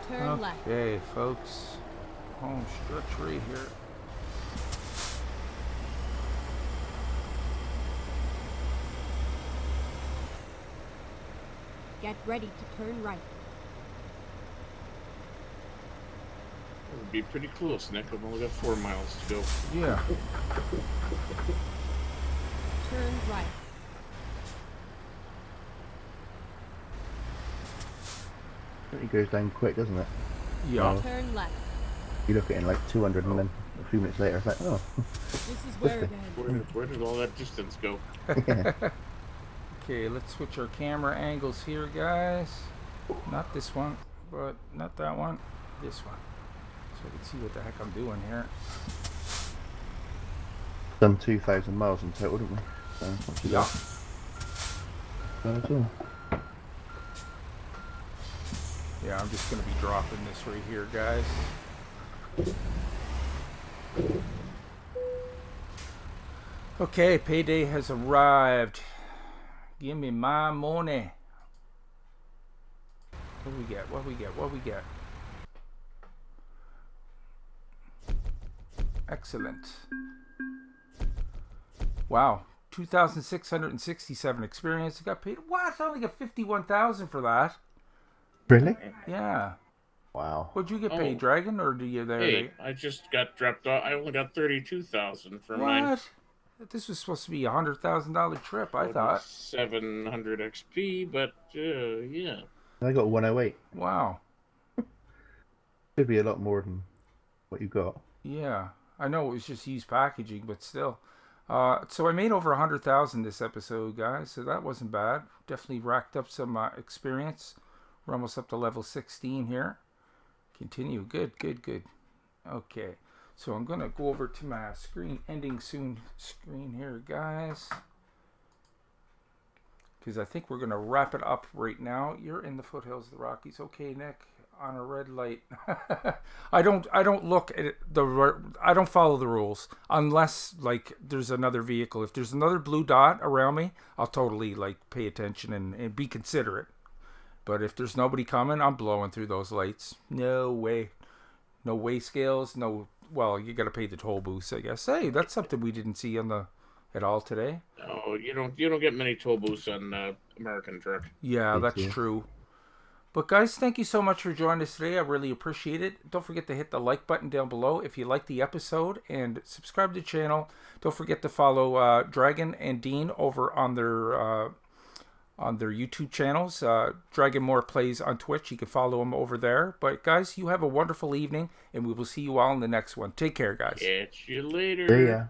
Turn left. Okay, folks. Home stretch right here. Get ready to turn right. It would be pretty close, Nick. I've only got 4 miles to go. Yeah. Turn right. It goes down quick, doesn't it? Yeah. Turn left. You look at it in like 200 and then a few minutes later it's like, oh. This is where again? Where did all that distance go? Yeah. Okay, let's switch our camera angles here, guys. Not this one, but not that one. This one. So I can see what the heck I'm doing here. Done 2,000 miles in total, didn't we? So, not too Yeah. bad at all. Yeah, I'm just going to be dropping this right here, guys. Okay, payday has arrived. Give me my money. What do we get? What do we get? What do we get? Excellent. Wow. 2,667 experience. I got paid. What? I only got 51,000 for that. Really? Yeah. Wow. What'd you get Oh. paid, Dragon? Or do you there? Hey, I just got dropped off. I only got 32,000 for mine. What? This was supposed to be a $100,000 trip, I thought. 700 XP, but yeah. I got 108. Wow. Could be a lot more than what you got. Yeah. I know it was just used packaging, but still. So I made over 100,000 this episode, guys. So that wasn't bad. Definitely racked up some experience. We're almost up to level 16 here. Continue. Good, good, good. Okay. So I'm going to go over to my screen, ending soon screen here, guys. Because I think we're going to wrap it up right now. You're in the foothills of the Rockies. Okay, Nick, on a red light. I don't look at it, I don't follow the rules unless like there's another vehicle. If there's another blue dot around me, I'll totally like pay attention and be considerate. But if there's nobody coming, I'm blowing through those lights. No way. No way scales, no. Well, you got to pay the toll booths, I guess. Hey, that's something we didn't see on the at all today. Oh, you don't get many toll booths on American truck. Yeah, that's true. But guys, thank you so much for joining us today. I really appreciate it. Don't forget to hit the like button down below if you like the episode and subscribe to the channel. Don't forget to follow Dragon and Dean over on their YouTube channels. Dragon More plays on Twitch. You can follow him over there. But guys, you have a wonderful evening, and we will see you all in the next one. Take care, guys. Catch you later. See ya.